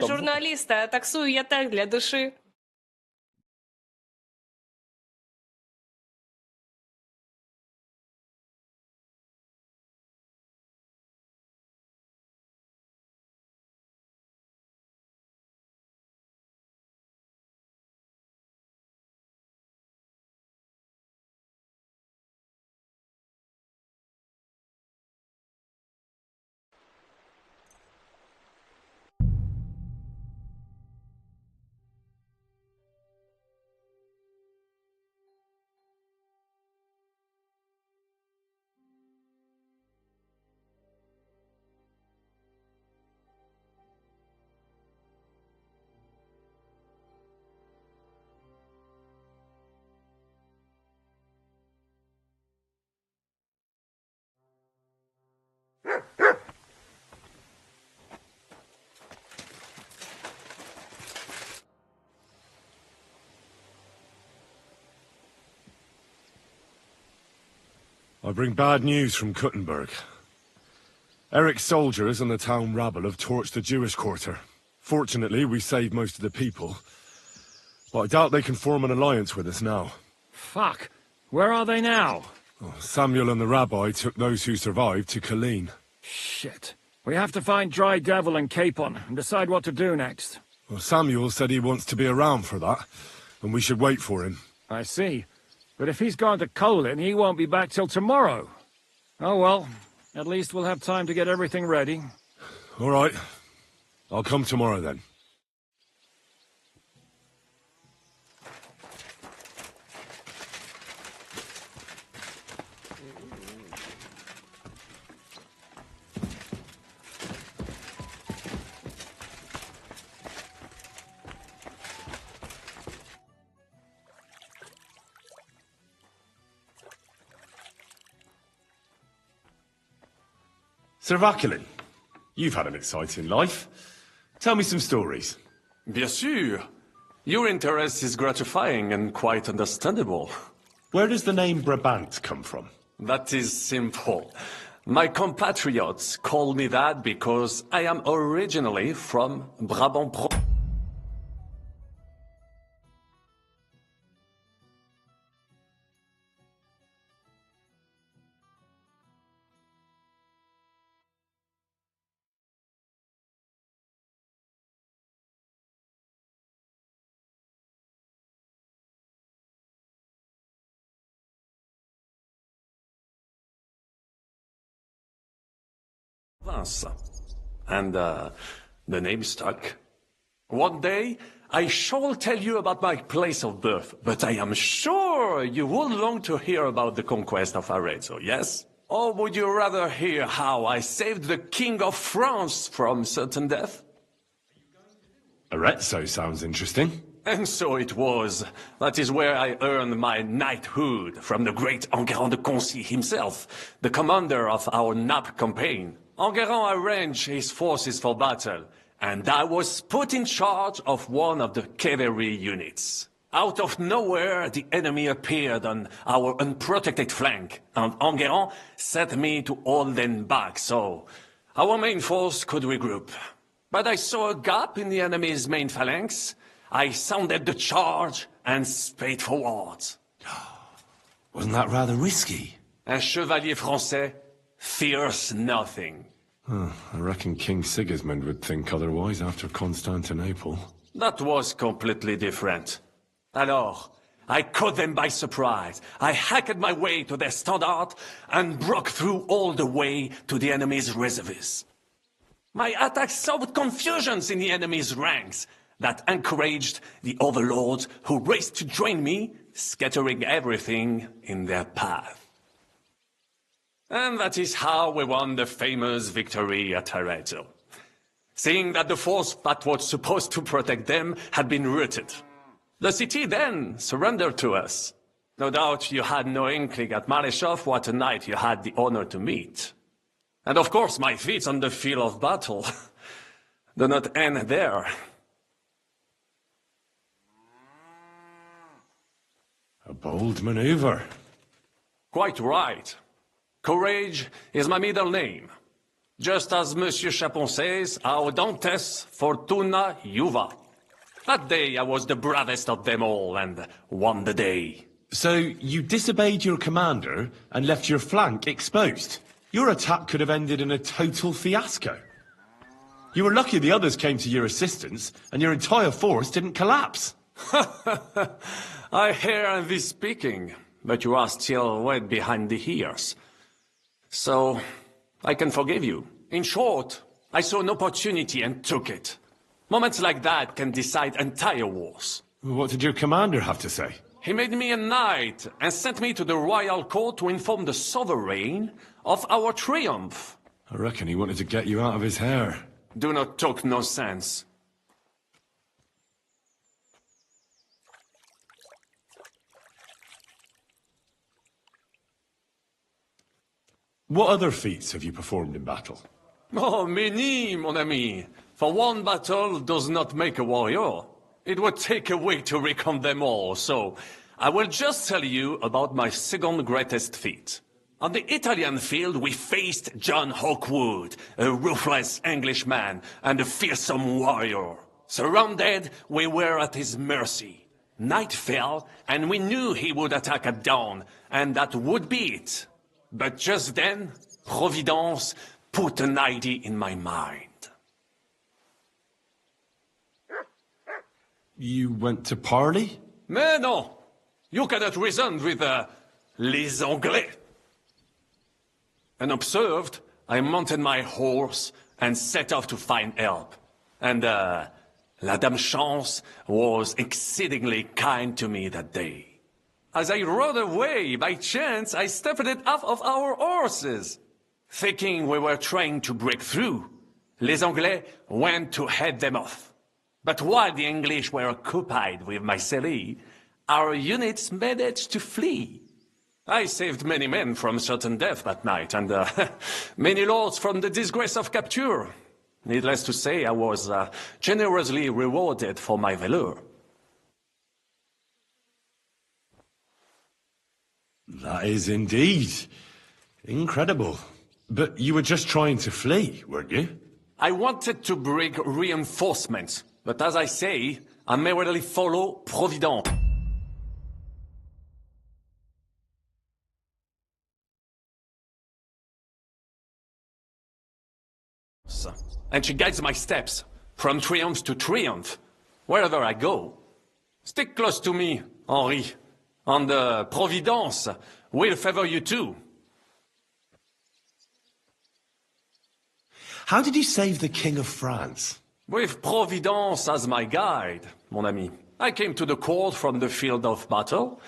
Журналіста, таксую я так для душі. I bring bad news from Kuttenberg. Eric's soldiers and the town rabble have torched the Jewish quarter. Fortunately, we saved most of the people. But I doubt they can form an alliance with us now. Fuck. Where are they now? Oh, Samuel and the rabbi took those who survived to Colleen. Shit. We have to find Dry Devil and Capon and decide what to do next. Well, Samuel said he wants to be around for that, and we should wait for him. I see. But if he's gone to Colin, he won't be back till tomorrow. Oh well. At least we'll have time to get everything ready. All right. I'll come tomorrow then. Sir Vaculin, you've had an exciting life. Tell me some stories. Bien sûr. Your interest is gratifying and quite understandable. Where does the name Brabant come from? That is simple. My compatriots call me that because I am originally from Brabant. And the name stuck. One day, I shall tell you about my place of birth, but I am sure you would long to hear about the conquest of Arezzo, yes? Or would you rather hear how I saved the King of France from certain death? Arezzo sounds interesting. And so it was. That is where I earned my knighthood from the great Enguerrand de Concy himself, the commander of our Naples campaign. Enguerrand arranged his forces for battle, and I was put in charge of one of the cavalry units. Out of nowhere, the enemy appeared on our unprotected flank, and Enguerrand set me to hold them back so our main force could regroup. But I saw a gap in the enemy's main phalanx. I sounded the charge and sped forward. Wasn't that rather risky? Un chevalier français fears nothing. I reckon King Sigismund would think otherwise after Constantinople. That was completely different. Alors, I caught them by surprise. I hacked my way to their standard and broke through all the way to the enemy's reserves. My attack sowed confusions in the enemy's ranks that encouraged the overlords who raced to join me, scattering everything in their path. And that is how we won the famous victory at Arezzo. Seeing that the force that was supposed to protect them had been routed. The city then surrendered to us. No doubt you had no inkling at Maleshov what a knight you had the honor to meet. And of course my feats on the field of battle do not end there. A bold maneuver. Quite right. Courage is my middle name. Just as Monsieur Chapon says, Audentes fortuna juva. That day I was the bravest of them all and won the day. So you disobeyed your commander and left your flank exposed. Your attack could have ended in a total fiasco. You were lucky the others came to your assistance and your entire force didn't collapse. I hear thee speaking, but you are still wet behind the ears. So, I can forgive you. In short, I saw an opportunity and took it. Moments like that can decide entire wars. What did your commander have to say? He made me a knight and sent me to the royal court to inform the sovereign of our triumph. I reckon he wanted to get you out of his hair. Do not talk nonsense. What other feats have you performed in battle? Oh, many, mon ami. For one battle does not make a warrior. It would take a week to recount them all, so I will just tell you about my second greatest feat. On the Italian field, we faced John Hawkwood, a ruthless Englishman and a fearsome warrior. Surrounded, we were at his mercy. Night fell, and we knew he would attack at dawn, and that would be it. But just then, Providence put an idea in my mind. You went to parley? Mais non! You cannot reason with les Anglais. Unobserved, I mounted my horse and set off to find help. And La Dame Chance was exceedingly kind to me that day. As I rode away, by chance, I stepped it off of our horses. Thinking we were trying to break through, les Anglais went to head them off. But while the English were occupied with Myceli, our units managed to flee. I saved many men from certain death that night, and many lords from the disgrace of capture. Needless to say, I was generously rewarded for my valor. That is indeed incredible. But you were just trying to flee, weren't you? I wanted to bring reinforcements, but as I say, I merely follow Providence. And she guides my steps, from triumph to triumph, wherever I go. Stick close to me, Henri, and Providence will favor you too. How did you save the King of France? With Providence as my guide, mon ami, I came to the court from the field of battle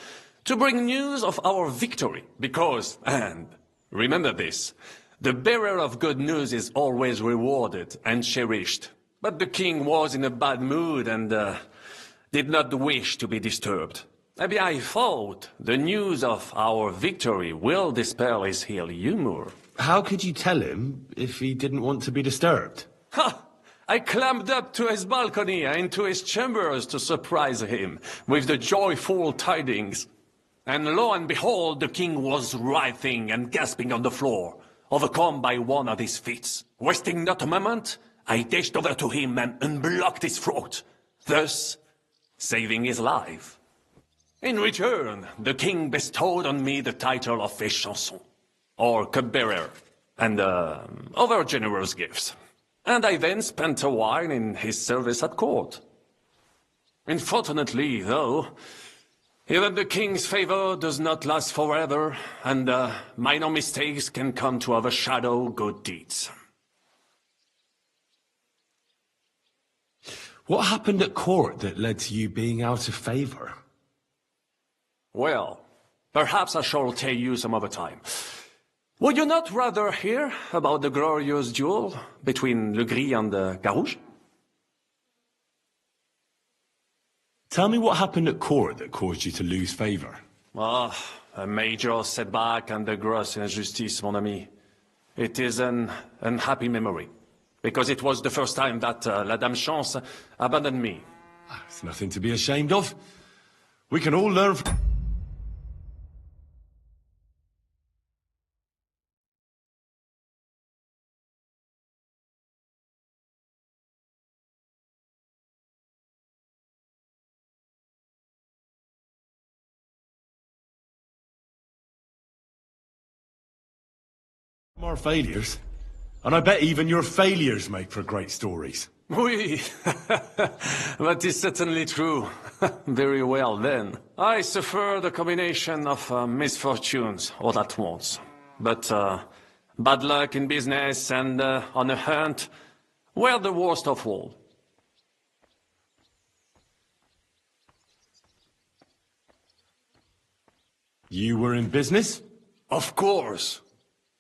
to bring news of our victory, because, and remember this, the bearer of good news is always rewarded and cherished. But the king was in a bad mood and did not wish to be disturbed. Maybe I thought the news of our victory will dispel his ill humor. How could you tell him if he didn't want to be disturbed? Ha! I climbed up to his balcony and to his chambers to surprise him with the joyful tidings. And lo and behold, the king was writhing and gasping on the floor, overcome by one of his fits. Wasting not a moment, I dashed over to him and unblocked his throat, thus saving his life. In return, the king bestowed on me the title of Échanson, or cupbearer, and other generous gifts. And I then spent a while in his service at court. Unfortunately, though, even the king's favor does not last forever, and minor mistakes can come to overshadow good deeds. What happened at court that led to you being out of favor? Well, perhaps I shall tell you some other time. Would you not rather hear about the glorious duel between Le Gris and Carouge? Tell me what happened at court that caused you to lose favor. Ah, a major setback and a gross injustice, mon ami. It is an unhappy memory, because it was the first time that La Dame Chance abandoned me. It's nothing to be ashamed of. We can all learn from... Our failures. And I bet even your failures make for great stories. Oui, that is certainly true. Very well then. I suffered a combination of misfortunes all at once. But bad luck in business and on a hunt were the worst of all. You were in business? Of course.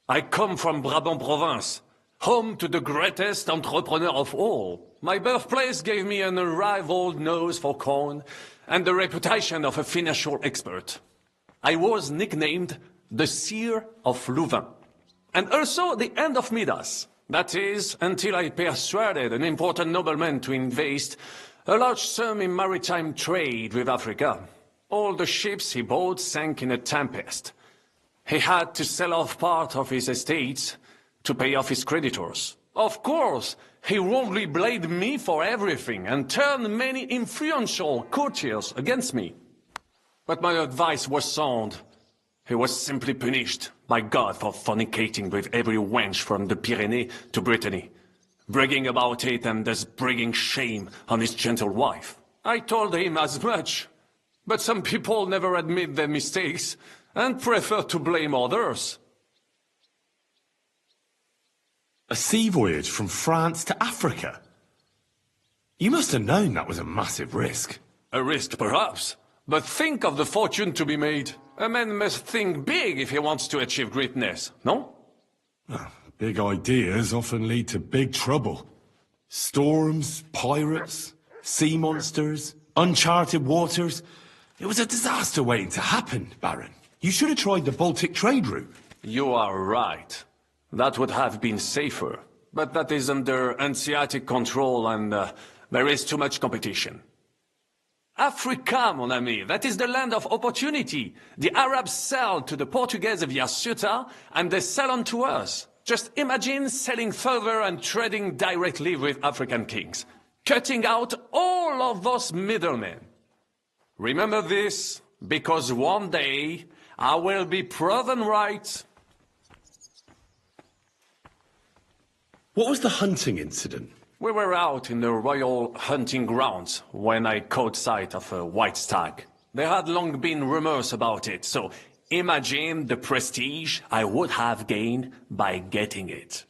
I come from Brabant province, home to the greatest entrepreneur of all. My birthplace gave me an unrivaled nose for corn and the reputation of a financial expert. I was nicknamed the Seer of Louvain, and also the End of Midas. That is, until I persuaded an important nobleman to invest a large sum in maritime trade with Africa. All the ships he bought sank in a tempest. He had to sell off part of his estates to pay off his creditors. Of course, he wrongly blamed me for everything and turned many influential courtiers against me. But my advice was sound. He was simply punished by God for fornicating with every wench from the Pyrenees to Brittany, bragging about it and thus bringing shame on his gentle wife. I told him as much, but some people never admit their mistakes and prefer to blame others. A sea voyage from France to Africa? You must have known that was a massive risk. A risk, perhaps, but think of the fortune to be made. A man must think big if he wants to achieve greatness, no? Big ideas often lead to big trouble. Storms, pirates, sea monsters, uncharted waters. It was a disaster waiting to happen, Baron. You should have tried the Baltic trade route. You are right. That would have been safer. But that is under Hanseatic control and there is too much competition. Africa, mon ami, that is the land of opportunity. The Arabs sell to the Portuguese via Ceuta and they sell on to us. Just imagine selling further and trading directly with African kings, cutting out all of those middlemen. Remember this, because one day I will be proven right. What was the hunting incident? We were out in the royal hunting grounds when I caught sight of a white stag. There had long been rumors about it, so imagine the prestige I would have gained by getting it.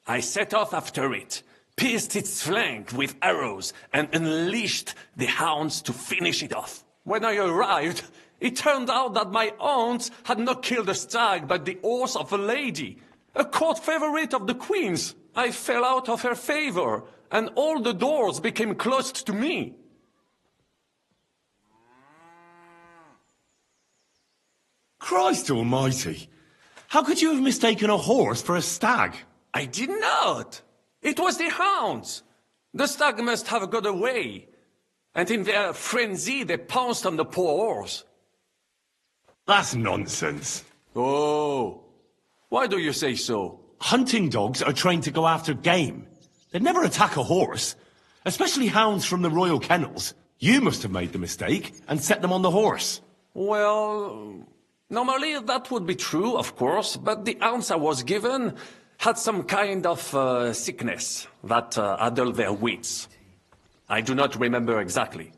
I set off after it, pierced its flank with arrows, and unleashed the hounds to finish it off. When I arrived, it turned out that my aunt had not killed a stag, but the horse of a lady, a court favorite of the queen's. I fell out of her favor, and all the doors became closed to me. Christ almighty! How could you have mistaken a horse for a stag? I did not. It was the hounds. The stag must have got away. And in their frenzy, they pounced on the poor horse. That's nonsense. Oh, why do you say so? Hunting dogs are trained to go after game. They'd never attack a horse, especially hounds from the royal kennels. You must have made the mistake and set them on the horse. Well, normally that would be true, of course, but the ounce I was given had some kind of sickness that addled their wits. I do not remember exactly.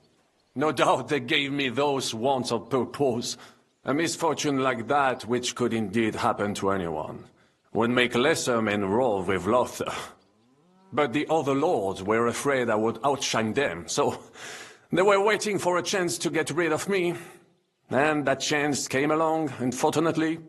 No doubt they gave me those wants on purpose. A misfortune like that, which could indeed happen to anyone, would make lesser men roll with laughter. But the other lords were afraid I would outshine them, so they were waiting for a chance to get rid of me. And that chance came along, unfortunately.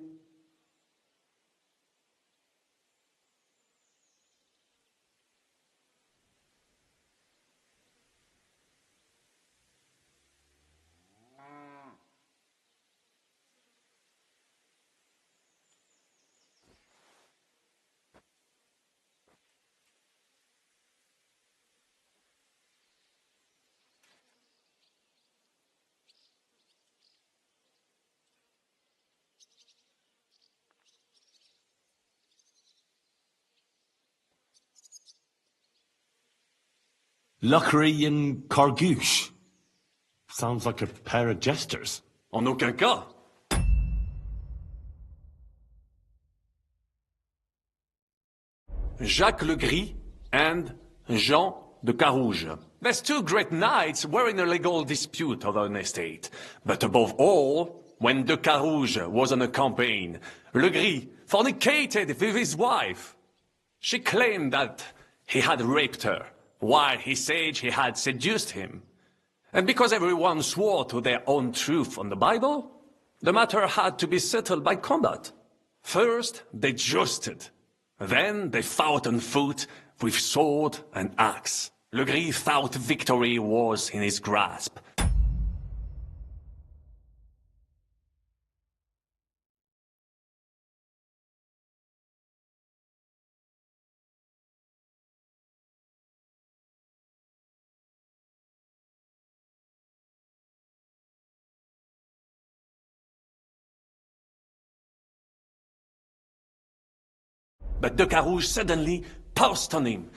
Luckery and Cargouche. Sounds like a pair of jesters. En aucun cas. Jacques Le Gris and Jean de Carouge. These two great knights were in a legal dispute over an estate. But above all, when de Carouge was on a campaign, Le Gris fornicated with his wife. She claimed that he had raped her, while he said he had seduced him. And because everyone swore to their own truth on the Bible, the matter had to be settled by combat. First, they jousted. Then they fought on foot with sword and axe. Le Gris thought victory was in his grasp. But de Carouge suddenly pounced on him,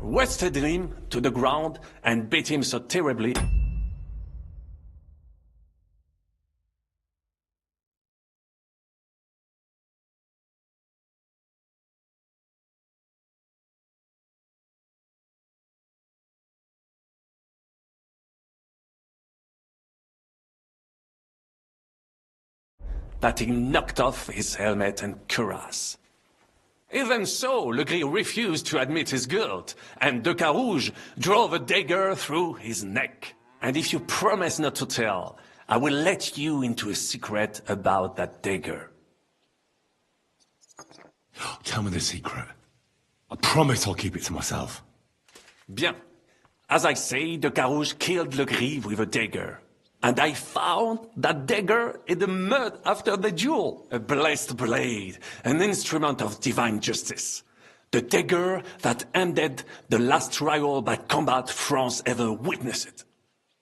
wrested him to the ground, and beat him so terribly that he knocked off his helmet and cuirass. Even so, Le Gris refused to admit his guilt, and de Carouge drove a dagger through his neck. And if you promise not to tell, I will let you into a secret about that dagger. Tell me the secret. I promise I'll keep it to myself. Bien. As I say, de Carouge killed Le Gris with a dagger. And I found that dagger in the mud after the duel. A blessed blade, an instrument of divine justice. The dagger that ended the last trial by combat France ever witnessed.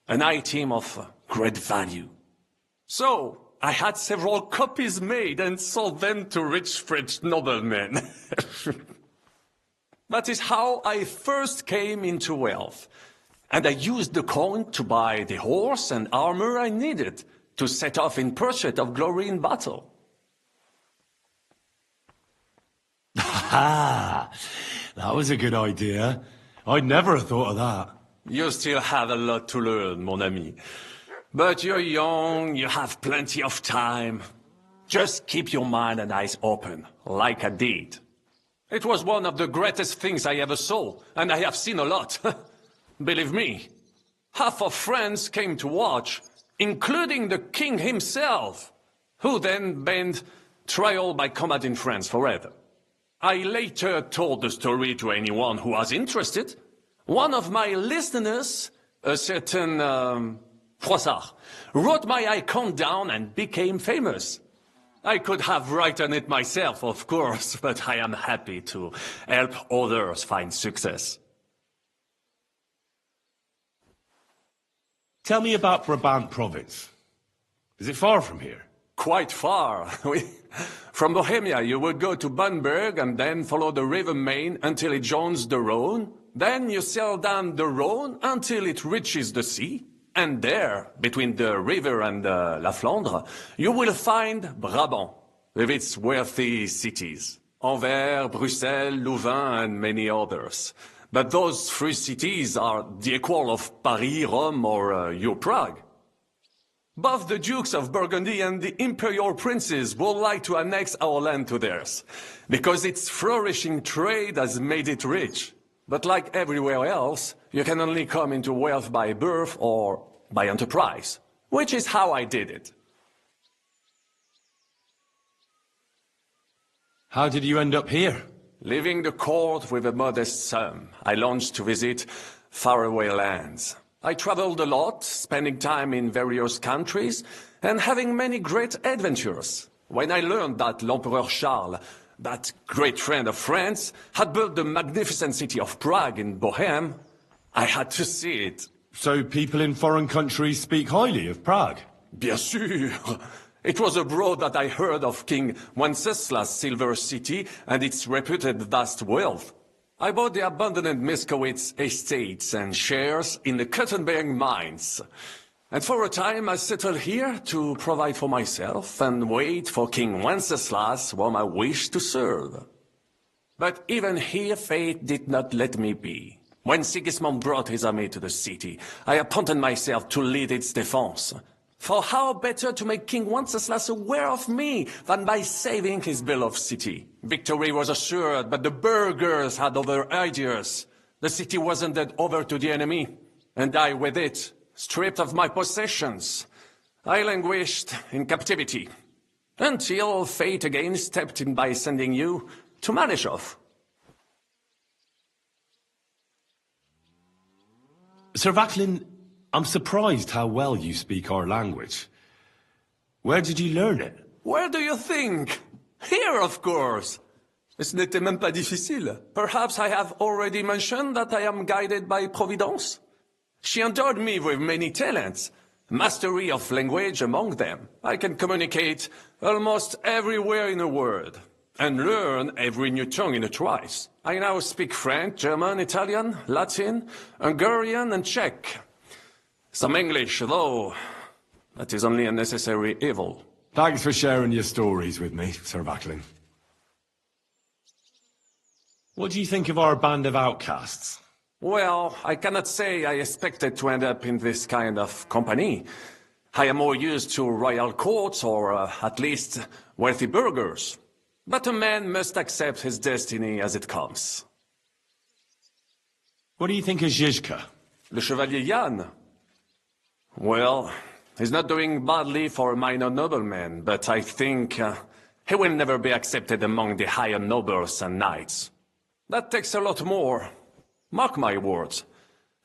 An item of great value. So, I had several copies made and sold them to rich French noblemen. That is how I first came into wealth. And I used the coin to buy the horse and armor I needed to set off in pursuit of glory in battle. Ah, that was a good idea. I'd never have thought of that. You still have a lot to learn, mon ami. But you're young, you have plenty of time. Just keep your mind and eyes open, like I did. It was one of the greatest things I ever saw, and I have seen a lot. Believe me, half of France came to watch, including the king himself, who then banned trial by combat in France forever. I later told the story to anyone who was interested. One of my listeners, a certain Froissart, wrote my icon down and became famous. I could have written it myself, of course, but I am happy to help others find success. Tell me about Brabant province. Is it far from here? Quite far. From Bohemia, you would go to Bamberg and then follow the river Main until it joins the Rhone. Then you sail down the Rhone until it reaches the sea. And there, between the river and La Flandre, you will find Brabant, with its wealthy cities. Anvers, Bruxelles, Louvain, and many others. But those three cities are the equal of Paris, Rome, or your Prague. Both the Dukes of Burgundy and the Imperial Princes would like to annex our land to theirs, because its flourishing trade has made it rich. But like everywhere else, you can only come into wealth by birth or by enterprise, which is how I did it. How did you end up here? Leaving the court with a modest sum, I launched to visit faraway lands. I traveled a lot, spending time in various countries, and having many great adventures. When I learned that l'Empereur Charles, that great friend of France, had built the magnificent city of Prague in Bohème, I had to see it. So people in foreign countries speak highly of Prague? Bien sûr! It was abroad that I heard of King Wenceslas' Silver City and its reputed vast wealth. I bought the abandoned Miskowitz estates and shares in the Kuttenberg mines. And for a time I settled here to provide for myself and wait for King Wenceslas, whom I wished to serve. But even here, fate did not let me be. When Sigismund brought his army to the city, I appointed myself to lead its defense. For how better to make King Wenceslas aware of me than by saving his beloved city? Victory was assured, but the burghers had other ideas. The city was handed over to the enemy, and I with it, stripped of my possessions. I languished in captivity, until fate again stepped in by sending you to Malishov. Sir Vaclin, I'm surprised how well you speak our language. Where did you learn it? Where do you think? Here, of course. Ce n'était même pas difficile. Perhaps I have already mentioned that I am guided by Providence. She endowed me with many talents, mastery of language among them. I can communicate almost everywhere in the world, and learn every new tongue in a trice. I now speak French, German, Italian, Latin, Hungarian, and Czech. Some English, though. That is only a necessary evil. Thanks for sharing your stories with me, Sir Vaclin. What do you think of our band of outcasts? Well, I cannot say I expected to end up in this kind of company. I am more used to royal courts, or at least wealthy burghers. But a man must accept his destiny as it comes. What do you think of Zizka? Le Chevalier Jan? Well, he's not doing badly for a minor nobleman, but I think he will never be accepted among the higher nobles and knights. That takes a lot more. Mark my words.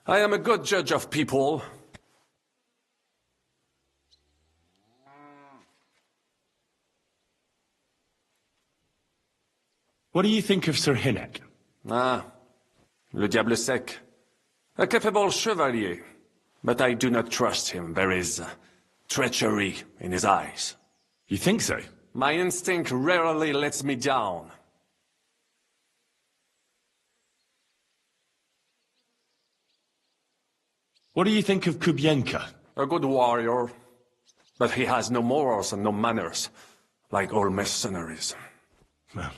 I am a good judge of people. What do you think of Sir Hynek? Ah, le diable sec. A capable chevalier. But I do not trust him. There is treachery in his eyes. You think so? My instinct rarely lets me down. What do you think of Kubienka? A good warrior. But he has no morals and no manners, like all mercenaries. Well,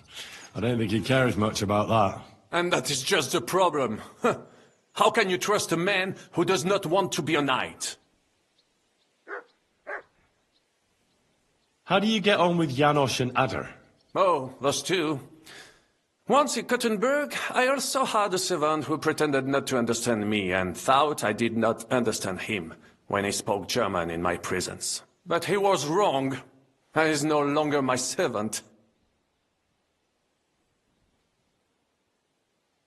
I don't think he cares much about that. And that is just the problem. How can you trust a man who does not want to be a knight? How do you get on with Janosch and Adder? Oh, those two. Once in Kuttenberg, I also had a servant who pretended not to understand me and thought I did not understand him when he spoke German in my presence. But he was wrong. He is no longer my servant.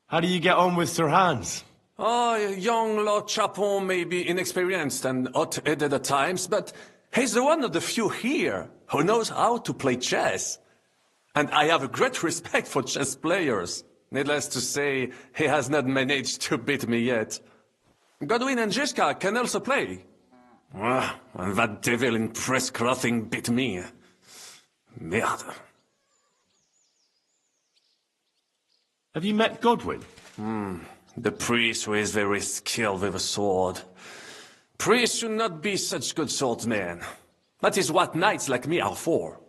How do you get on with Sir Hans? Oh, young Lord Chapon may be inexperienced and hot-headed at times, but he's the one of the few here who knows how to play chess. And I have a great respect for chess players. Needless to say, he has not managed to beat me yet. Godwin and Zizka can also play. And that devil in press clothing beat me. Merde. Have you met Godwin? The priest who is very skilled with a sword. Priests should not be such good swordsmen. That is what knights like me are for.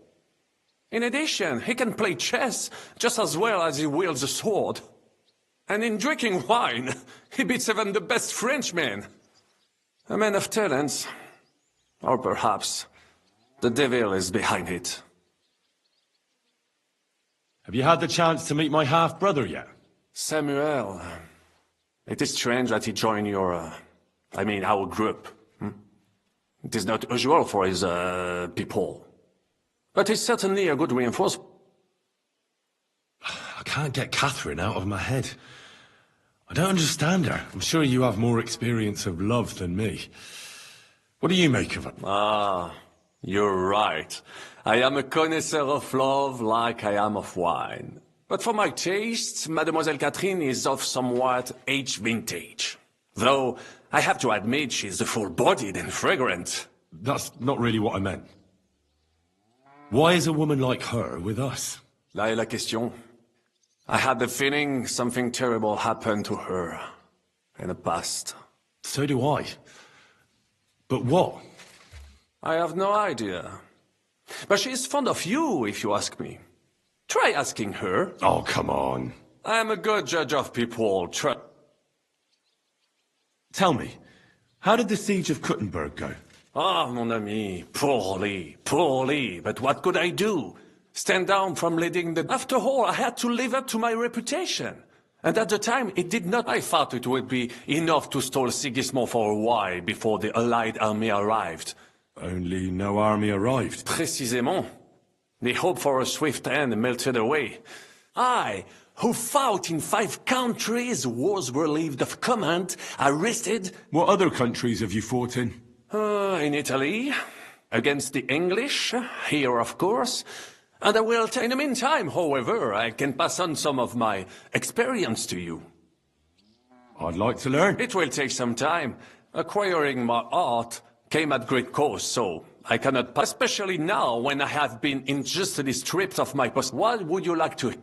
In addition, he can play chess just as well as he wields a sword. And in drinking wine, he beats even the best Frenchmen. A man of talents. Or perhaps the devil is behind it. Have you had the chance to meet my half-brother yet? Samuel. It is strange that he joined your... our group. It is not usual for his, people. But he's certainly a good reinforcement. I can't get Catherine out of my head. I don't understand her. I'm sure you have more experience of love than me. What do you make of her? Ah, you're right. I am a connoisseur of love like I am of wine. But for my taste, Mademoiselle Catherine is of somewhat age vintage. Though, I have to admit she's full-bodied and fragrant. That's not really what I meant. Why is a woman like her with us? Là est la question. I had the feeling something terrible happened to her in the past. So do I. But what? I have no idea. But she is fond of you, if you ask me. Try asking her. Oh, come on. I am a good judge of people. Tell me, how did the siege of Kuttenberg go? Ah, mon ami, poorly, poorly. But what could I do? Stand down from leading the... After all, I had to live up to my reputation. And at the time, it did not. I thought it would be enough to stall Sigismund for a while before the Allied army arrived. Only no army arrived. Précisément. The hope for a swift end melted away. I, who fought in 5 countries, was relieved of command, arrested... What other countries have you fought in? In Italy, against the English, here of course. And I will in the meantime, however, I can pass on some of my experience to you. I'd like to learn. It will take some time. Acquiring my art came at great cost, so I cannot pass, especially now when I have been injustly stripped of my post. What would you like to...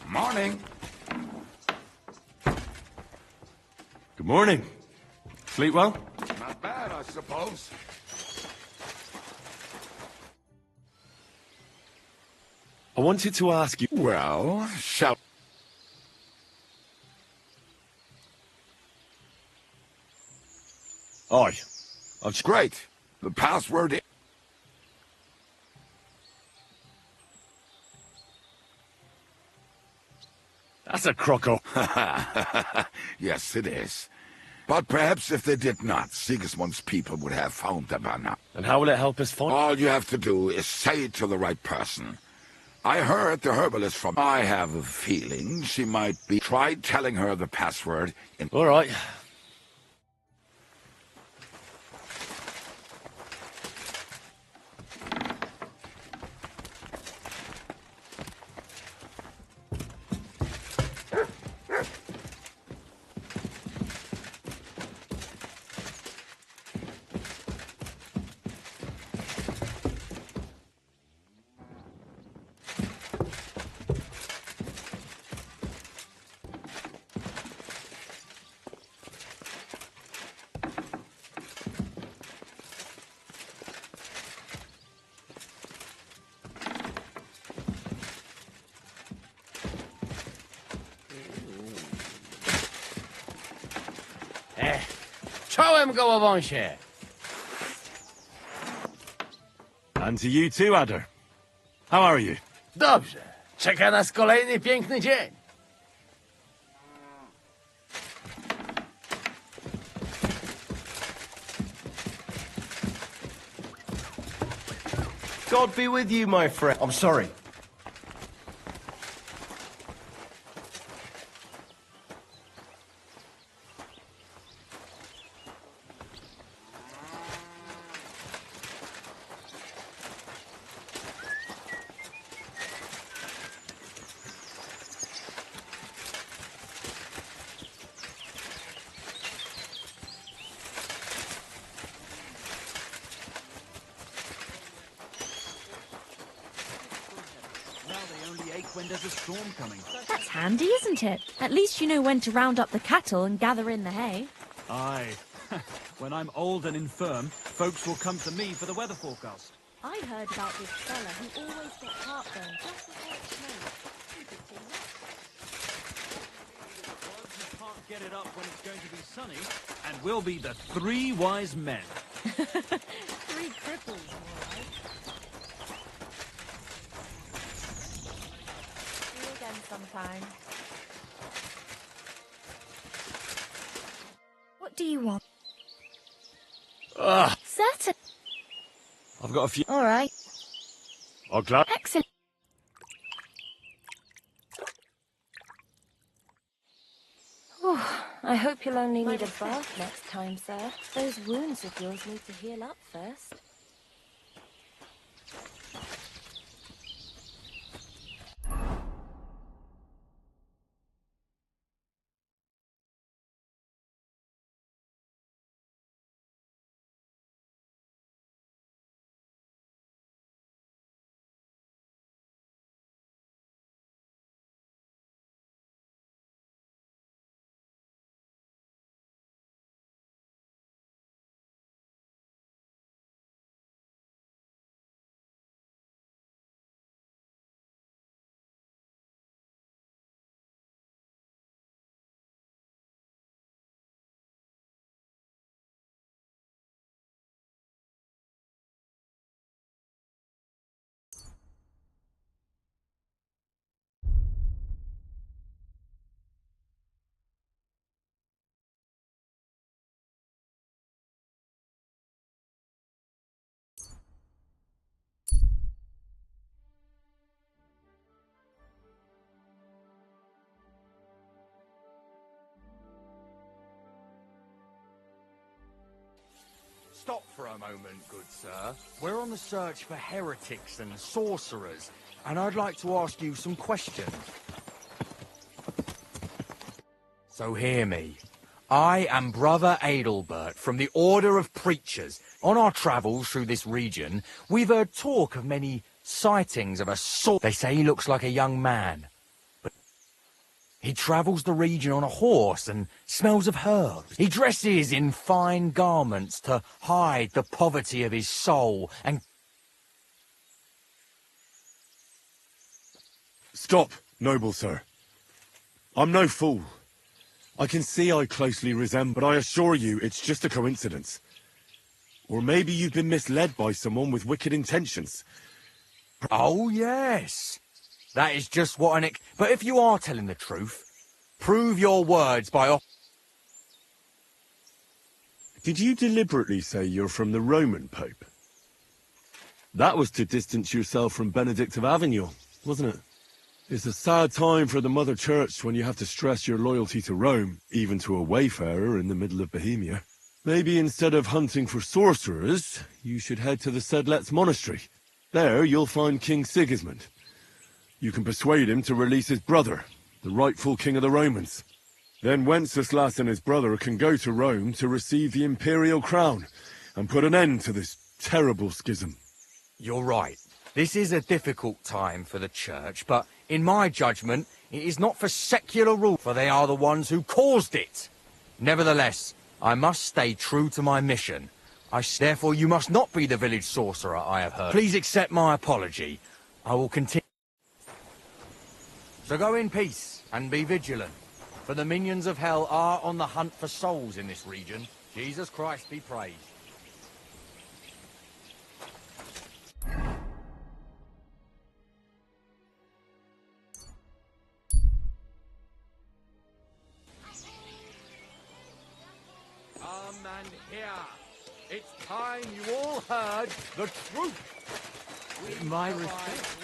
Morning. Good morning. Sleep well? Not bad, I suppose. I wanted to ask you... Well, shall... Aye. I've... Great. The password is... That's a croco. Yes, it is. But perhaps if they did not, Sigismund's people would have found them by now. And how will it help us find... All you have to do is say it to the right person. I heard the herbalist from... I have a feeling she might be... Try telling her the password in... All right. Czołem gołowąsie! And to you too, Adder. How are you? Dobrze. Czeka nas kolejny piękny dzień. God be with you, my friend. I'm sorry. That's handy, isn't it? At least you know when to round up the cattle and gather in the hay. Aye. When I'm old and infirm, folks will come to me for the weather forecast. I heard about this fella who always got heartburn just before it snowed. You can't get it up when it's going to be sunny, and we'll be the three wise men. Three cripples, all right. See you again sometime. What do you want? Certain. I've got a few... All right. Oh, glad... Excellent. I hope you'll only need a bath next time, sir. Those wounds of yours need to heal up first. Stop for a moment, good sir. We're on the search for heretics and sorcerers, and I'd like to ask you some questions. So hear me. I am Brother Adelbert from the Order of Preachers. On our travels through this region, we've heard talk of many sightings of a They say he looks like a young man. He travels the region on a horse and smells of herbs. He dresses in fine garments to hide the poverty of his soul and... Stop, noble sir. I'm no fool. I can see I closely resemble, but I assure you it's just a coincidence. Or maybe you've been misled by someone with wicked intentions. Oh, yes. That is just what an... But if you are telling the truth, prove your words by... Did you deliberately say you're from the Roman Pope? That was to distance yourself from Benedict of Avignon, wasn't it? It's a sad time for the Mother Church when you have to stress your loyalty to Rome, even to a wayfarer in the middle of Bohemia. Maybe instead of hunting for sorcerers, you should head to the Sedlets Monastery. There you'll find King Sigismund. You can persuade him to release his brother, the rightful king of the Romans. Then Wenceslas and his brother can go to Rome to receive the imperial crown and put an end to this terrible schism. You're right. This is a difficult time for the church, but in my judgment, it is not for secular rule, for they are the ones who caused it. Nevertheless, I must stay true to my mission. Therefore, you must not be the village sorcerer I have heard. Please accept my apology. I will continue. So go in peace and be vigilant, for the minions of hell are on the hunt for souls in this region. Jesus Christ be praised. Come and hear. It's time you all heard the truth. My respect.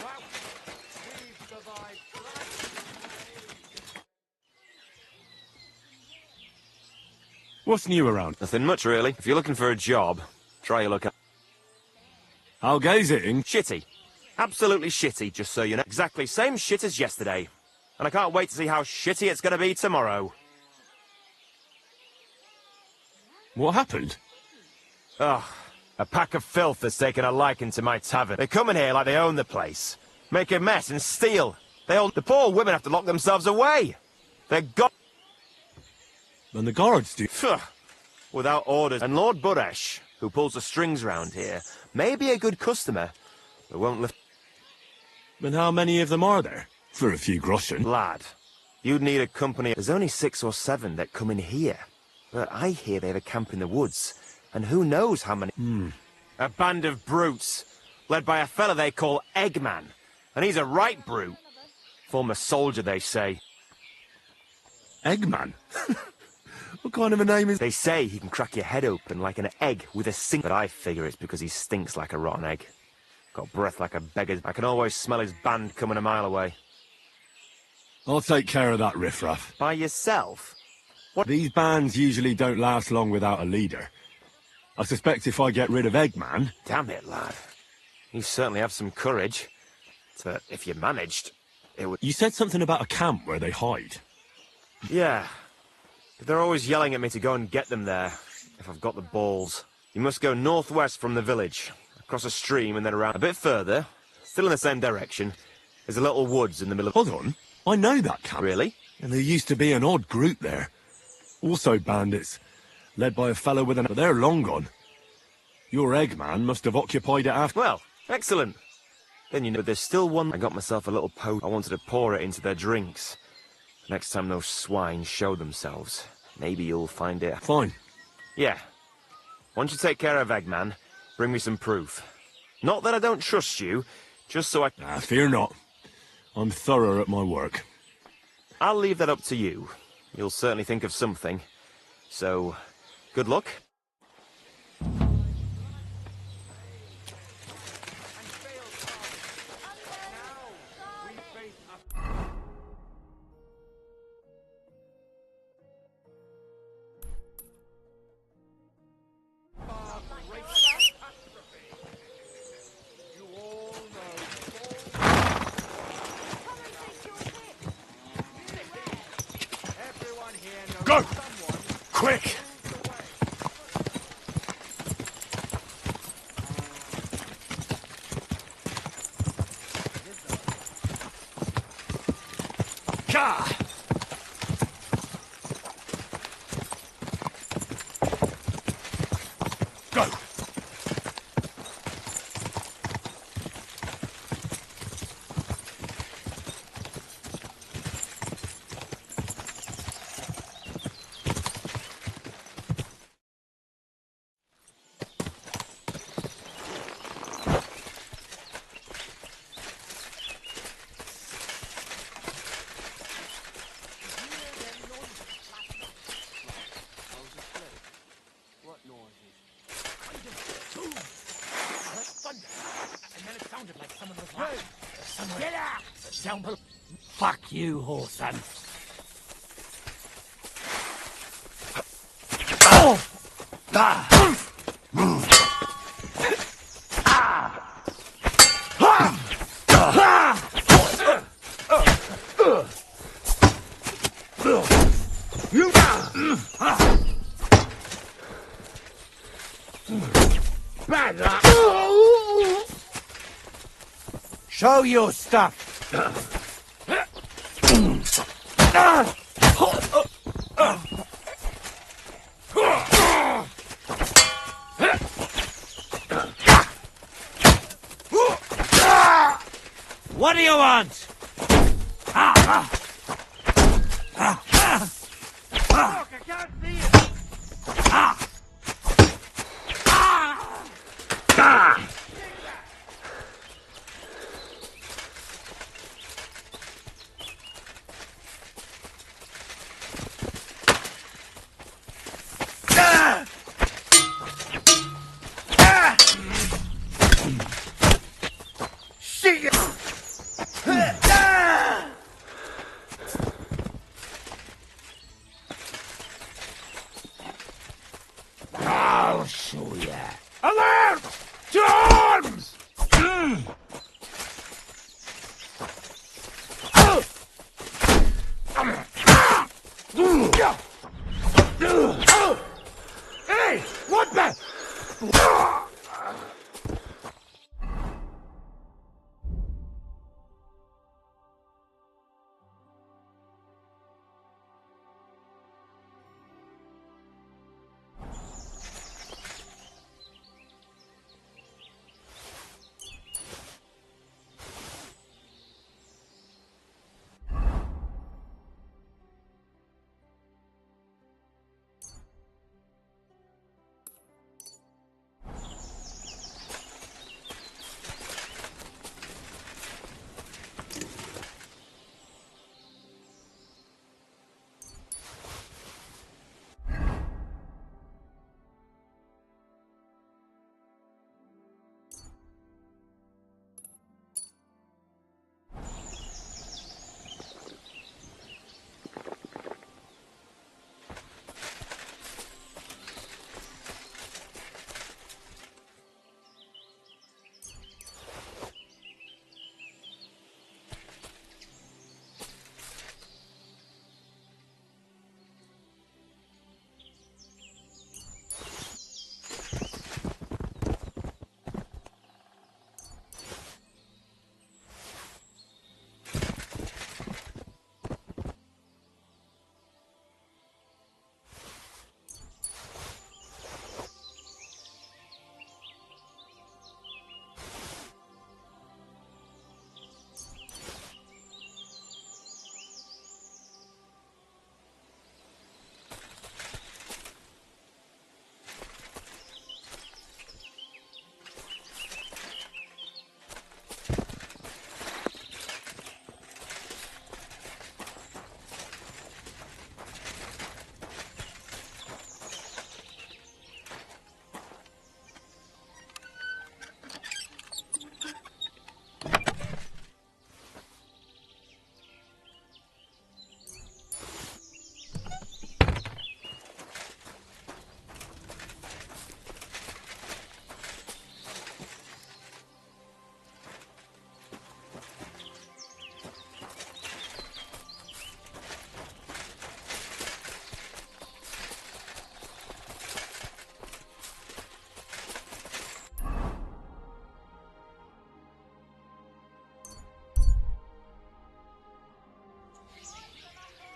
What's new around? Nothing much, really. If you're looking for a job, try your luck. How goes it, Ing? Shitty. Absolutely shitty, just so you know. Exactly same shit as yesterday. And I can't wait to see how shitty it's going to be tomorrow. What happened? Ugh. A pack of filth has taken a liking to my tavern. They come in here like they own the place. Make a mess and steal. The poor women have to lock themselves away. They're And the guards do. Phew. Without orders. And Lord Buresh, who pulls the strings round here, may be a good customer, but won't lift... And how many of them are there? For a few groschen. Lad, you'd need a company. There's only 6 or 7 that come in here. But I hear they have a camp in the woods. And who knows how many... A band of brutes, led by a fella they call Eggman. And he's a right brute. Former soldier, they say. Eggman? What kind of a name is... They say he can crack your head open like an egg with a sink. But I figure it's because he stinks like a rotten egg. Got breath like a beggar's. I can always smell his band coming a mile away. I'll take care of that riffraff. By yourself? What? These bands usually don't last long without a leader. I suspect if I get rid of Eggman... Damn it, lad. You certainly have some courage. But if you managed, it would... You said something about a camp where they hide. Yeah. But they're always yelling at me to go and get them there, if I've got the balls. You must go northwest from the village, across a stream and then around. A bit further, still in the same direction, there's a little woods in the middle of... Hold on. I know that camp. Really? And there used to be an odd group there. Also bandits, led by a fellow with an... But they're long gone. Your Eggman must have occupied it after... Well, excellent. Then you know, but there's still one... I got myself a little pot. I wanted to pour it into their drinks. Next time those swine show themselves, maybe you'll find it... Fine. Yeah. Once you take care of Eggman, bring me some proof. Not that I don't trust you, just so I... Fear not. I'm thorough at my work. I'll leave that up to you. You'll certainly think of something. So, good luck. Go! Quick! Ka! then it sounded like someone was laughing. Somewhere. Get out! Sound... Fuck you, Horson. Oh! Ah! Show your stuff. What do you want? I'll show ya. Alert! To arms! Hey! What the?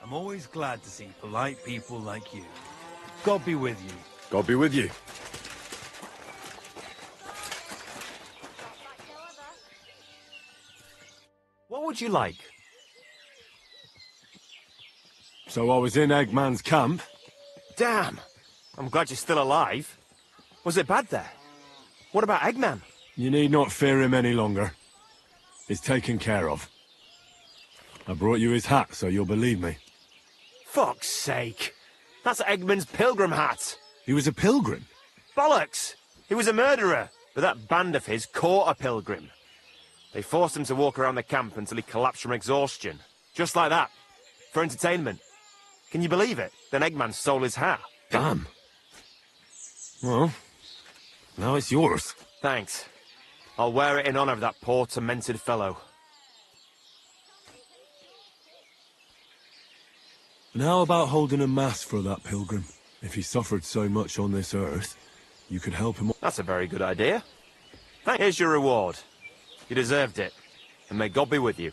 I'm always glad to see polite people like you. God be with you. God be with you. What would you like? So I was in Eggman's camp. Damn. I'm glad you're still alive. Was it bad there? What about Eggman? You need not fear him any longer. He's taken care of. I brought you his hat, so you'll believe me. Fuck's sake. That's Eggman's pilgrim hat. He was a pilgrim? Bollocks! He was a murderer. but that band of his caught a pilgrim. They forced him to walk around the camp until he collapsed from exhaustion. Just like that. For entertainment. Can you believe it? Then Eggman stole his hat. Damn. Well, now it's yours. Thanks. I'll wear it in honor of that poor, tormented fellow. And how about holding a mass for that pilgrim? If he suffered so much on this earth, you could help him. That's a very good idea. Here's your reward. You deserved it. And may God be with you.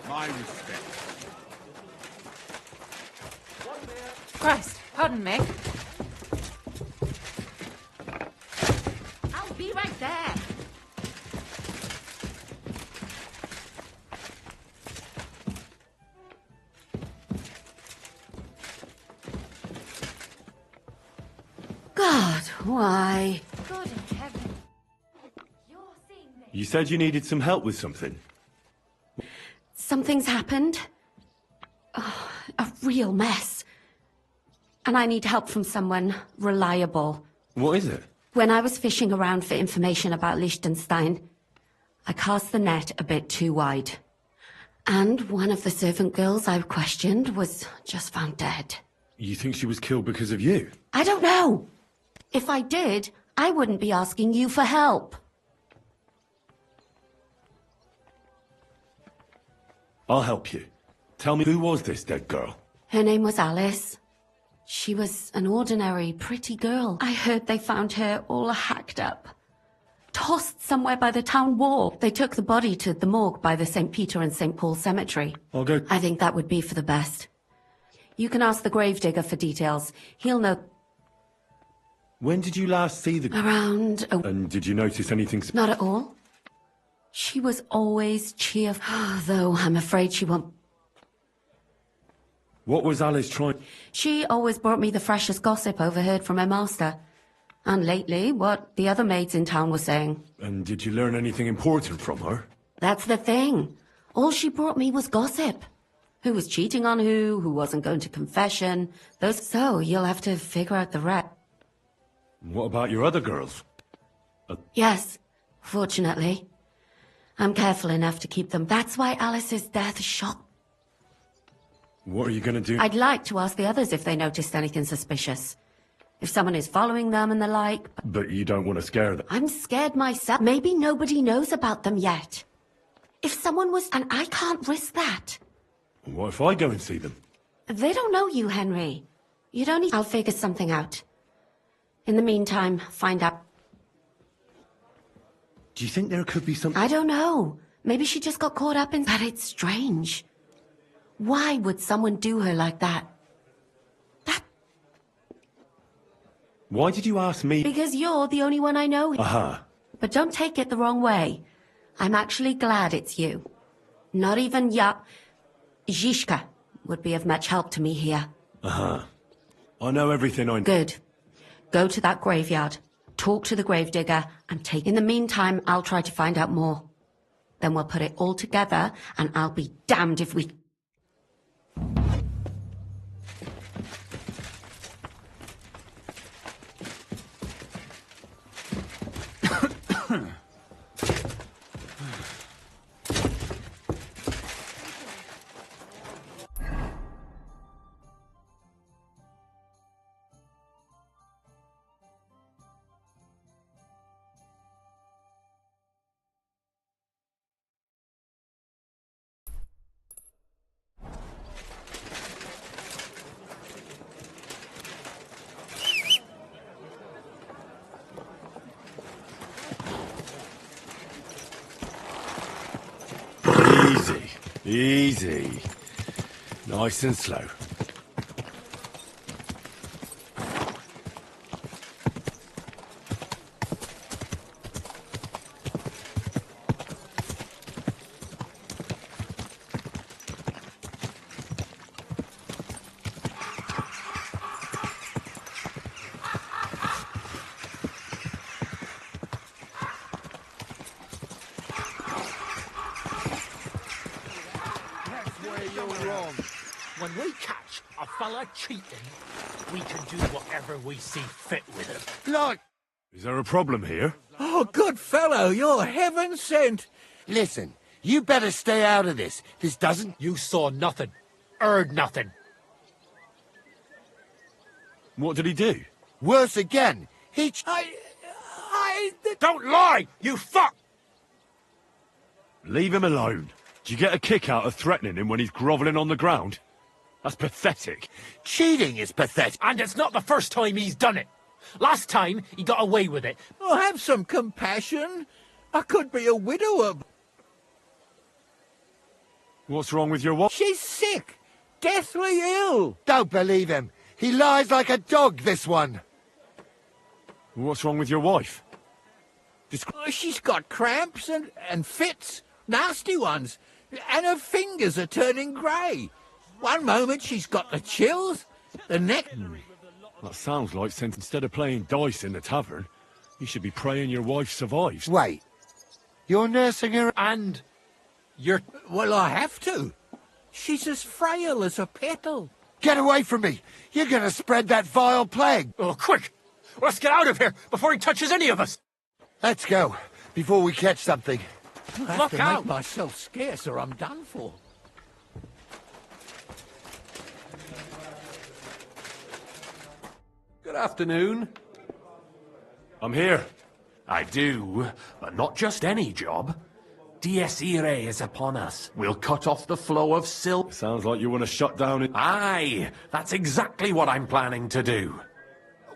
My respect. Christ, pardon me. I'll be right there. God, why? God in heaven. You said you needed some help with something. Something's happened. Oh, a real mess. And I need help from someone reliable. What is it? When I was fishing around for information about Liechtenstein, I cast the net a bit too wide. And one of the servant girls I questioned was just found dead. You think she was killed because of you? I don't know. If I did, I wouldn't be asking you for help. I'll help you. Tell me, who was this dead girl? Her name was Alice. She was an ordinary, pretty girl. I heard they found her all hacked up. Tossed somewhere by the town wall. They took the body to the morgue by the St. Peter and St. Paul cemetery. I'll go. I think that would be for the best. You can ask the gravedigger for details. He'll know. When did you last see the... Around a... And did you notice anything... Not at all. She was always cheerful, though I'm afraid she won't. What was Alice trying... She always brought me the freshest gossip overheard from her master. And lately, what the other maids in town were saying. And did you learn anything important from her? That's the thing. All she brought me was gossip. Who was cheating on who wasn't going to confession. Those. So, you'll have to figure out the rest. What about your other girls? Yes, fortunately. I'm careful enough to keep them. That's why Alice's death shocked. What are you going to do? I'd like to ask the others if they noticed anything suspicious. If someone is following them and the like. But you don't want to scare them. I'm scared myself. Maybe nobody knows about them yet. If someone was... And I can't risk that. What if I go and see them? They don't know you, Henry. You don't need... I'll figure something out. In the meantime, find out... Do you think there could be some... I don't know. Maybe she just got caught up in... But it's strange. Why would someone do her like that? Why did you ask me? Because you're the only one I know. Aha. But don't take it the wrong way. I'm actually glad it's you. Not even Zhishka would be of much help to me here. Aha. I know everything I... Good. Go to that graveyard. Talk to the gravedigger and take... In the meantime, I'll try to find out more. Then we'll put it all together and I'll be damned if we... Easy. Nice and slow. When we catch a fella cheating, we can do whatever we see fit with him. Like... Is there a problem here? Oh, good fellow, you're heaven sent. Listen, you better stay out of this. This doesn't... You saw nothing. Heard nothing. What did he do? Worse again. He... Don't lie, you fuck! Leave him alone. Do you get a kick out of threatening him when he's grovelling on the ground? That's pathetic. Cheating is pathetic. And it's not the first time he's done it. Last time, he got away with it. Oh, have some compassion. I could be a widower. What's wrong with your wife? She's sick. Deathly ill. Don't believe him. He lies like a dog, this one. What's wrong with your wife? Oh, she's got cramps and fits. Nasty ones. And her fingers are turning grey. One moment she's got the chills, the next... That sounds like since instead of playing dice in the tavern, you should be praying your wife survives. Wait. You're nursing her... And you're... Well, I have to. She's as frail as a petal. Get away from me. You're going to spread that vile plague. Oh, quick. Let's get out of here before he touches any of us. Let's go, before we catch something. I have to make myself scarce or I'm done for. Good afternoon. I'm here. I do, but not just any job. Dies Irae is upon us. We'll cut off the flow of silk. Sounds like you want to shut down it. Aye, that's exactly what I'm planning to do.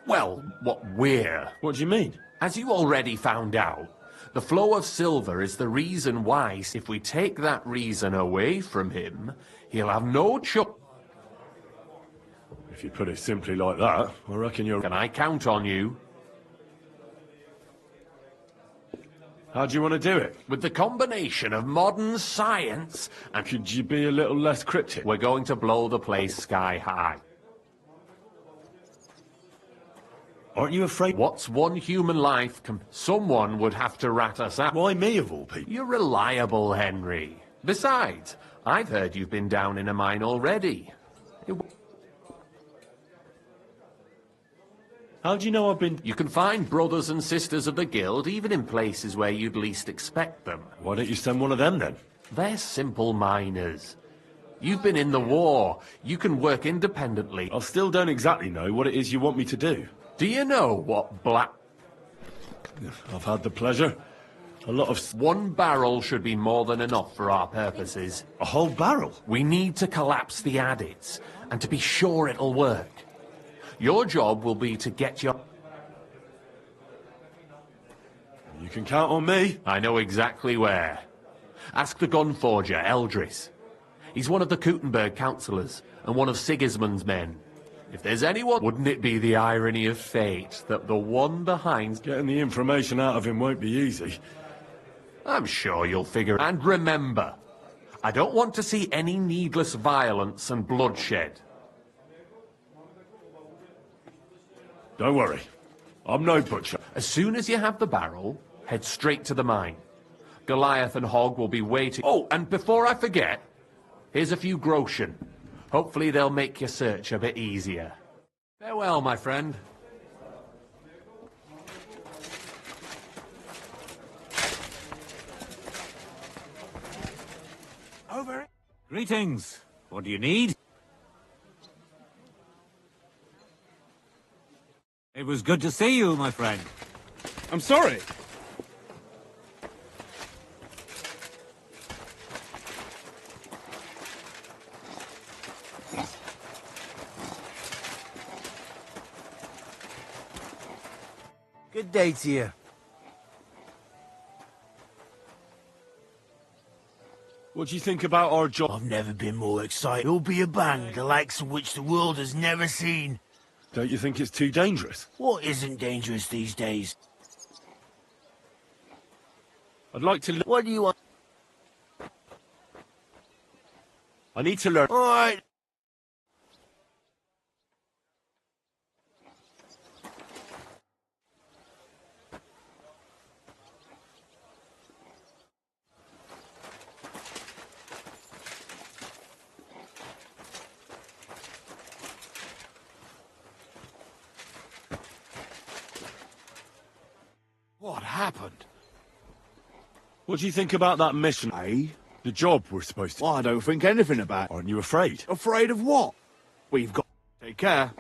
Well, what we're... What do you mean? As you already found out, the flow of silver is the reason why, if we take that reason away from him, he'll have no choice. If you put it simply like that, I reckon you're... Can I count on you? How do you want to do it? With the combination of modern science and... Could you be a little less cryptic? We're going to blow the place sky high. Aren't you afraid? What's one human life? Someone would have to rat us out. Why me of all people? You're reliable, Henry. Besides, I've heard you've been down in a mine already. How do you know I've been... You can find brothers and sisters of the guild even in places where you'd least expect them. Why don't you send one of them then? They're simple miners. You've been in the war. You can work independently. I still don't exactly know what it is you want me to do. Do you know what black... I've had the pleasure. A lot of... One barrel should be more than enough for our purposes. A whole barrel? We need to collapse the adits, and to be sure it'll work. Your job will be to get your... You can count on me. I know exactly where. Ask the gun forger, Eldris. He's one of the Kuttenberg councillors, and one of Sigismund's men. If there's anyone... Wouldn't it be the irony of fate that the one behind... Getting the information out of him won't be easy. I'm sure you'll figure... And remember, I don't want to see any needless violence and bloodshed. Don't worry. I'm no butcher. As soon as you have the barrel, head straight to the mine. Goliath and Hogg will be waiting... Oh, and before I forget, here's a few groschen. Hopefully they'll make your search a bit easier. Farewell, my friend. Over. Greetings. What do you need? It was good to see you, my friend. I'm sorry. Good day to you. What do you think about our job? I've never been more excited. It'll be a bang, the likes of which the world has never seen. Don't you think it's too dangerous? What isn't dangerous these days? I'd like to... What do you want? I need to learn... All right. What happened? What do you think about that mission? Eh? The job we're supposed to... Well, I don't think anything about it. Aren't you afraid? Afraid of what? We've got to take care.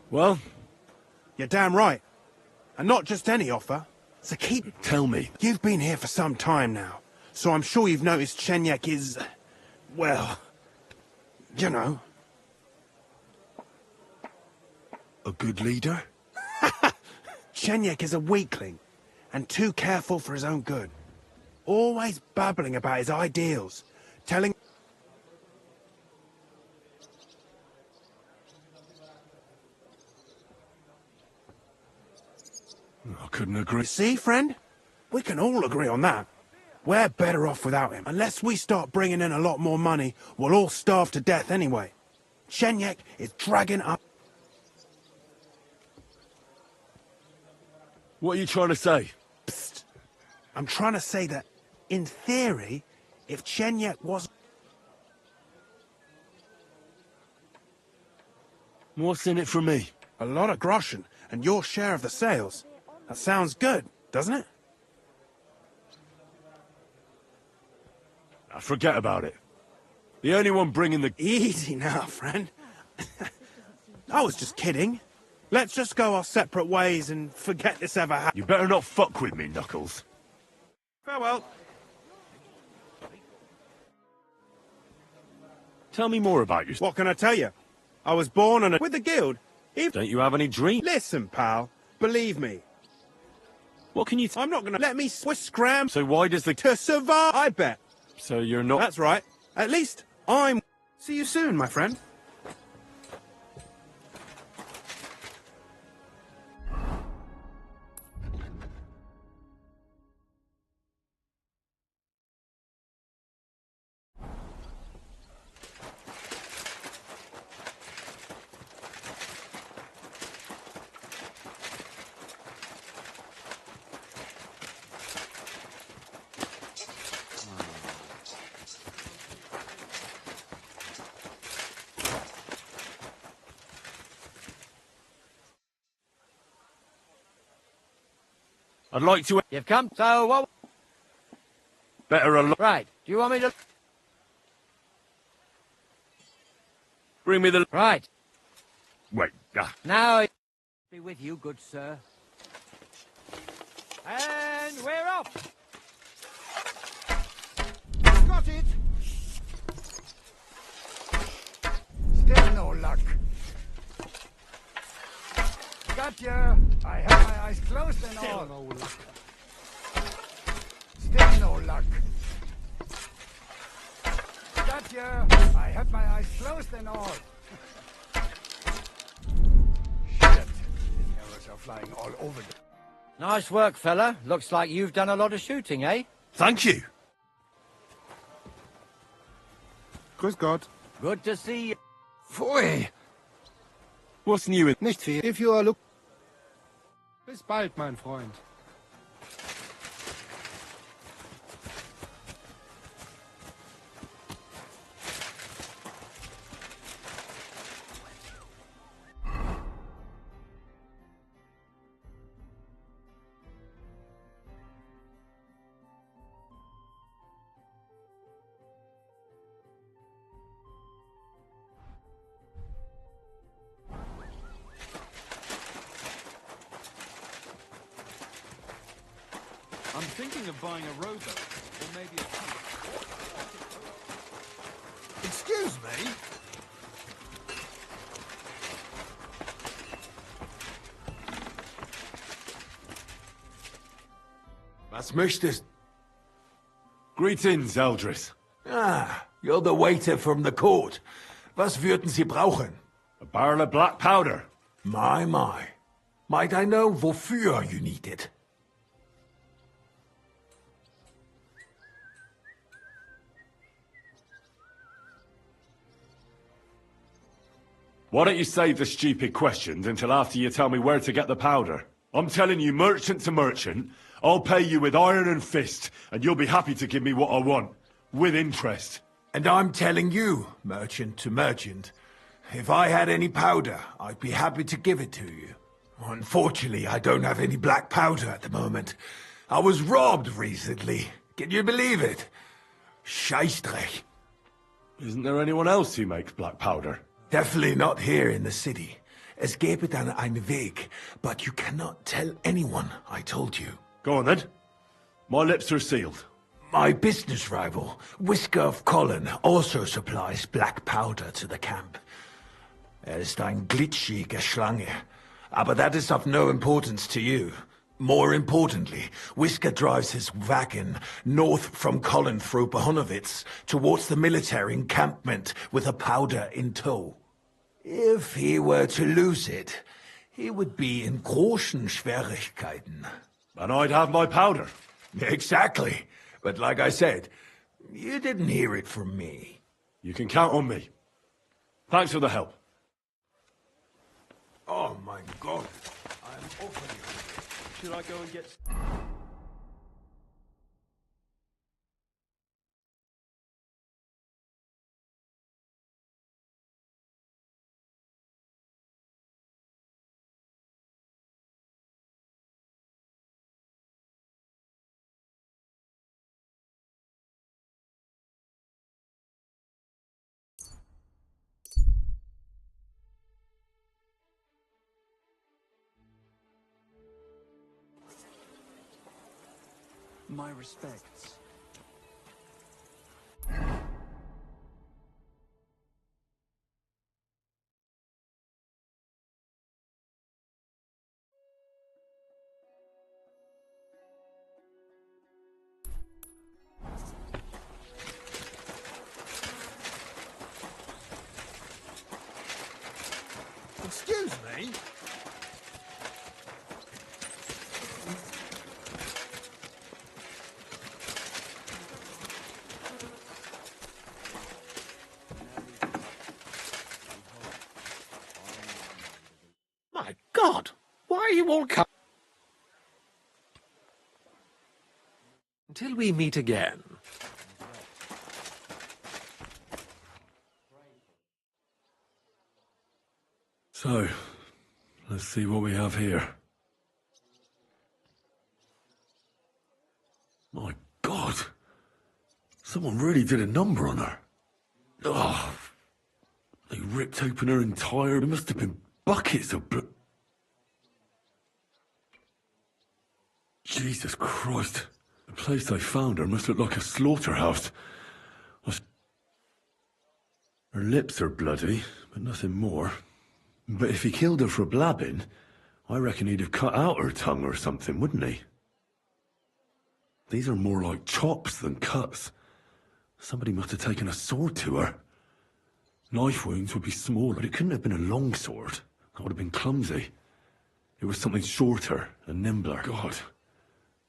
Well? You're damn right. And not just any offer. So keep... Tell me. You've been here for some time now, so I'm sure you've noticed Chenyek is... well... you know... A good leader? Chenyek is a weakling, and too careful for his own good. Always babbling about his ideals, telling... I couldn't agree. See, friend? We can all agree on that. We're better off without him. Unless we start bringing in a lot more money, we'll all starve to death anyway. Chenyek is dragging up... What are you trying to say? Psst. I'm trying to say that, in theory, if Chenyek was... What's in it for me? A lot of groschen, and your share of the sales. That sounds good, doesn't it? Forget about it. The only one bringing the... Easy now, friend. I was just kidding. Let's just go our separate ways and forget this ever happened. You better not fuck with me, Knuckles. Farewell. Tell me more about yourself. What can I tell you? I was born on a... with the guild. Don't you have any dreams? Listen, pal. Believe me. What can you... I'm not gonna let me scram... So why does the... To survive, I bet. So you're not... That's right. At least I'm... See you soon, my friend. I'd like to... You've come, so what? Better a lot. Right, do you want me to... Bring me the... Right. Wait, Now, be with you, good sir. And we're off! Got it! Still no luck. Got you! I have my eyes closed and all. No luck. Still no luck. Got you! I have my eyes closed and all. Shit! The arrows are flying all over. Nice work, fella. Looks like you've done a lot of shooting, eh? Thank you. Grüß Gott. Good to see you. Pfui. What's new? Nicht viel. If you are look... Bis bald, mein Freund. I'm thinking of buying a rowboat, or maybe a... Excuse me? Was möchtest? Greetings, Eldris. Ah, you're the waiter from the court. Was würden Sie brauchen? A barrel of black powder. My. Might I know wofür you need it? Why don't you save the stupid questions until after you tell me where to get the powder? I'm telling you, merchant to merchant, I'll pay you with iron and fist, and you'll be happy to give me what I want, with interest. And I'm telling you, merchant to merchant, if I had any powder, I'd be happy to give it to you. Unfortunately, I don't have any black powder at the moment. I was robbed recently. Can you believe it? Scheissdreck. Isn't there anyone else who makes black powder? Definitely not here in the city. Es gäbe dann einen Weg, but you cannot tell anyone I told you. Go on then. My lips are sealed. My business rival, Whisker of Colin, also supplies black powder to the camp. Ist ein glitschige Schlange, aber that is of no importance to you. More importantly, Whisker drives his wagon north from Colin through Bohunowitz towards the military encampment with a powder in tow. If he were to lose it, he would be in großen Schwierigkeiten. And I'd have my powder. Exactly. But like I said, you didn't hear it from me. You can count on me. Thanks for the help. Oh my God. I'm awfully hungry. Should I go and get... My respects. Excuse me? My God! Why are you all coming? Until we meet again. So, let's see what we have here. My God! Someone really did a number on her. Oh, they ripped open her entire... There must have been buckets of blood. Jesus Christ. The place they found her must look like a slaughterhouse. Her lips are bloody, but nothing more. But if he killed her for blabbing, I reckon he'd have cut out her tongue or something, wouldn't he? These are more like chops than cuts. Somebody must have taken a sword to her. Knife wounds would be smaller, but it couldn't have been a long sword. That would have been clumsy. It was something shorter and nimbler. God,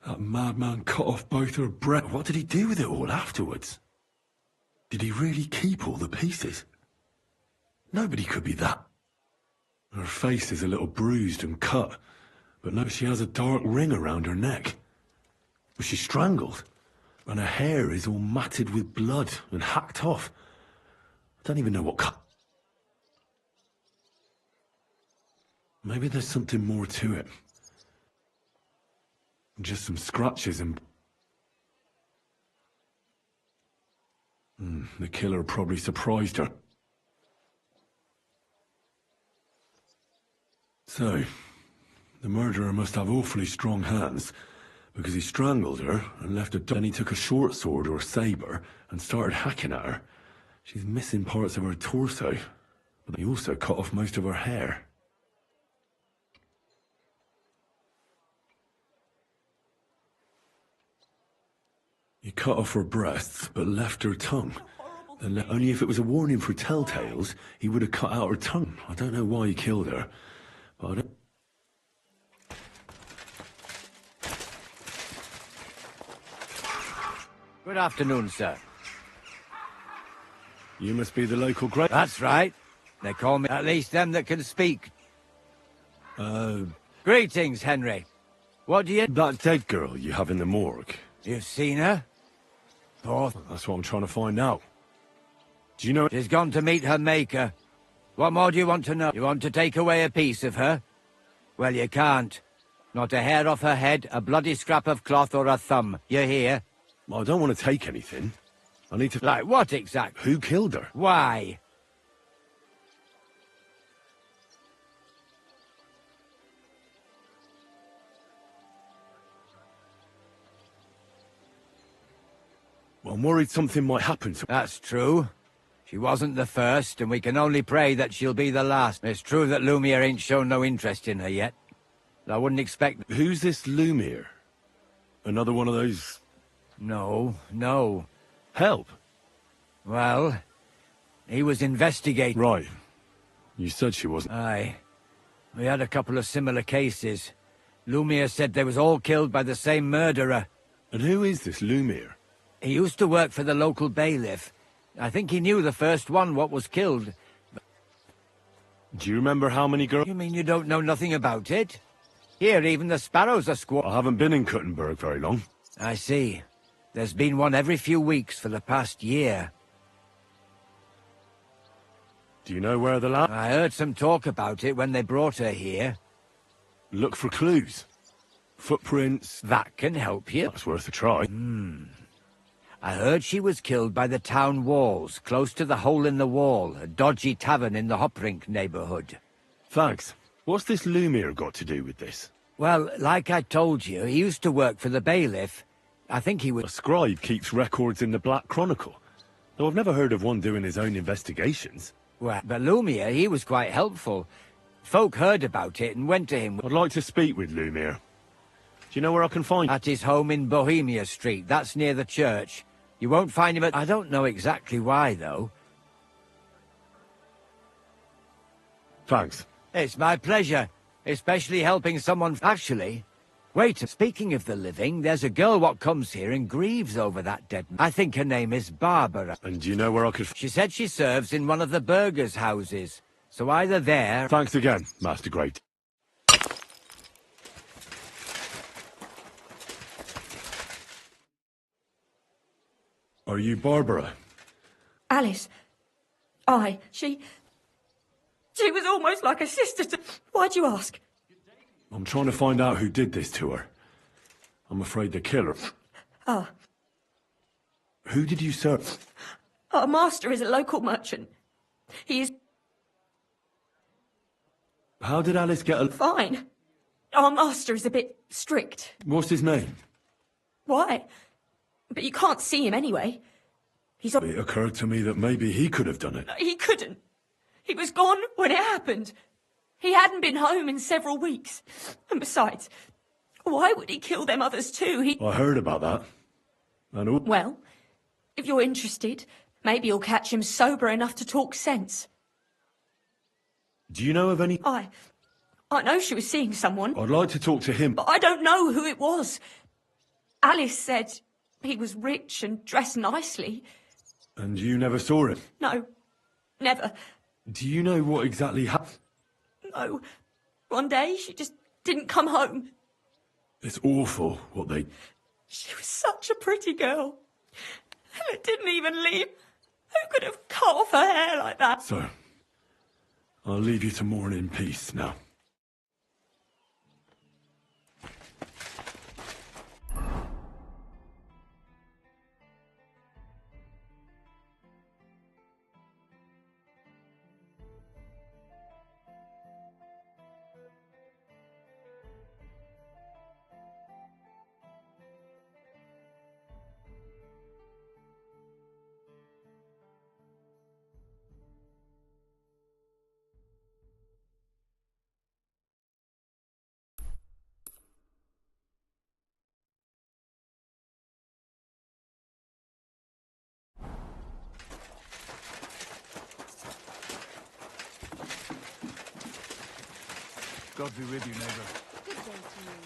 That madman cut off both her breasts. What did he do with it all afterwards? Did he really keep all the pieces? Nobody could be that. Her face is a little bruised and cut, but no, she has a dark ring around her neck. Was she strangled? And her hair is all matted with blood and hacked off. I don't even know what cut. Maybe there's something more to it. Just some scratches and... the killer probably surprised her. So, the murderer must have awfully strong hands, because he strangled her and left her... Then he took a short sword or saber and started hacking at her. She's missing parts of her torso, but he also cut off most of her hair. He cut off her breasts, but left her tongue. Then only if it was a warning for telltales, he would have cut out her tongue. I don't know why he killed her, but I don't... Good afternoon, sir. You must be the local great... That's right. They call me at least them that can speak. Greetings, Henry. What do you... That dead girl you have in the morgue. You've seen her? Poor... That's what I'm trying to find out. Do you know... She's gone to meet her maker. What more do you want to know? You want to take away a piece of her? Well, you can't. Not a hair off her head, a bloody scrap of cloth or a thumb. You hear? I don't want to take anything. I need to... Like what exactly? Who killed her? Why? I'm worried something might happen to... That's true. She wasn't the first, and we can only pray that she'll be the last. It's true that Lumiere ain't shown no interest in her yet. I wouldn't expect... Who's this Lumiere? Another one of those... No. Help? Well, he was investigating... Right. You said she wasn't... Aye. We had a couple of similar cases. Lumiere said they was all killed by the same murderer. And who is this Lumiere? He used to work for the local bailiff. I think he knew the first one what was killed. Do you remember how many girls... You mean you don't know nothing about it? Here, even the sparrows are I haven't been in Kuttenberg very long. I see. There's been one every few weeks for the past year. Do you know where the last... I heard some talk about it when they brought her here. Look for clues. Footprints... That can help you. That's worth a try. I heard she was killed by the town walls, close to the Hole in the Wall, a dodgy tavern in the Hoprink neighborhood. Thanks. What's this Lumiere got to do with this? Well, like I told you, he used to work for the bailiff. I think he was... A scribe keeps records in the Black Chronicle. Though I've never heard of one doing his own investigations. Well, but Lumiere, he was quite helpful. Folk heard about it and went to him... I'd like to speak with Lumiere. Do you know where I can find... At his home in Bohemia Street. That's near the church. You won't find him at... I don't know exactly why, though. Thanks. It's my pleasure. Especially helping someone... Actually, wait. Speaking of the living, there's a girl what comes here and grieves over that dead man. I think her name is Barbara. And do you know where I could... She said she serves in one of the burgers' houses. So either there... Thanks again, Master Great. Are you Barbara? Alice. She was almost like a sister to... Why'd you ask? I'm trying to find out who did this to her. I'm afraid the killer... Ah. Who did you serve? Our master is a local merchant. He is... How did Alice get a... Fine. Our master is a bit strict. What's his name? Why? But you can't see him anyway. He's... It occurred to me that maybe he could have done it. He couldn't. He was gone when it happened. He hadn't been home in several weeks. And besides, why would he kill them others too? I heard about that. And all... Well, if you're interested, maybe you'll catch him sober enough to talk sense. Do you know of any... I know she was seeing someone. I'd like to talk to him. But I don't know who it was. Alice said he was rich and dressed nicely. And you never saw him? No, never. Do you know what exactly happened? No. One day she just didn't come home. It's awful what they... She was such a pretty girl. And it didn't even leave. Who could have cut off her hair like that? So, I'll leave you to mourn in peace now. God be with you, neighbor. Good day to you.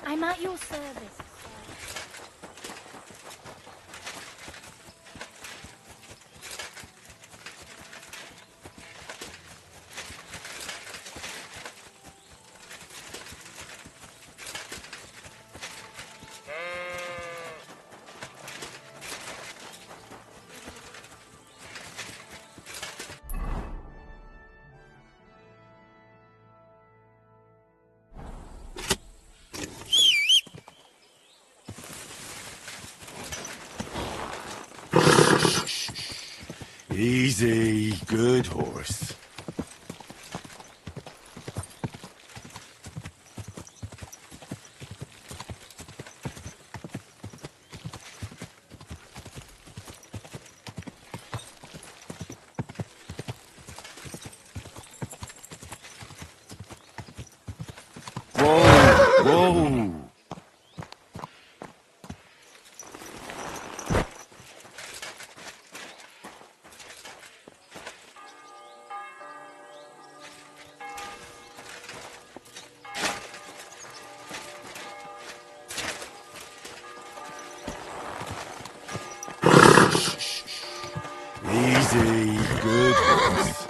I'm at your service. Easy, good horse. Whoa, whoa. Easy, good horse.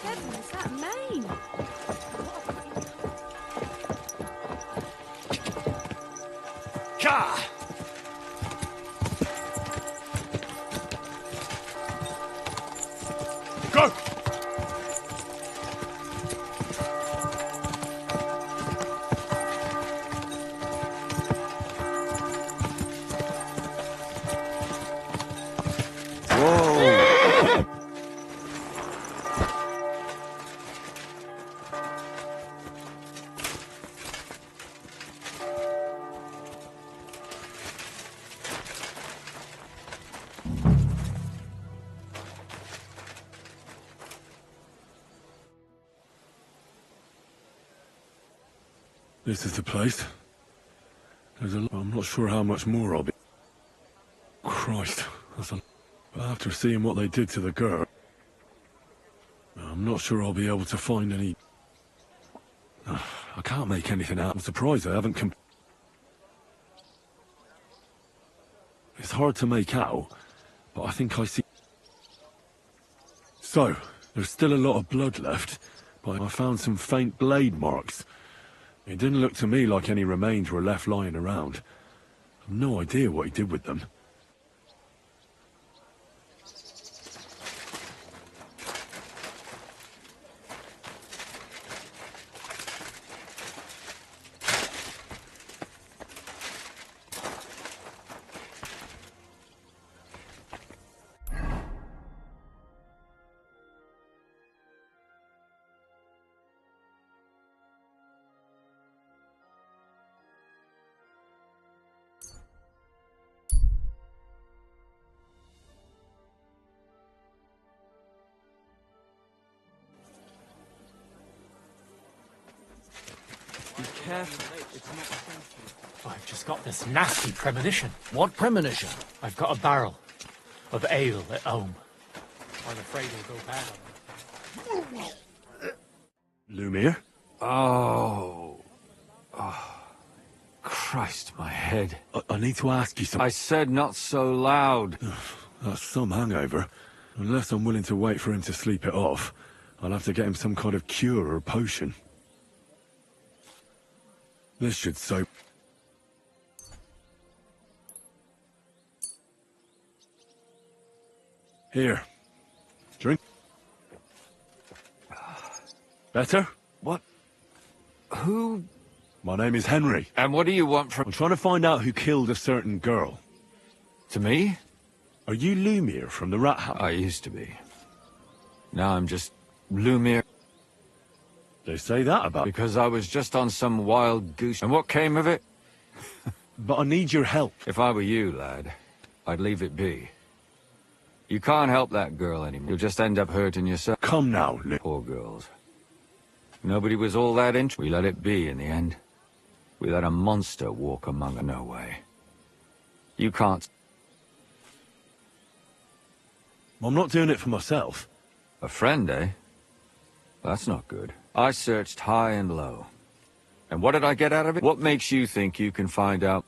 Heavens, that mane! Ka! Go! Whoa! This is the place. I'm not sure how much more I'll be... Christ, that's a... After seeing what they did to the girl, I'm not sure I'll be able to find any... I can't make anything out. I'm surprised I haven't It's hard to make out, but I think I see... So, there's still a lot of blood left, but I found some faint blade marks. It didn't look to me like any remains were left lying around. I've no idea what he did with them. careful. It's not sensitive. I've just got this nasty premonition. What premonition? I've got a barrel of ale at home. I'm afraid it'll go bad on Lumir? Oh. Christ, my head. I need to ask you something. I said not so loud. That's some hangover. Unless I'm willing to wait for him to sleep it off, I'll have to get him some kind of cure or potion. This should soak. Here. Drink. Better? What? Who? My name is Henry. And what do you want from... I'm trying to find out who killed a certain girl. To me? Are you Lumir from the Rat House? I used to be. Now I'm just Lumir. They say that about... Because I was just on some wild goose... And what came of it? But I need your help. If I were you, lad, I'd leave it be. You can't help that girl anymore. You'll just end up hurting yourself. Come now, Lim. Poor girls. Nobody was all that interested. We let it be in the end. We let a monster walk among us. No way. You can't... I'm not doing it for myself. A friend, eh? That's not good. I searched high and low. And what did I get out of it? What makes you think you can find out?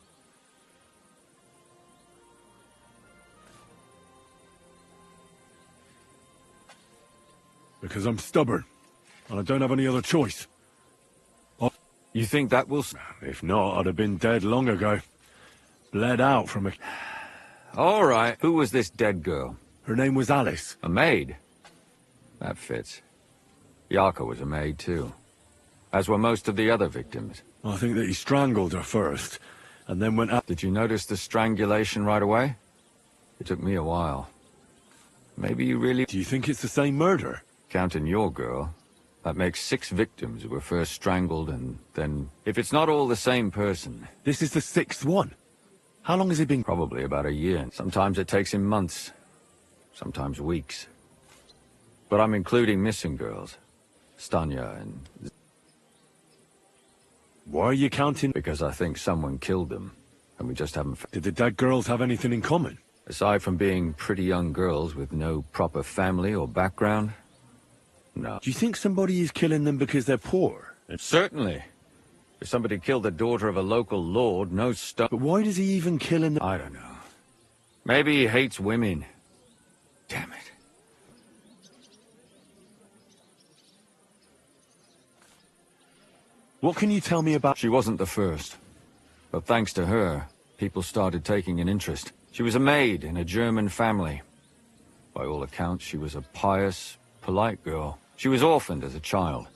Because I'm stubborn. And I don't have any other choice. You think that will... If not, I'd have been dead long ago. Bled out from a... All right. Who was this dead girl? Her name was Alice. A maid? That fits. Yaka was a maid, too. As were most of the other victims. I think that he strangled her first, and then went out... Did you notice the strangulation right away? It took me a while. Maybe you really... Do you think it's the same murder? Counting your girl, that makes 6 victims who were first strangled and then... If it's not all the same person... This is the 6th one. How long has it been? Probably about a year. Sometimes it takes him months. Sometimes weeks. But I'm including missing girls. Stanya and... Why are you counting? Because I think someone killed them, and we just haven't... Did the dead girls have anything in common? Aside from being pretty young girls with no proper family or background, no. Do you think somebody is killing them because they're poor? Certainly. If somebody killed the daughter of a local lord, no stone... But why does he even kill them? I don't know. Maybe he hates women. Damn it. What can you tell me about... She wasn't the first. But thanks to her, people started taking an interest. She was a maid in a German family. By all accounts, she was a pious, polite girl. She was orphaned as a child.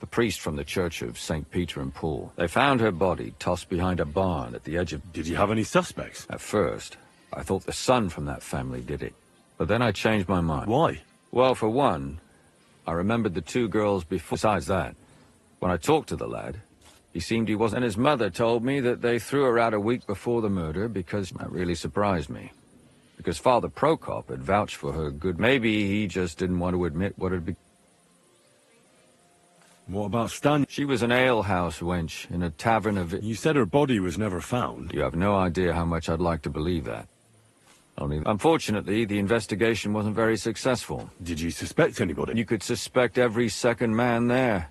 The priest from the Church of St. Peter and Paul. They found her body tossed behind a barn at the edge of... Did you have any suspects? At first, I thought the son from that family did it. But then I changed my mind. Why? Well, for one, I remembered the 2 girls before. Besides that, when I talked to the lad, he seemed he wasn't... And his mother told me that they threw her out a week before the murder because... That really surprised me. Because Father Prokop had vouched for her good... Maybe he just didn't want to admit what had been... What about Stan? She was an alehouse wench in a tavern of... You said her body was never found. You have no idea how much I'd like to believe that. Only, unfortunately, the investigation wasn't very successful. Did you suspect anybody? You could suspect every second man there.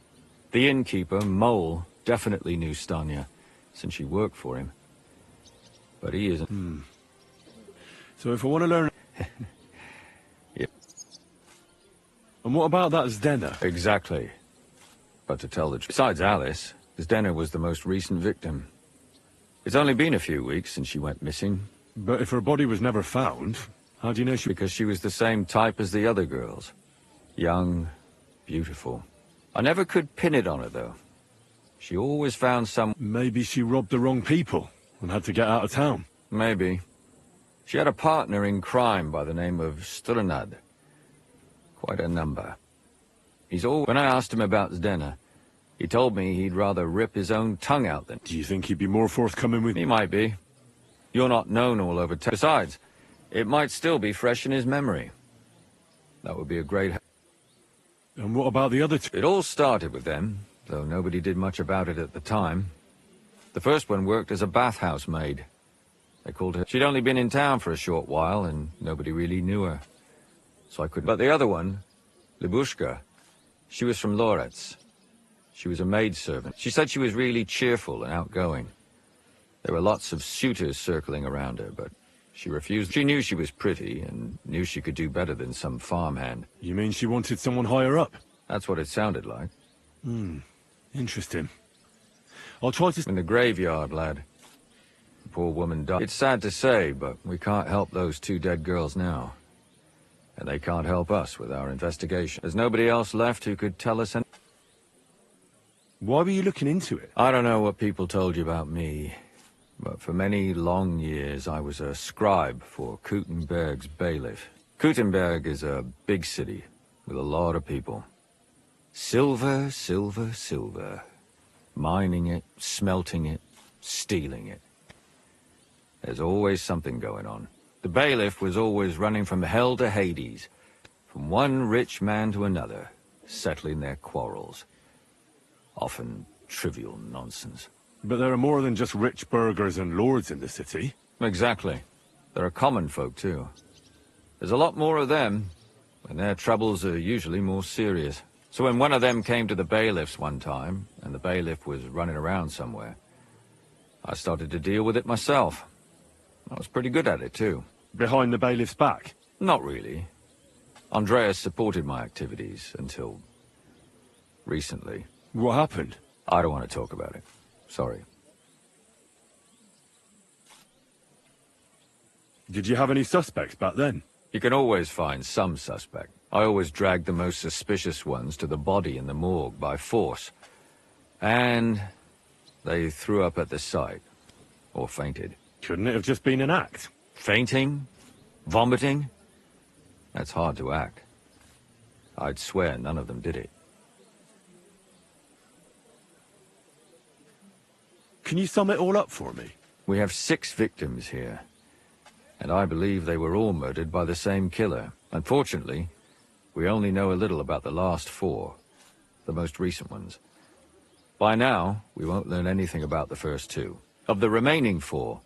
The innkeeper, Mole, definitely knew Stanya, since she worked for him. But he isn't. So if I want to learn... Yeah. And what about that Zdena? Exactly. But to tell the truth, besides Alice, Zdena was the most recent victim. It's only been a few weeks since she went missing. But if her body was never found, how do you know she... Because she was the same type as the other girls. Young, beautiful. I never could pin it on her, though. She always found some... Maybe she robbed the wrong people and had to get out of town. Maybe. She had a partner in crime by the name of Strunad. Quite a number. He's all... When I asked him about Zdena, he told me he'd rather rip his own tongue out than... Do you think he'd be more forthcoming with... He might be. You're not known all over town. Besides, it might still be fresh in his memory. That would be a great... And what about the other 2? It all started with them. though nobody did much about it at the time. The first one worked as a bathhouse maid. They called her. She'd only been in town for a short while, and nobody really knew her. So I couldn't. But the other one, Libushka, she was from Loretz. She was a maidservant. She said she was really cheerful and outgoing. There were lots of suitors circling around her, but she refused. She knew she was pretty, and knew she could do better than some farmhand. You mean she wanted someone higher up? That's what it sounded like. Interesting. I'll try to... In the graveyard, lad. The poor woman died. It's sad to say, but we can't help those two dead girls now. And they can't help us with our investigation. There's nobody else left who could tell us anything. Why were you looking into it? I don't know what people told you about me, but for many long years I was a scribe for Kuttenberg's bailiff. Kuttenberg is a big city with a lot of people. Silver, silver, silver. Mining it, smelting it, stealing it. There's always something going on. The bailiff was always running from hell to Hades, from one rich man to another, settling their quarrels. Often trivial nonsense. But there are more than just rich burghers and lords in the city. Exactly. There are common folk, too. There's a lot more of them, and their troubles are usually more serious. So when one of them came to the bailiff's one time, and the bailiff was running around somewhere, I started to deal with it myself. I was pretty good at it, too. Behind the bailiff's back? Not really. Andreas supported my activities until... recently. What happened? I don't want to talk about it. Sorry. Did you have any suspects back then? You can always find some suspect. I always dragged the most suspicious ones to the body in the morgue by force. And they threw up at the sight. Or fainted. Couldn't it have just been an act? Fainting? Vomiting? That's hard to act. I'd swear none of them did it. Can you sum it all up for me? We have 6 victims here. And I believe they were all murdered by the same killer. Unfortunately, we only know a little about the last 4, the most recent ones. By now, we won't learn anything about the first 2. Of the remaining 4,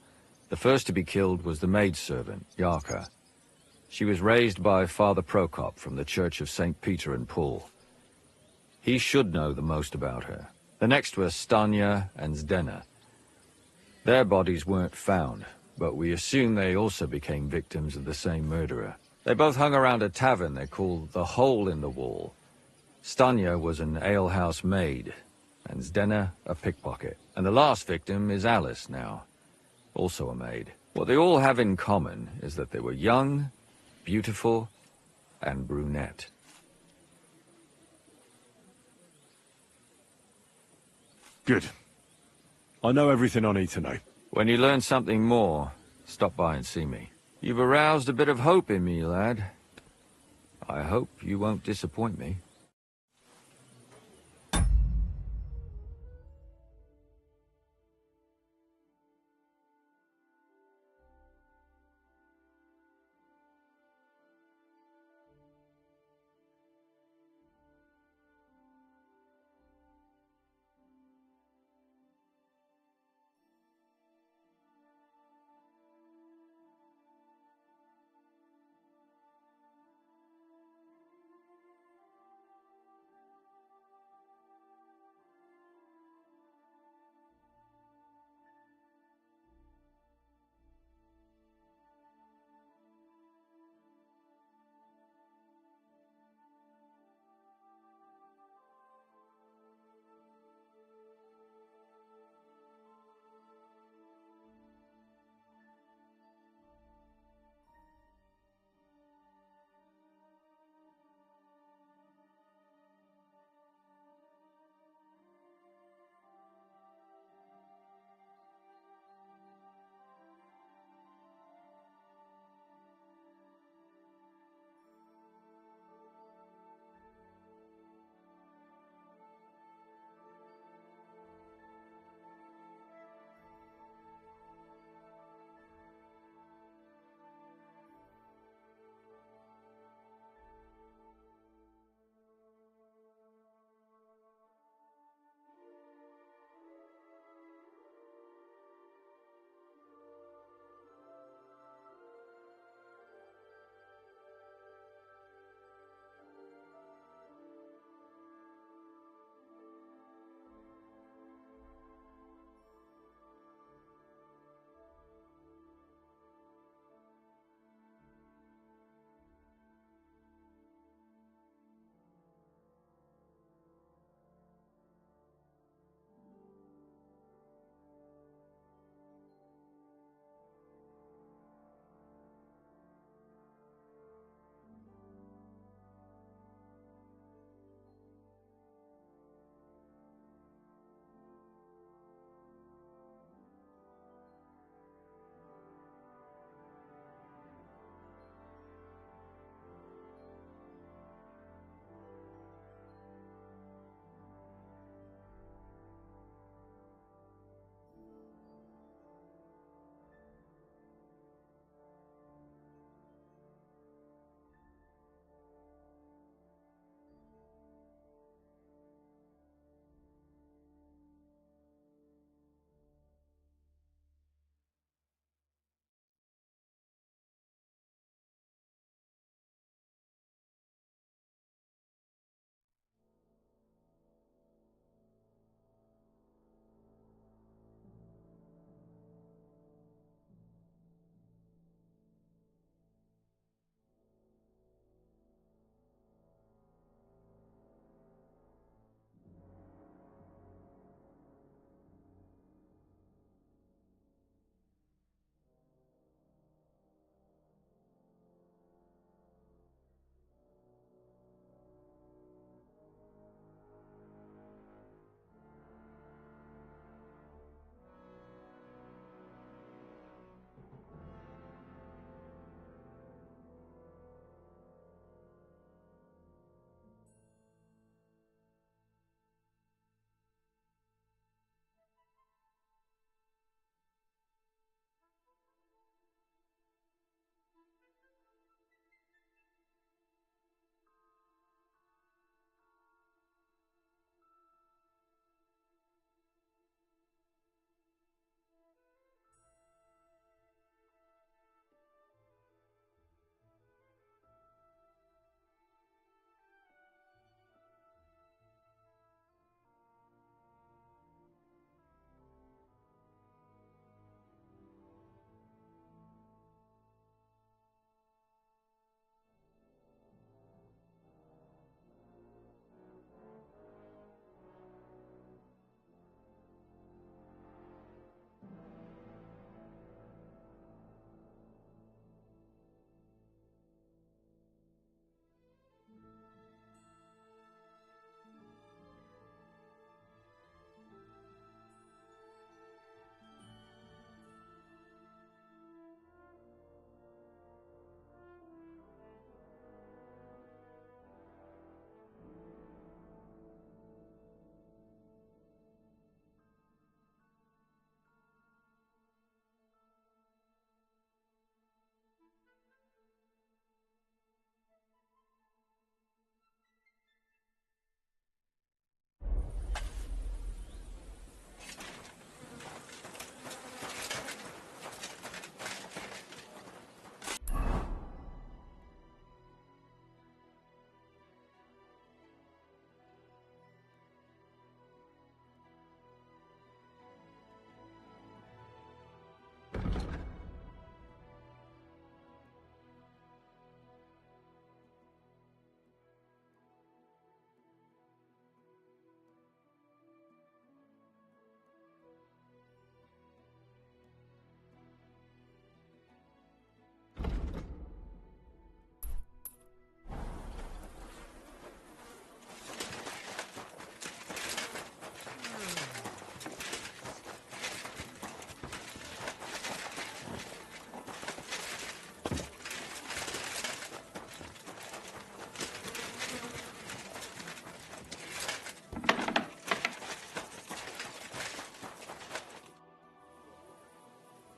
the first to be killed was the maidservant, Yarka. She was raised by Father Prokop from the Church of St. Peter and Paul. He should know the most about her. The next were Stanya and Zdena. Their bodies weren't found, but we assume they also became victims of the same murderer. They both hung around a tavern they called the Hole in the Wall. Stanya was an alehouse maid, and Zdena a pickpocket. And the last victim is Alice now, also a maid. What they all have in common is that they were young, beautiful, and brunette. Good. I know everything I need to know. When you learn something more, stop by and see me. You've aroused a bit of hope in me, lad. I hope you won't disappoint me.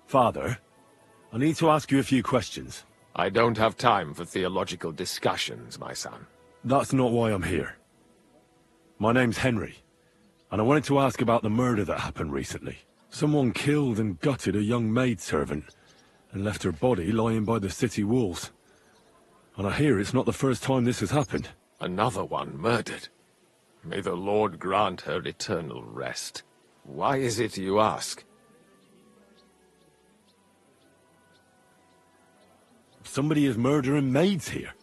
Father, I need to ask you a few questions. I don't have time for theological discussions, my son. That's not why I'm here. My name's Henry, and I wanted to ask about the murder that happened recently. Someone killed and gutted a young maidservant and left her body lying by the city walls. And I hear it's not the first time this has happened. Another one murdered. May the Lord grant her eternal rest. Why is it you ask? Somebody is murdering maids here.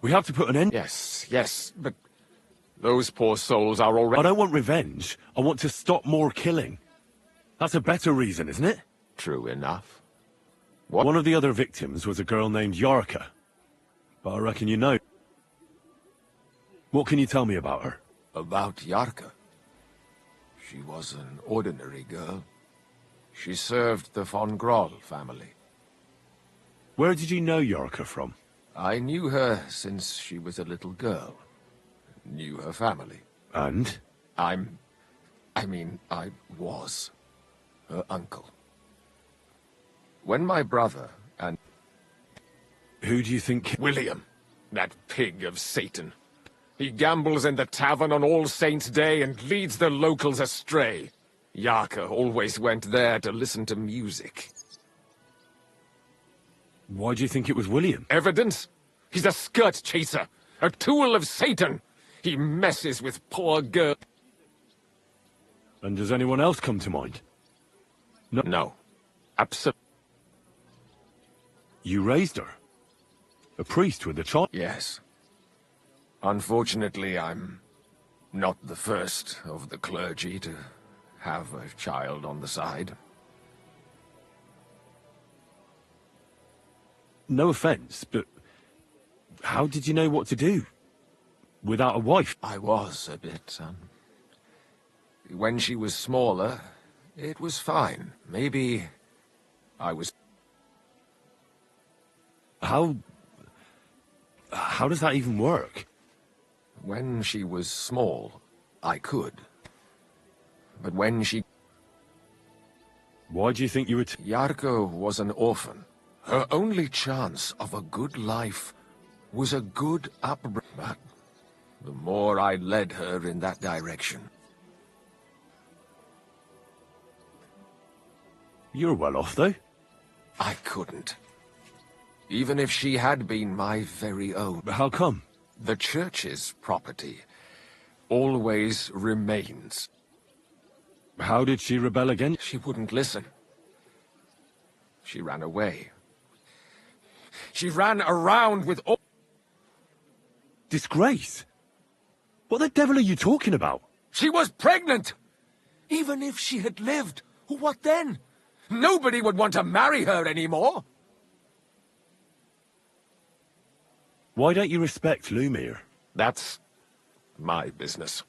We have to put an end... Yes, but those poor souls are already... I don't want revenge. I want to stop more killing. That's a better reason, isn't it? True enough. One of the other victims was a girl named Yarka. But I reckon you know. What can you tell me about her? About Yarka? She was an ordinary girl. She served the von Groll family. Where did you know Yarka from? I knew her since she was a little girl. Knew her family. And? I was her uncle. When my brother and... Who do you think... William, that pig of Satan. He gambles in the tavern on All Saints' Day and leads the locals astray. Yarka always went there to listen to music. Why do you think it was William? Evidence? He's a skirt chaser, a tool of Satan. He messes with poor girls. And does anyone else come to mind? No. Absolutely. You raised her? A priest with a child? Yes. Unfortunately, I'm not the first of the clergy to have a child on the side. No offense, but how did you know what to do? Without a wife? I was a bit, when she was smaller, it was fine. Maybe I was... How does that even work? When she was small, I could. But when she... Why do you think you would... Yarka was an orphan. Her only chance of a good life was a good upbringing. But the more I led her in that direction... You're well off, though. I couldn't. Even if she had been my very own. But how come? The church's property always remains. How did she rebel again? She wouldn't listen. She ran away. She ran around with all... Disgrace? What the devil are you talking about? She was pregnant! Even if she had lived, what then? Nobody would want to marry her anymore. Why don't you respect Lumiere? That's my business.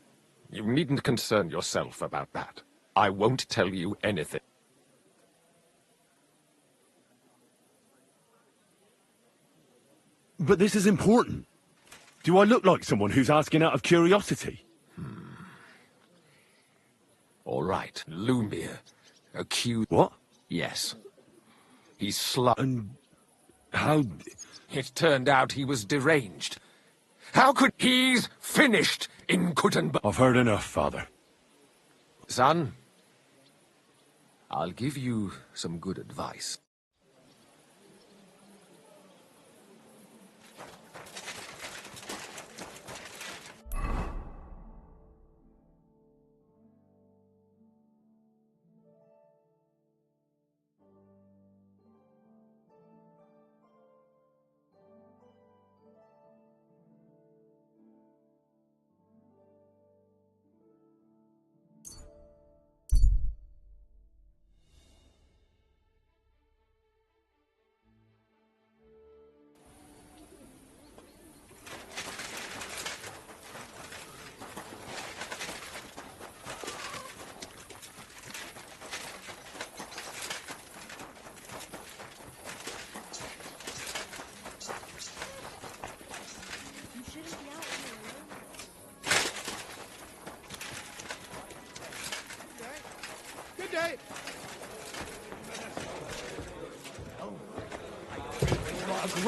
You needn't concern yourself about that. I won't tell you anything. But this is important. Do I look like someone who's asking out of curiosity? All right, Lumiere. Accused... What? Yes. He's And how... It turned out he was deranged. How could... He's finished in Kuttenberg. I've heard enough, Father. Son, I'll give you some good advice.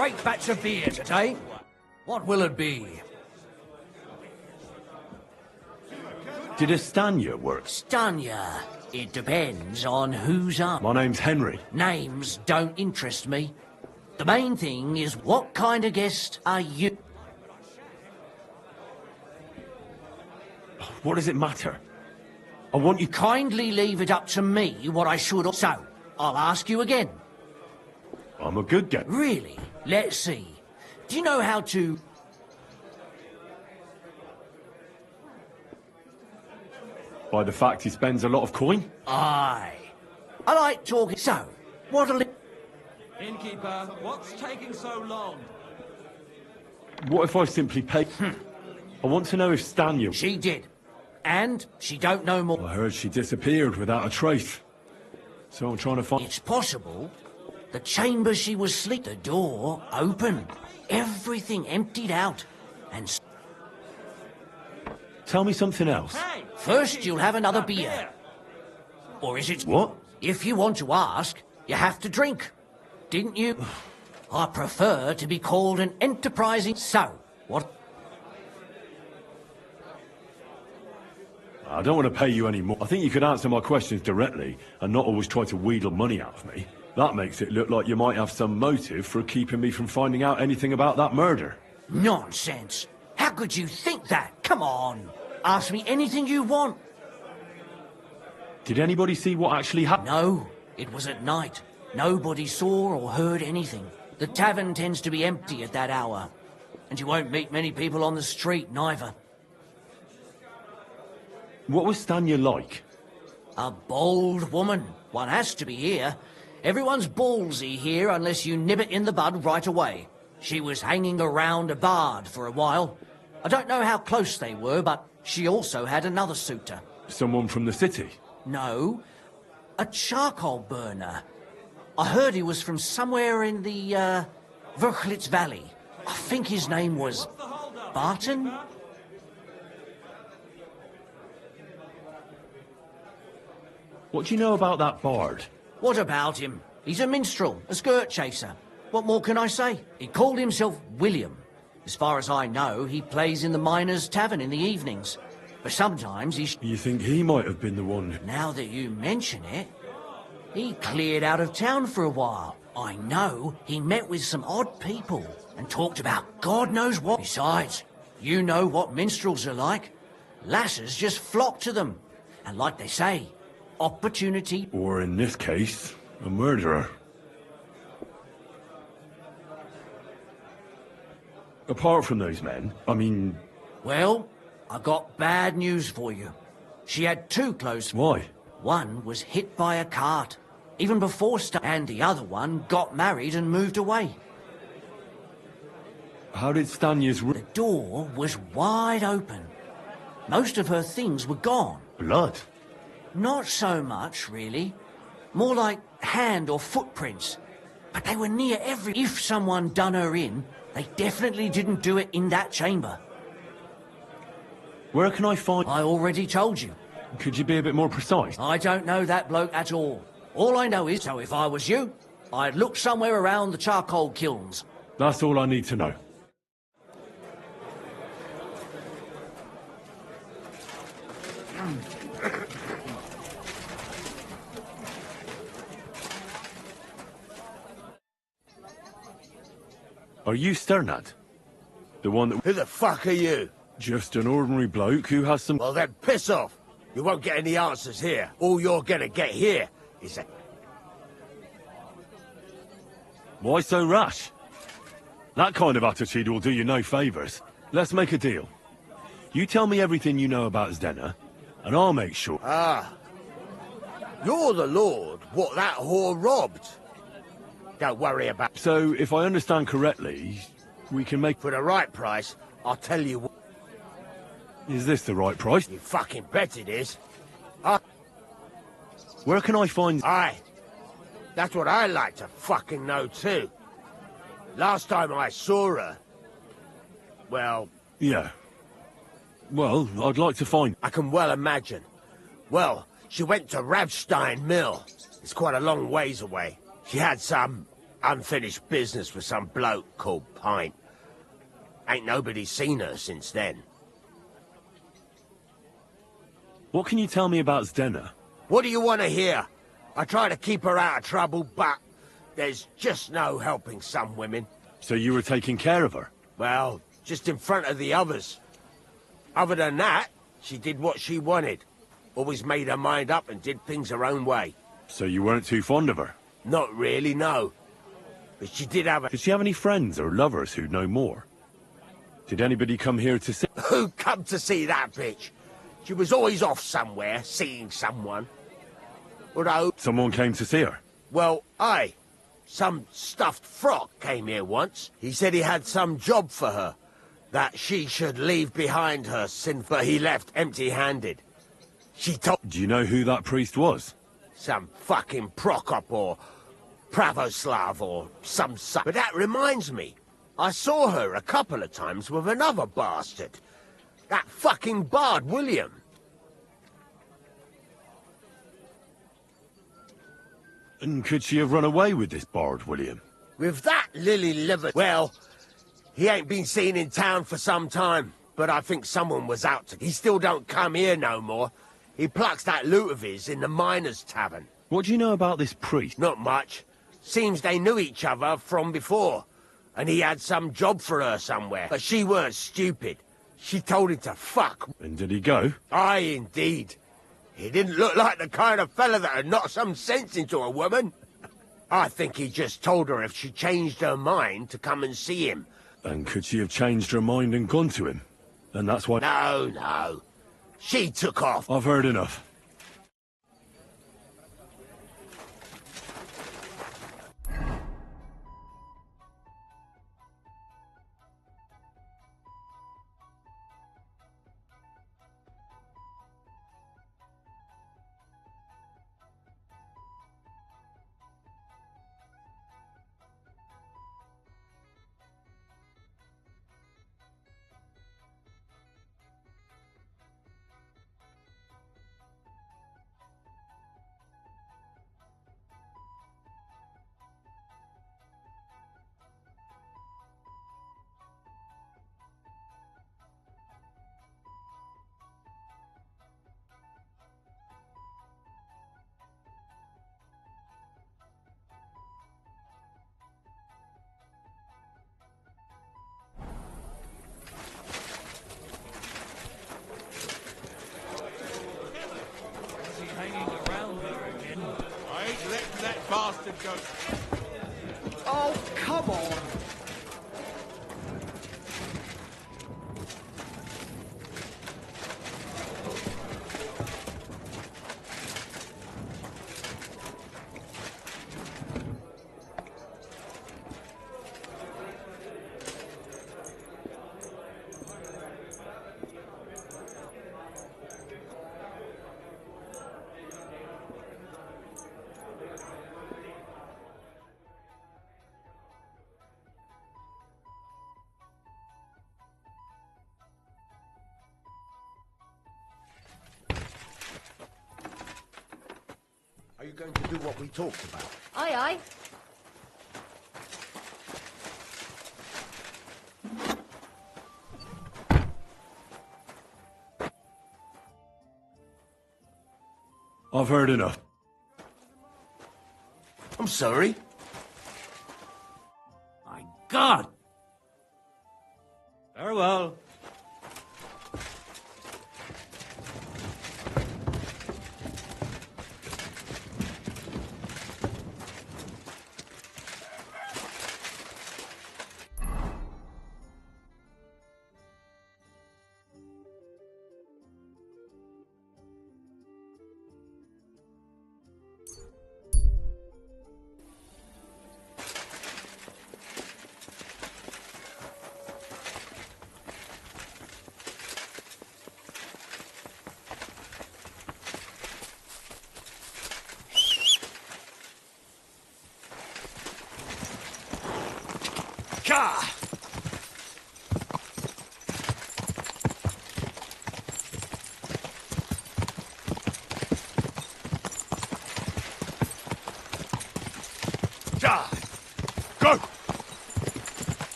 great batch of beer today. What will it be? Did a Stanya work? Stanya. It depends on who's up. My name's Henry. Names don't interest me. The main thing is, what kind of guest are you? What does it matter? I want you... Kindly leave it up to me what I should... So, I'll ask you again. I'm a good guy. Really? Let's see. Do you know how to... By the fact he spends a lot of coin? Aye. I like talking... So, what'll it... Innkeeper, what's taking so long? What if I simply pay... I want to know if Stanya... She did. And she don't know more. I heard she disappeared without a trace. So I'm trying to find... It's possible. The chamber she was asleep, the door open. Everything emptied out. And... Tell me something else. Hey, first you'll have another beer. Or is it... What? If you want to ask, you have to drink. Didn't you? I prefer to be called an enterprising... So, what... I don't want to pay you any more. I think you could answer my questions directly and not always try to wheedle money out of me. That makes it look like you might have some motive for keeping me from finding out anything about that murder. Nonsense. How could you think that? Come on. Ask me anything you want. Did anybody see what actually happened? No. It was at night. Nobody saw or heard anything. The tavern tends to be empty at that hour. And you won't meet many people on the street, neither. What was Stanya like? A bold woman. One has to be here. Everyone's ballsy here unless you nib it in the bud right away. She was hanging around a bard for a while. I don't know how close they were, but she also had another suitor. Someone from the city? No. A charcoal burner. I heard he was from somewhere in the, Verchlitz Valley. I think his name was... Barton? What do you know about that bard? What about him? He's a minstrel, a skirt chaser. What more can I say? He called himself William. As far as I know, he plays in the Miners' Tavern in the evenings. But sometimes he... You think he might have been the one? Now that you mention it, he cleared out of town for a while. I know he met with some odd people and talked about God knows what. Besides, you know what minstrels are like. Lasses just flock to them. And like they say, opportunity... Or in this case, a murderer. Apart from those men, I mean... Well, I got bad news for you. She had two close... Why? One was hit by a cart, even before... And the other one got married and moved away. How did Stanya's... The door was wide open. Most of her things were gone. Blood? Not so much, really. More like hand or footprints. But they were near every... If someone done her in, they definitely didn't do it in that chamber. Where can I find... I already told you. Could you be a bit more precise? I don't know that bloke at all. All I know is, so if I was you, I'd look somewhere around the charcoal kilns. That's all I need to know. Are you Sternad? The one that... Who the fuck are you? Just an ordinary bloke who has some... Well then, piss off. You won't get any answers here. All you're gonna get here is a... Why so rash? That kind of attitude will do you no favours. Let's make a deal. You tell me everything you know about Zdena, and I'll make sure... Ah. You're the lord what that whore robbed. Don't worry about... So, if I understand correctly, we can make... For the right price, I'll tell you what... Is this the right price? You fucking bet it is. Where can I find... Aye. That's what I like to fucking know too. Last time I saw her... Well... Yeah. Well, I'd like to find... I can well imagine. Well, she went to Ravstein Mill. It's quite a long ways away. She had some unfinished business with some bloke called Pint. Ain't nobody seen her since then. What can you tell me about Zdena? What do you want to hear? I try to keep her out of trouble, but there's just no helping some women. So you were taking care of her? Well, just in front of the others. Other than that, she did what she wanted. Always made her mind up and did things her own way. So you weren't too fond of her? Not really, no. But she did have a... Did she have any friends or lovers who know more? Did anybody come here to see... Who come to see that bitch? She was always off somewhere, seeing someone. Although... Someone came to see her? Well, aye. Some stuffed frog came here once. He said he had some job for her. That she should leave behind her sin, but he left empty-handed. She told... Do you know who that priest was? Some fucking Prokop or Pravoslav or some such. But that reminds me. I saw her a couple of times with another bastard. That fucking bard, William. And could she have run away with this bard, William? With that lily-livered... Well, he ain't been seen in town for some time, but I think someone was out to... He still don't come here no more. He plucks that loot of his in the miners' tavern. What do you know about this priest? Not much. Seems they knew each other from before, and he had some job for her somewhere. But she weren't stupid. She told him to fuck. And did he go? Aye, indeed. He didn't look like the kind of fella that would knock some sense into a woman. I think he just told her if she changed her mind to come and see him. And could she have changed her mind and gone to him? And that's why... No, no. She took off. I've heard enough. Bastard go. Oh, come on. Are you going to do what we talked about? Aye, aye. I've heard enough. I'm sorry. My God! Very well.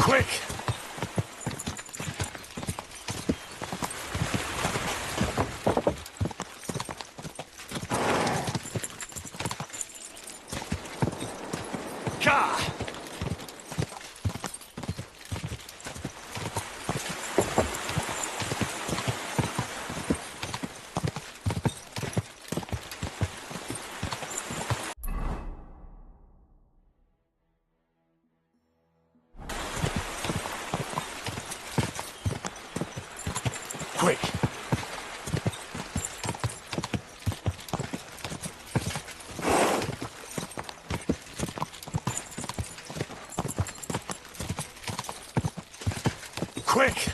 Quick! Quick! Quick!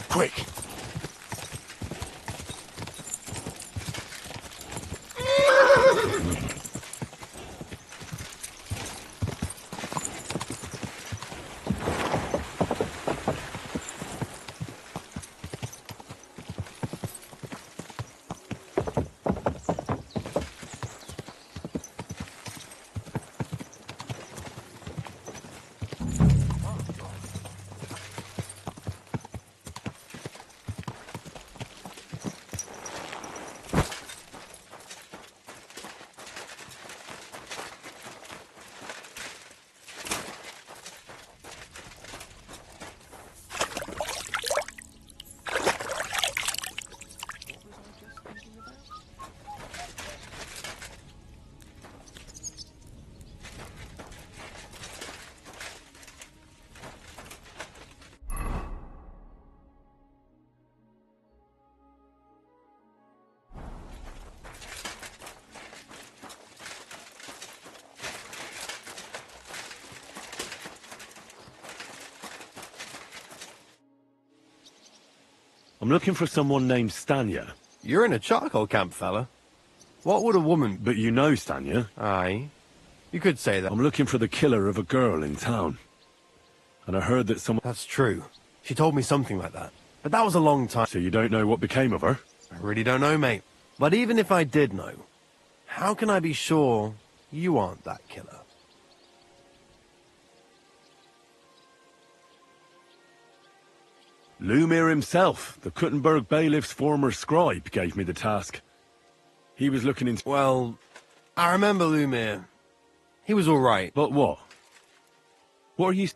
Quick! I'm looking for someone named Stanya. You're in a charcoal camp, fella. What would a woman... But you know Stanya. Aye. You could say that. I'm looking for the killer of a girl in town. And I heard that someone... That's true. She told me something like that. But that was a long time... So you don't know what became of her? I really don't know, mate. But even if I did know, how can I be sure you aren't that killer? Lumir himself, the Kuttenberg bailiff's former scribe, gave me the task. He was looking into... Well, I remember Lumir. He was all right. But what? What are you...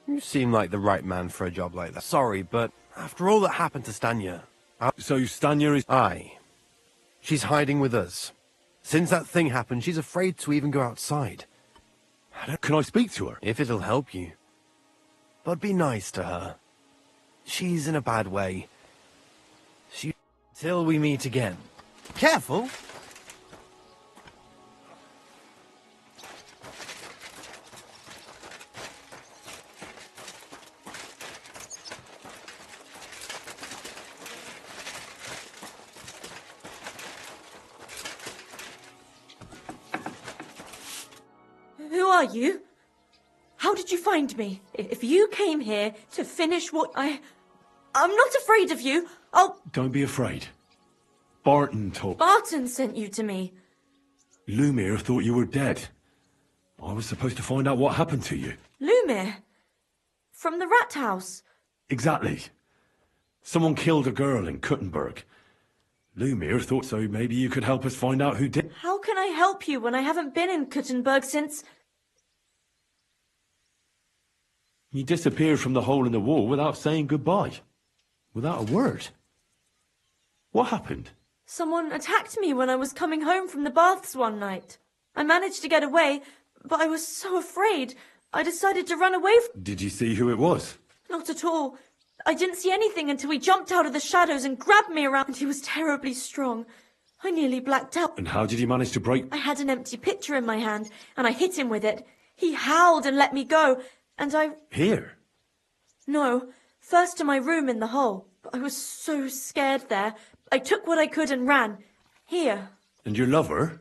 You seem like the right man for a job like that. Sorry, but after all that happened to Stanya... So Stanya is... Aye. She's hiding with us. Since that thing happened, she's afraid to even go outside. Can I speak to her? If it'll help you. But be nice to her. She's in a bad way. Till we meet again. Careful! Who are you? How did you find me? If you came here to finish what I'm not afraid of you. Don't be afraid. Barton told... Barton sent you to me. Lumir thought you were dead. I was supposed to find out what happened to you. Lumir? From the rat house? Exactly. Someone killed a girl in Kuttenberg. Lumir thought so maybe you could help us find out who did... How can I help you when I haven't been in Kuttenberg since... You disappeared from the hole in the wall without saying goodbye. Without a word. What happened? Someone attacked me when I was coming home from the baths one night. I managed to get away, but I was so afraid. I decided to run away. Did you see who it was? Not at all. I didn't see anything until he jumped out of the shadows and grabbed me around. He was terribly strong. I nearly blacked out. And how did he manage to break... I had an empty pitcher in my hand, and I hit him with it. He howled and let me go, and I... Here? No, first to my room in the hole. But I was so scared there. I took what I could and ran. Here. And your lover?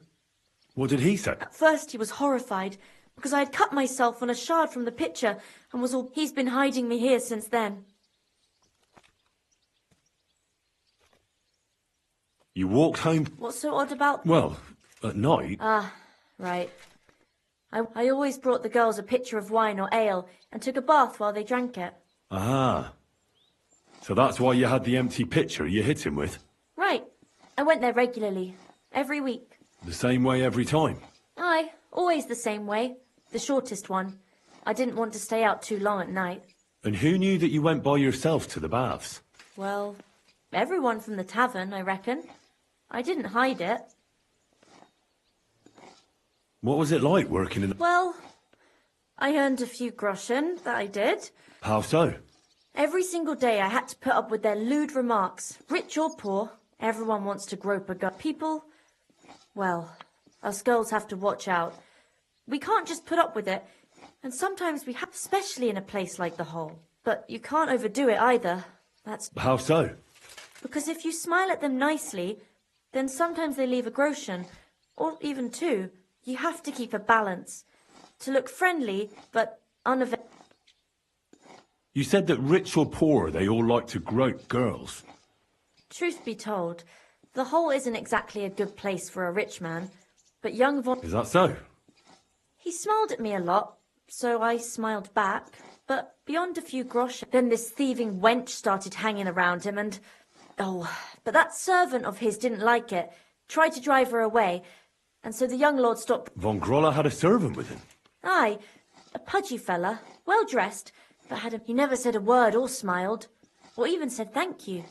What did he say? At first he was horrified, because I had cut myself on a shard from the picture and was all... He's been hiding me here since then. You walked home? What's so odd about... Well, at night. Ah, right. I always brought the girls a pitcher of wine or ale and took a bath while they drank it. Ah. So that's why you had the empty pitcher you hit him with? Right. I went there regularly. Every week. The same way every time? Aye, always the same way. The shortest one. I didn't want to stay out too long at night. And who knew that you went by yourself to the baths? Well, everyone from the tavern, I reckon. I didn't hide it. What was it like working in... Well, I earned a few groschen, that I did. How so? Every single day I had to put up with their lewd remarks. Rich or poor, everyone wants to grope a girl. People, well, us girls have to watch out. We can't just put up with it. And sometimes we have, especially in a place like the Hole. But you can't overdo it either. That's... How so? Because if you smile at them nicely, then sometimes they leave a groschen, or even two. You have to keep a balance. To look friendly, but unavailable. You said that rich or poor, they all like to grope girls. Truth be told, the Hole isn't exactly a good place for a rich man, but young Von... Is that so? He smiled at me a lot, so I smiled back, but beyond a few groschen... Then this thieving wench started hanging around him and... Oh, but that servant of his didn't like it, tried to drive her away, and so the young lord stopped... Von Grolla had a servant with him? Aye, a pudgy fella, well-dressed, but he never said a word or smiled, or even said thank you.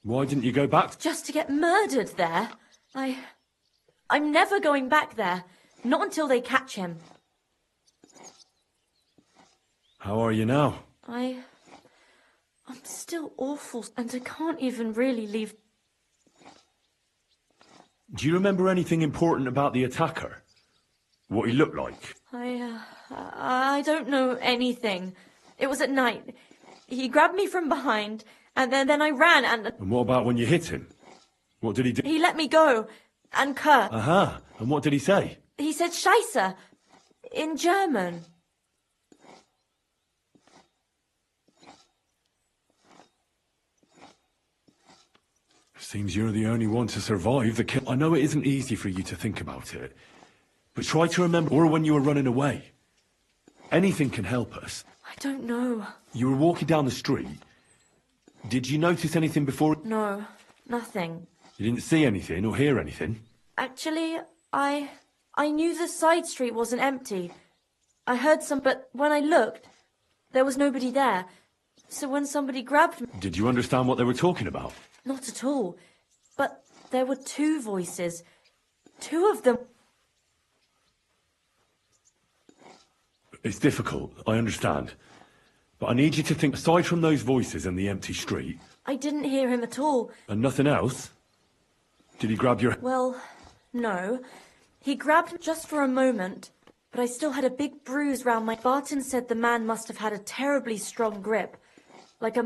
Why didn't you go back? Just to get murdered there? I'm never going back there. Not until they catch him. How are you now? I'm still awful, and I can't even really leave... Do you remember anything important about the attacker? What he looked like? I don't know anything. It was at night. He grabbed me from behind, and then I ran, and... And what about when you hit him? What did he do? He let me go, and Kurt. Aha, and what did he say? He said Scheisse, in German. Seems you're the only one to survive the kill. I know it isn't easy for you to think about it, but try to remember, or when you were running away. Anything can help us. I don't know. You were walking down the street. Did you notice anything before? No, nothing. You didn't see anything or hear anything? Actually, I knew the side street wasn't empty. I heard some, but when I looked, there was nobody there. So when somebody grabbed me... Did you understand what they were talking about? Not at all. But there were two voices. Two of them. It's difficult, I understand. But I need you to think, aside from those voices and the empty street... I didn't hear him at all. And nothing else? Did he grab your... Well, no. He grabbed me just for a moment, but I still had a big bruise round my... Barton said the man must have had a terribly strong grip. Like a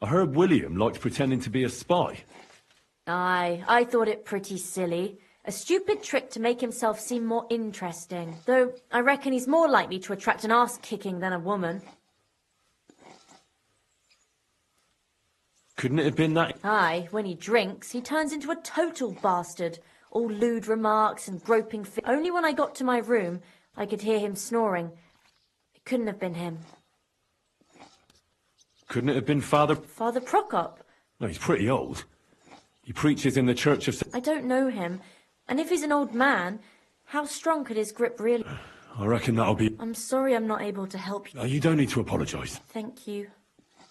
I heard William liked pretending to be a spy. Aye, I thought it pretty silly. A stupid trick to make himself seem more interesting. Though, I reckon he's more likely to attract an arse-kicking than a woman. Couldn't it have been that? Aye, when he drinks, he turns into a total bastard. All lewd remarks and groping Only when I got to my room, I could hear him snoring. It couldn't have been him. Couldn't it have been Father... Father Prokop? No, he's pretty old. He preaches in the Church of... I don't know him. And if he's an old man, how strong could his grip really... I reckon that'll be... I'm sorry I'm not able to help you. You don't need to apologise. Thank you.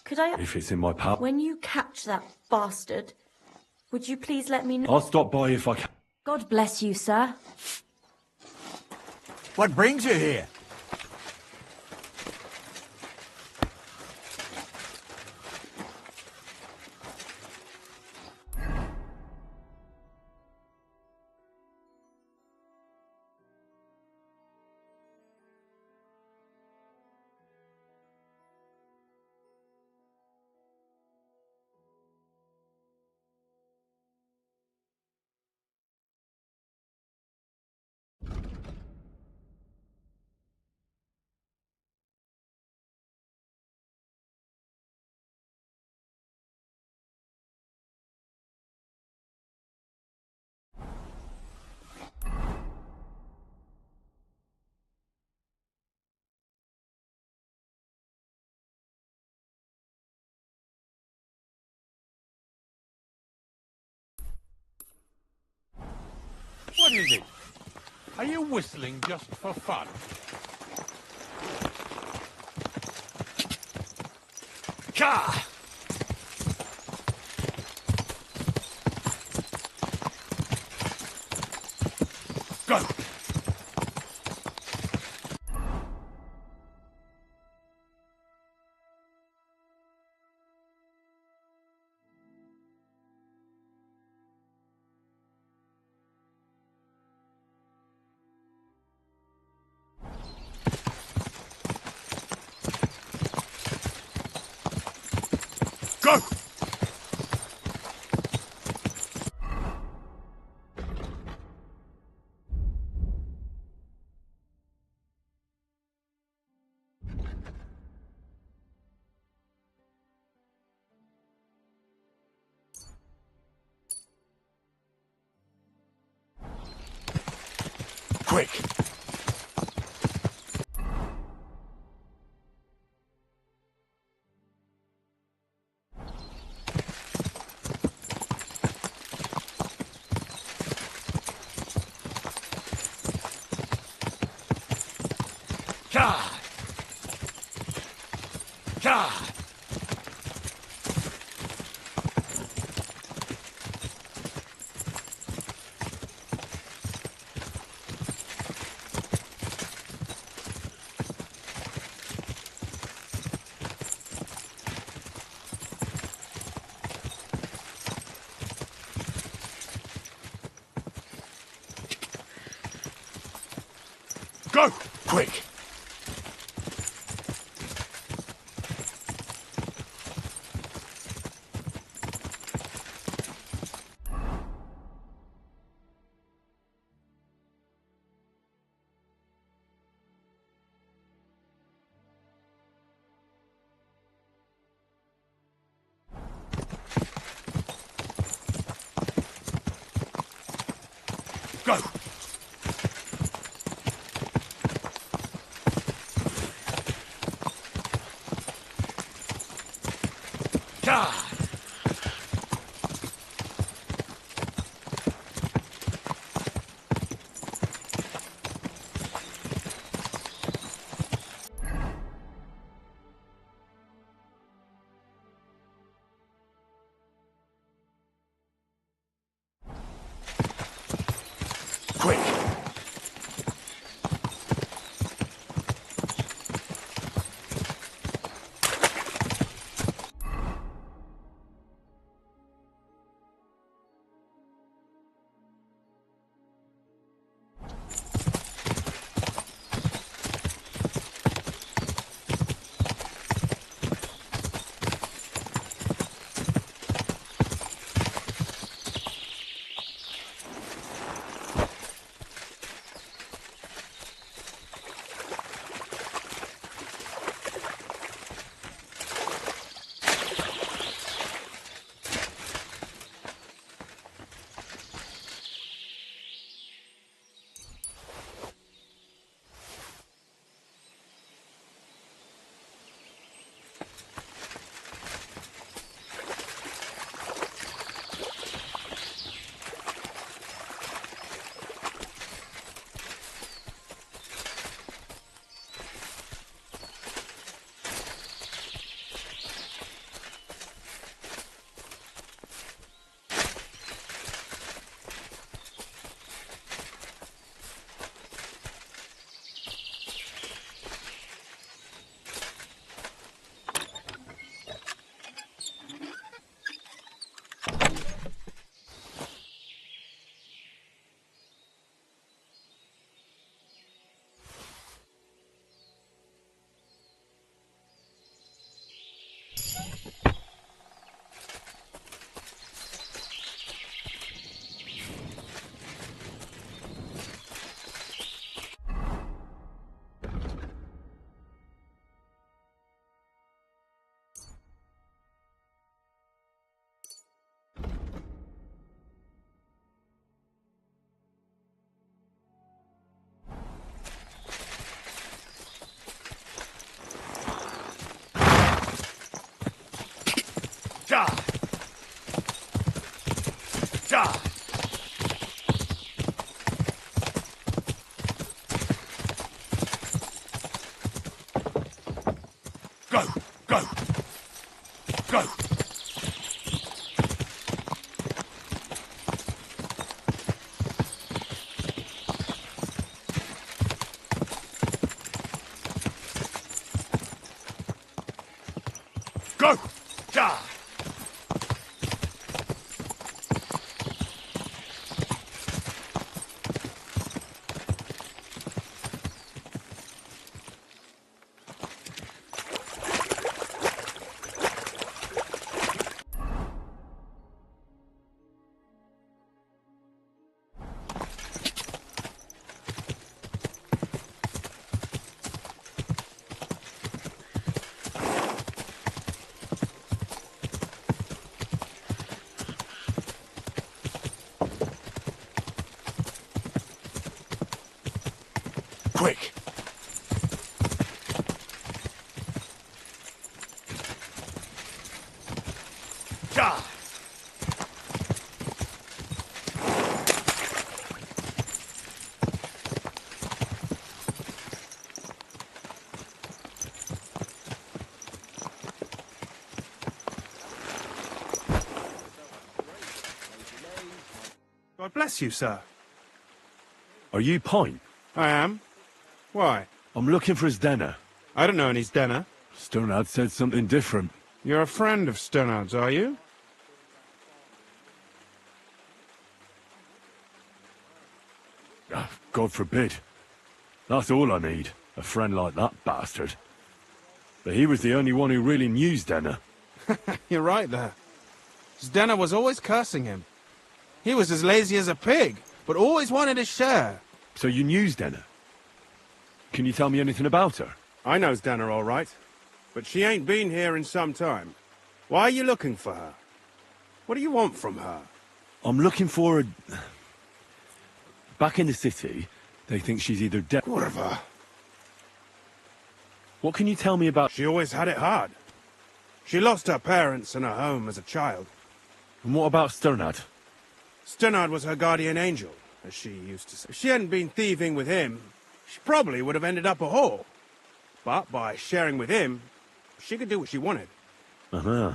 Could I... If it's in my power... When you catch that bastard, would you please let me know... I'll stop by if I can. God bless you, sir. What brings you here? is it? Are you whistling just for fun? Ka! Go! Go! Quick! God! God! Go! Quick! Go! God! Quick! Ja! Ja! quick! God! God bless you, sir. Are you Pine? I am. Why? I'm looking for his Denner. I don't know any Denner. Sternad said something different. You're a friend of Sternad's, are you? God forbid. That's all I need. A friend like that bastard. But he was the only one who really knew Denner. You're right there. Denner was always cursing him. He was as lazy as a pig, but always wanted his share. So you knew Denner? Can you tell me anything about her? I know Denner all right, but she ain't been here in some time. Why are you looking for her? What do you want from her? I'm looking for a... Back in the city, they think she's either dead... Kurva. What can you tell me about... She always had it hard. She lost her parents and her home as a child. And what about Sternad? Sternad was her guardian angel, as she used to say. If she hadn't been thieving with him, she probably would have ended up a whore. But by sharing with him, she could do what she wanted. Uh-huh.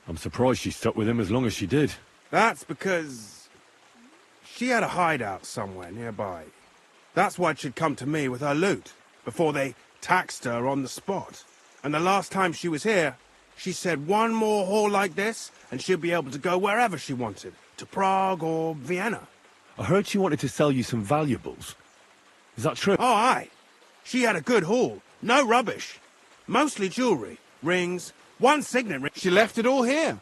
I'm surprised she stuck with him as long as she did. That's because she had a hideout somewhere nearby. That's why she'd come to me with her loot, before they taxed her on the spot. And the last time she was here, she said one more haul like this, and she'd be able to go wherever she wanted. To Prague or Vienna. I heard she wanted to sell you some valuables. Is that true? Oh, aye. She had a good haul. No rubbish. Mostly jewellery, rings, one signet ring. She left it all here.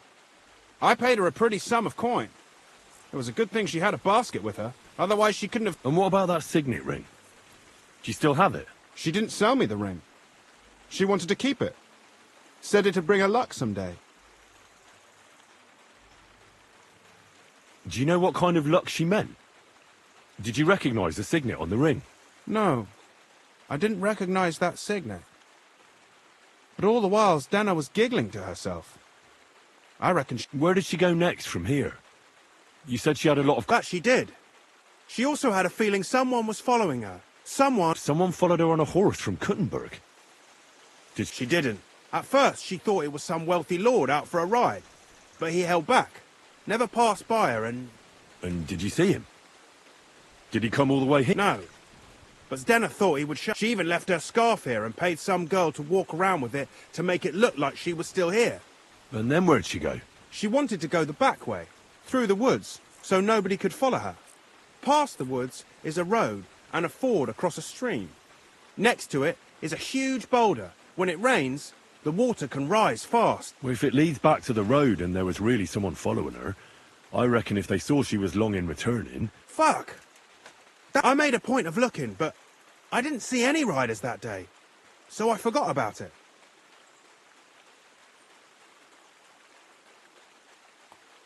I paid her a pretty sum of coin. It was a good thing she had a basket with her. Otherwise she couldn't have... And what about that signet ring? Do you still have it? She didn't sell me the ring. She wanted to keep it. Said it'd bring her luck someday. Do you know what kind of luck she meant? Did you recognize the signet on the ring? No. I didn't recognize that signet. But all the while, Dana was giggling to herself. I reckon Where did she go next from here? You said she had a lot of... That she did. She also had a feeling someone was following her. Someone followed her on a horse from Kuttenberg. She didn't. At first, she thought it was some wealthy lord out for a ride. But he held back. Never passed by her and... And did you see him? Did he come all the way here? No. But Zdenna thought he would show... She even left her scarf here and paid some girl to walk around with it to make it look like she was still here. And then where'd she go? She wanted to go the back way, through the woods, so nobody could follow her. Past the woods is a road and a ford across a stream. Next to it is a huge boulder. When it rains, the water can rise fast. Well, if it leads back to the road and there was really someone following her, I reckon if they saw she was long in returning... Fuck! I made a point of looking, but I didn't see any riders that day, so I forgot about it.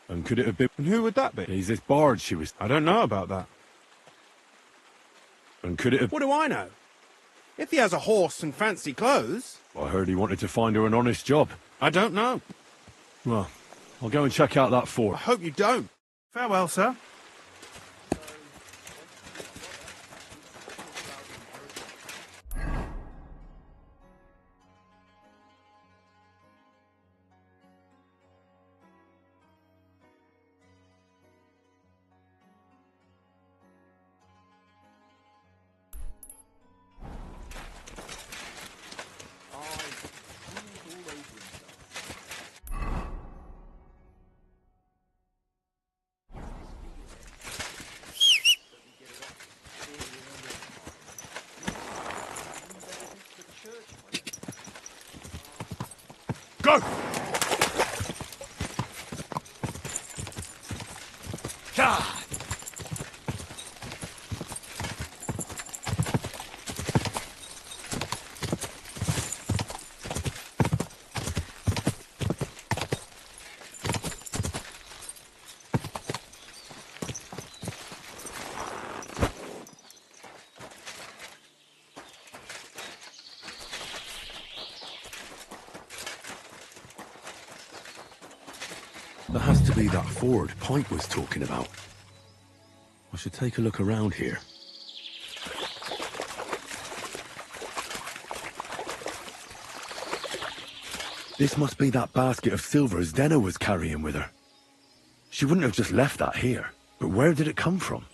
And could it have been... And who would that be? He's this bard she was... I don't know about that. And could it have... What do I know? If he has a horse and fancy clothes... I heard he wanted to find her an honest job. I don't know. Well, I'll go and check out that fort. I hope you don't. Farewell, sir. Go! God! be that ford Pike was talking about. I should take a look around here. This must be that basket of silver Zdenna was carrying with her. She wouldn't have just left that here. But where did it come from?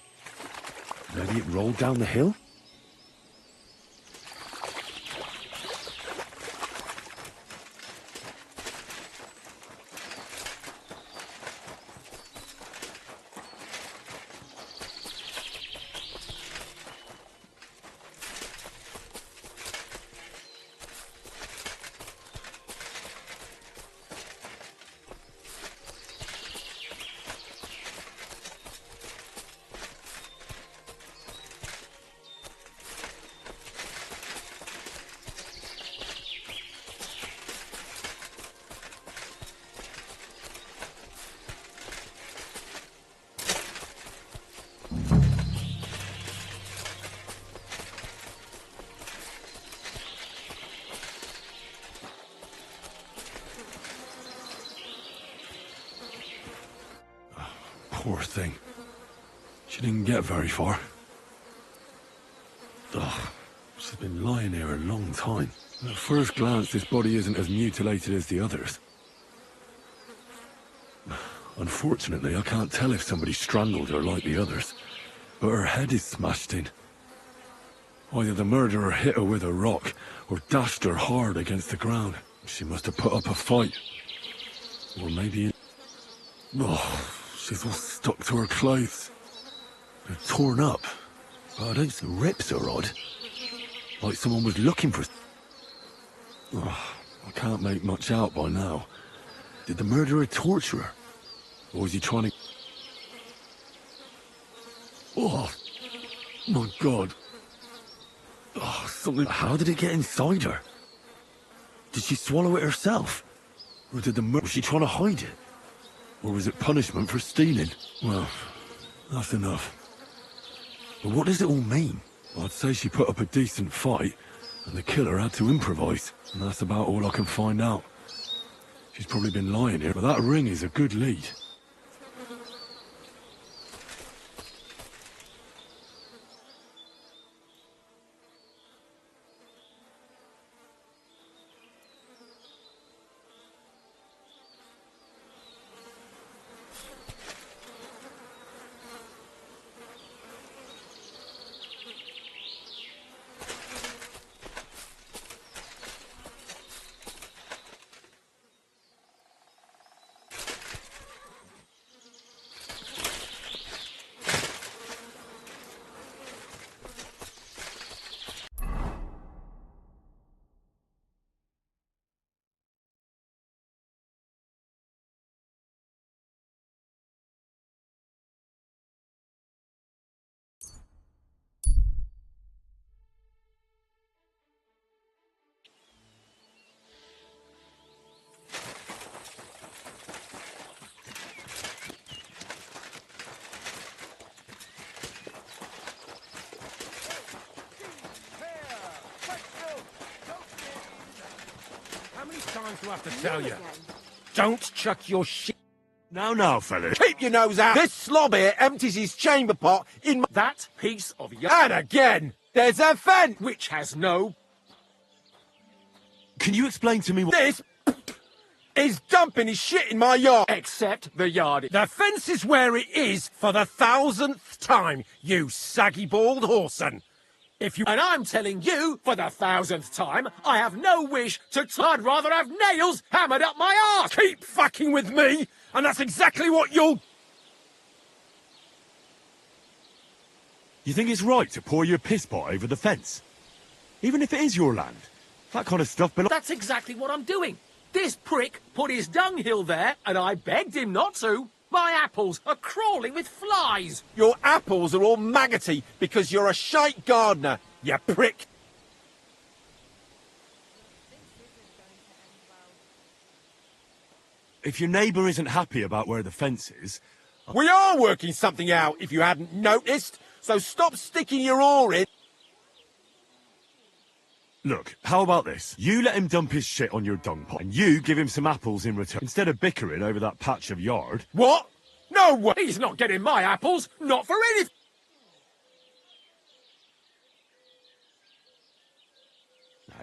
Maybe it rolled down the hill? Poor thing. She didn't get very far. Ugh, she's been lying here a long time. At first glance, this body isn't as mutilated as the others. Unfortunately, I can't tell if somebody strangled her like the others, but her head is smashed in. Either the murderer hit her with a rock, or dashed her hard against the ground. She must have put up a fight. Or maybe... Oh, she's all stuck to her clothes. They're torn up, but I don't see rips are odd. Like someone was looking for... Oh, I can't make much out by now. Did the murderer torture her? Or was he trying to... Oh, my God. Oh, something... How did it get inside her? Did she swallow it herself? Or did the murderer... Was she trying to hide it? Or was it punishment for stealing? Well, that's enough. But what does it all mean? I'd say she put up a decent fight, and the killer had to improvise, and that's about all I can find out. She's probably been lying here, but that ring is a good lead. Do I have to tell you? Don't chuck your shit. Now, fellas. Keep your nose out. This slob here empties his chamber pot in that piece of yarn. And again, there's a fence which has no... Can you explain to me what... This is dumping his shit in my yard. Except the yard. The fence is where it is for the 1000th time, you saggy bald whoreson. If you... And I'm telling you, for the 1000th time, I have no wish to... I'd rather have nails hammered up my arse! Keep fucking with me, and that's exactly what you'll... You think it's right to pour your piss pot over the fence? Even if it is your land? That kind of stuff belongs... That's exactly what I'm doing. This prick put his dunghill there, and I begged him not to. My apples are crawling with flies. Your apples are all maggoty because you're a shite gardener, you prick. If your neighbour isn't happy about where the fence is... We are working something out, if you hadn't noticed, so stop sticking your oar in. Look, how about this? You let him dump his shit on your dung pot, and you give him some apples in return, instead of bickering over that patch of yard. What? No way! He's not getting my apples! Not for anything!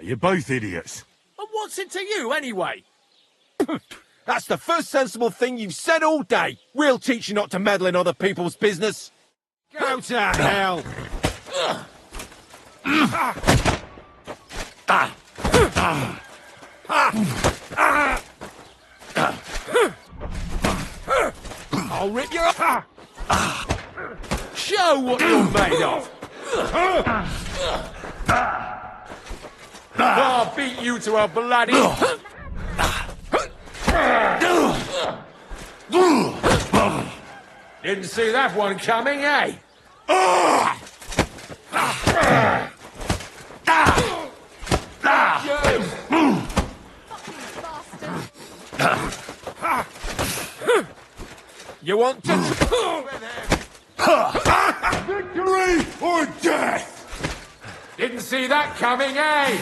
You're both idiots. And what's it to you, anyway? That's the first sensible thing you've said all day. We'll teach you not to meddle in other people's business. Go to hell! I'll rip your... Show what you're made of! I'll beat you to a bloody... Didn't see that one coming, eh? You want to... Victory or death! Didn't see that coming, eh?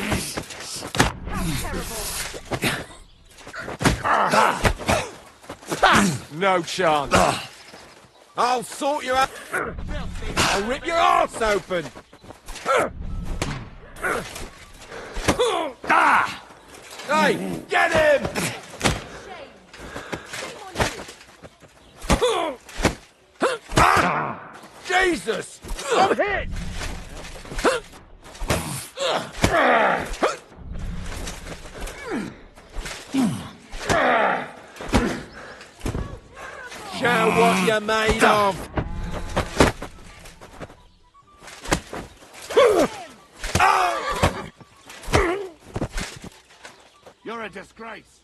No chance. I'll sort you out. I'll rip your arse open. Hey, get him! Jesus! I'm hit! Show what you're made of! You're a disgrace.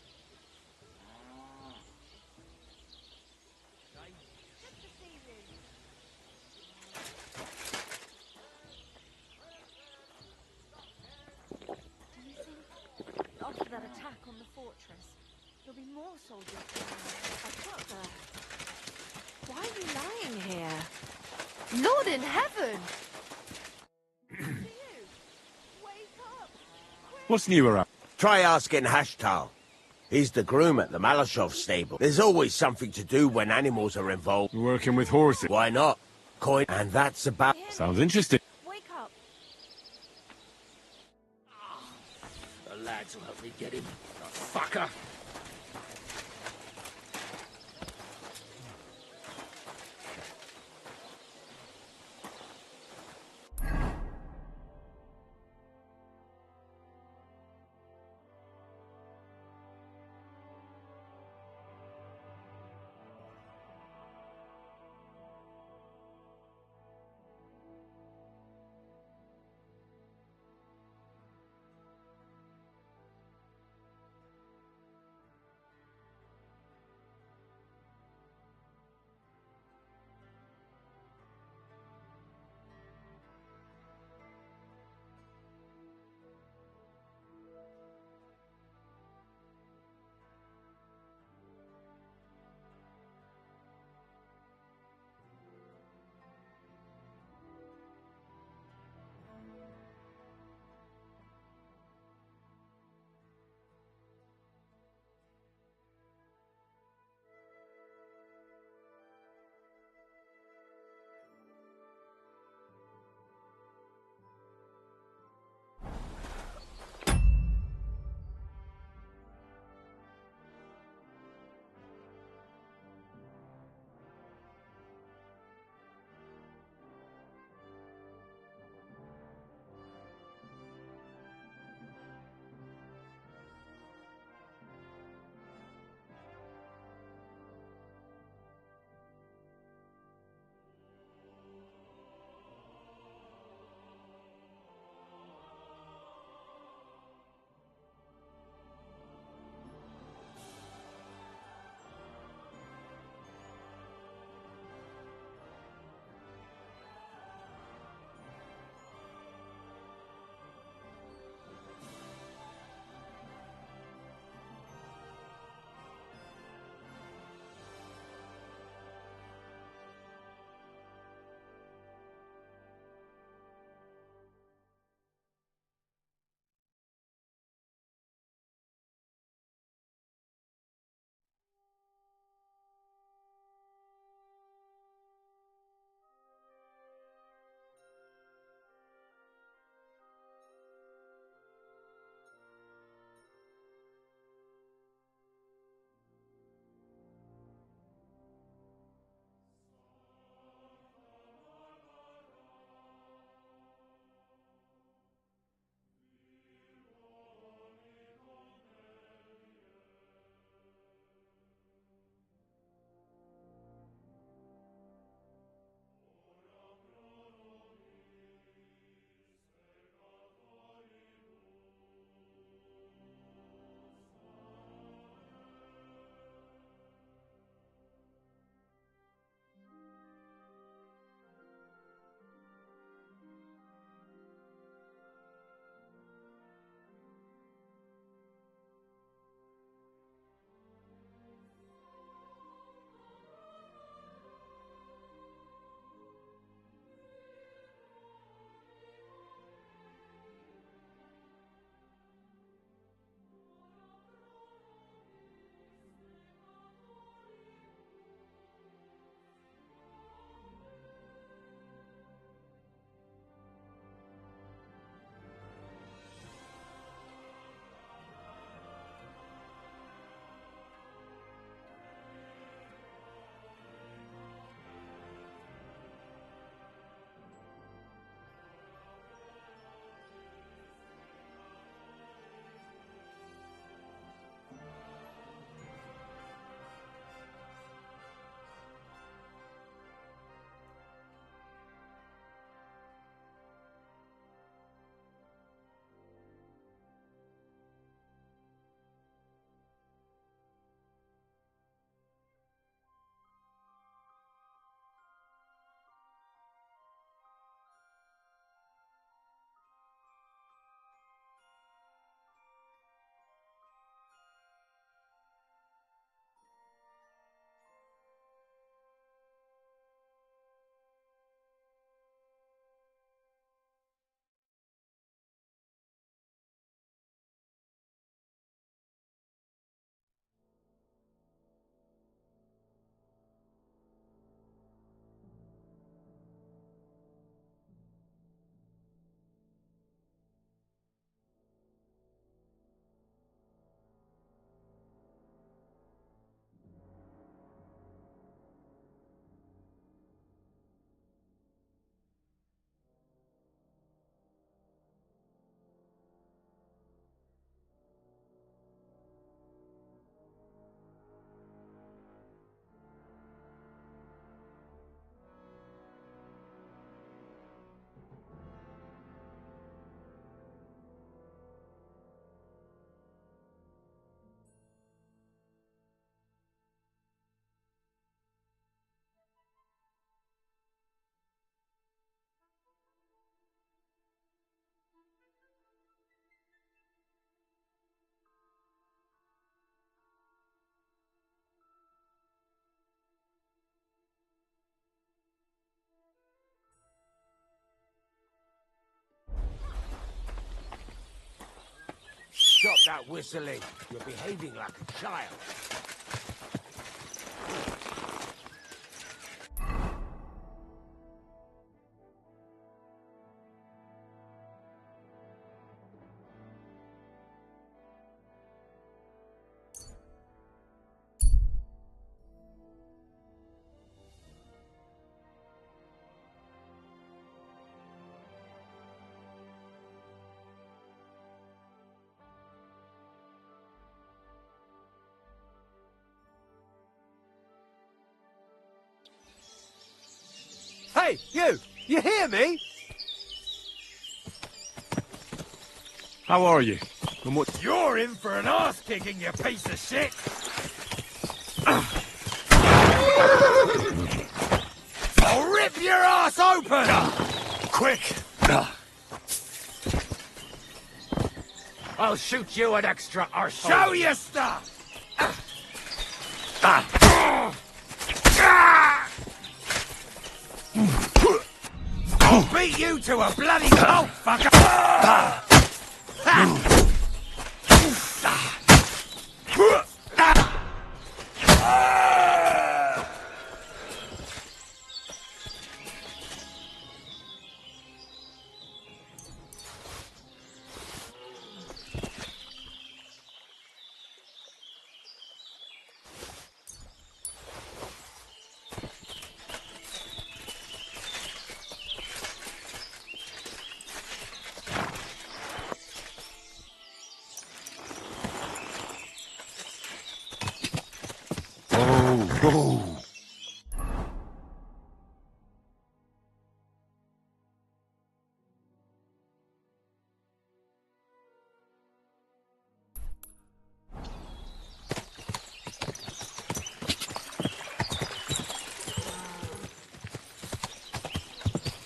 After that attack on the fortress, there'll be more soldiers coming. I've got the... Why are you lying here? Lord in heaven! What's new around? Try asking Hashtal. He's the groom at the Malashov stable. There's always something to do when animals are involved. Working with horses. Why not? Coin, and that's about... Sounds interesting. Wake up! The lads will help me get him. The fucker! that whistling. You're behaving like a child. Hey, you! You hear me? How are you? And what? You're in for an arse kicking, you piece of shit! I'll rip your ass open! Quick! I'll shoot you an extra arsehole. Show you stuff! I'll beat you to a bloody pulp, fucker! Oh.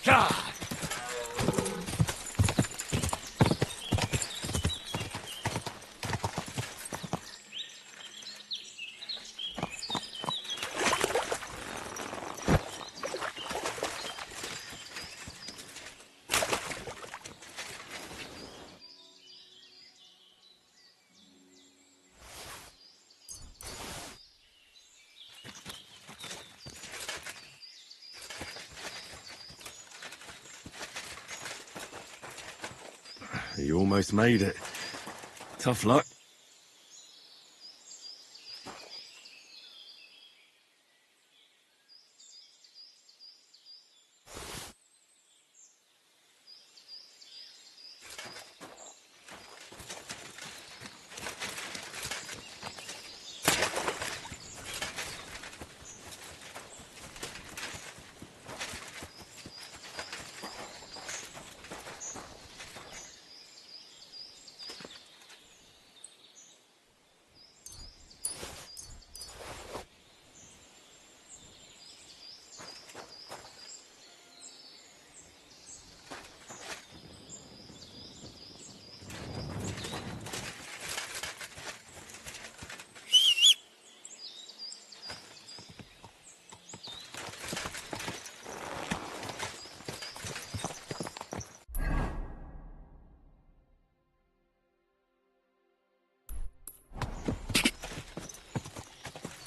God! You almost made it. Tough luck.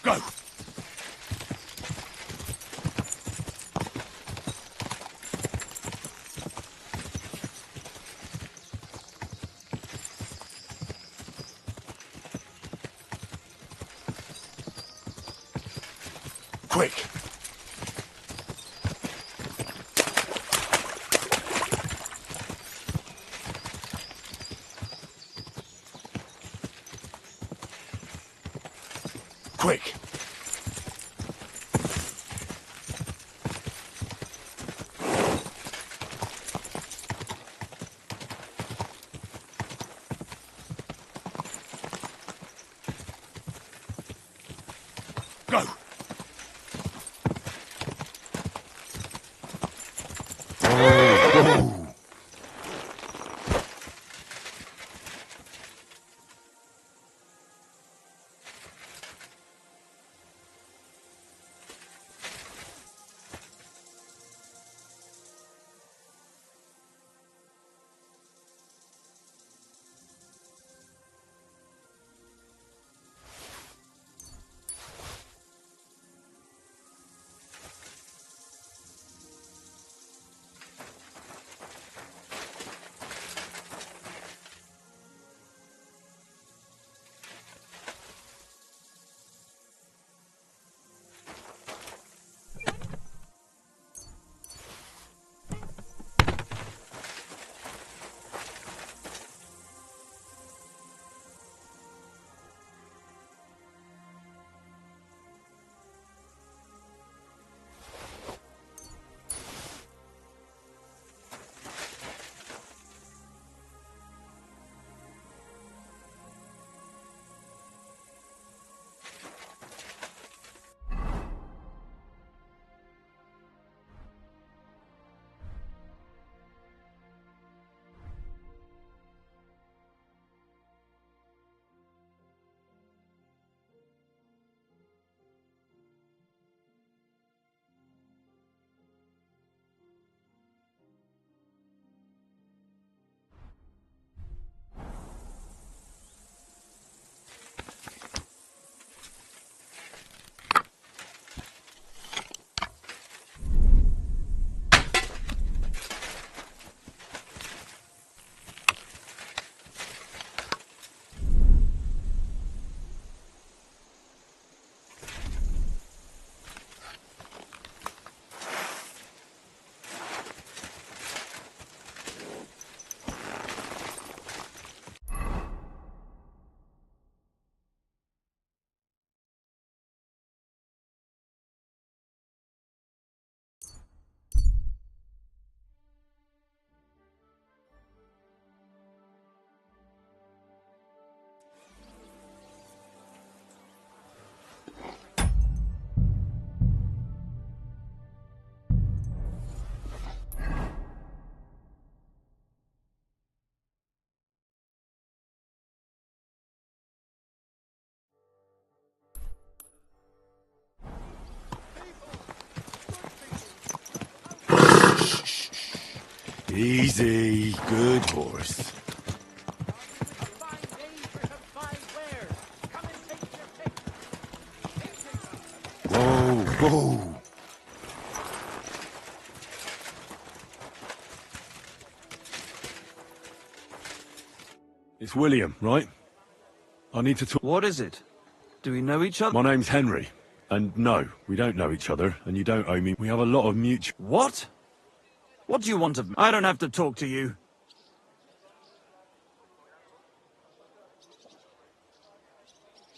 Go! Quick! Quick! Go! Easy. Good horse. Whoa, whoa. It's William, right? I need to talk. What is it? Do we know each other? My name's Henry. And no, we don't know each other, and you don't owe me. We have a lot of mutual... What? What do you want of me? I don't have to talk to you.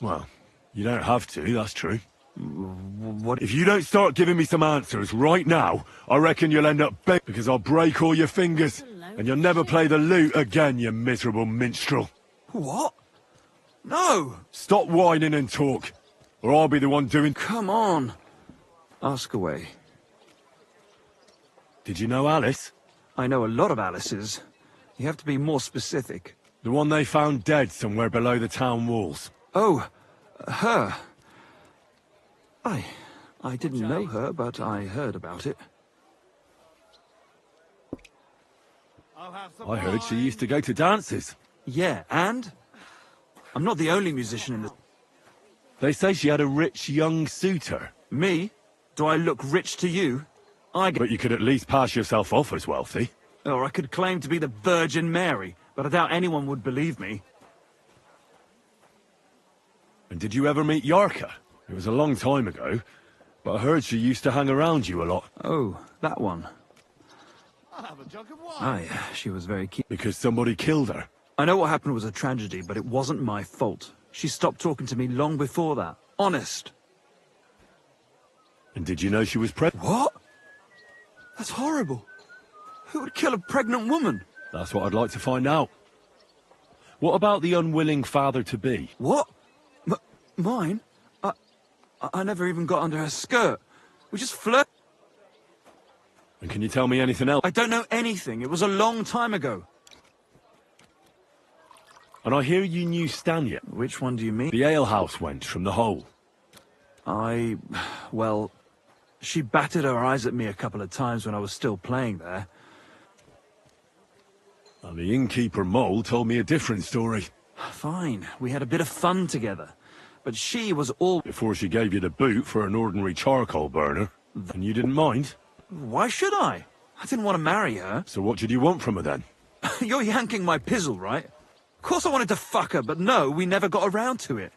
Well, you don't have to, that's true. What? If you don't start giving me some answers right now, I reckon you'll end up big because I'll break all your fingers, and you'll never play the lute again, you miserable minstrel. What? No! Stop whining and talk, or I'll be the one doing... Come on. Ask away. Did you know Alice? I know a lot of Alices. You have to be more specific. The one they found dead somewhere below the town walls. Oh, her. I didn't know her, but I heard about it. I heard she used to go to dances. Yeah, and? I'm not the only musician in the... They say she had a rich young suitor. Me? Do I look rich to you? But you could at least pass yourself off as wealthy. Or I could claim to be the Virgin Mary, but I doubt anyone would believe me. And did you ever meet Yarka? It was a long time ago, but I heard she used to hang around you a lot. Oh, that one. I'll have a jug of wine. Aye, she was very keen. Because somebody killed her. I know what happened was a tragedy, but it wasn't my fault. She stopped talking to me long before that. Honest. And did you know she was pregnant? What? That's horrible. Who would kill a pregnant woman? That's what I'd like to find out. What about the unwilling father-to-be? What? Mine? I never even got under her skirt. We just flirt. And can you tell me anything else? I don't know anything. It was a long time ago. And I hear you knew Stanya. Which one do you mean? The alehouse wench from the hole. Well, she batted her eyes at me a couple of times when I was still playing there. And the innkeeper Mole told me a different story. Fine, we had a bit of fun together. But she was all... Before she gave you the boot for an ordinary charcoal burner. And you didn't mind? Why should I? I didn't want to marry her. So what did you want from her then? You're yanking my pizzle, right? Of course I wanted to fuck her, but no, we never got around to it.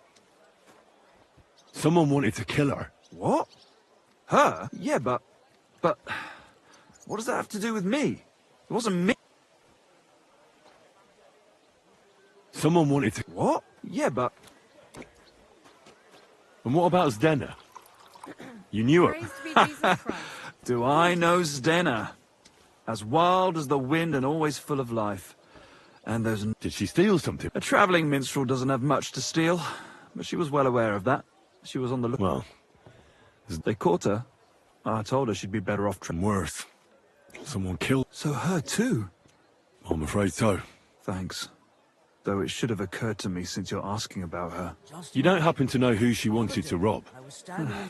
Someone wanted to kill her. What? Her? Yeah, but... What does that have to do with me? It wasn't me. Someone wanted to... What? Yeah, but... And what about Zdena? You knew her. Do I know Zdena? As wild as the wind and always full of life. And those... Did she steal something? A travelling minstrel doesn't have much to steal, but she was well aware of that. She was on the look. Well... They caught her. I told her she'd be better off... Worse. Someone killed... So her too? I'm afraid so. Thanks. Though it should have occurred to me since you're asking about her. You don't happen to know who she wanted to rob?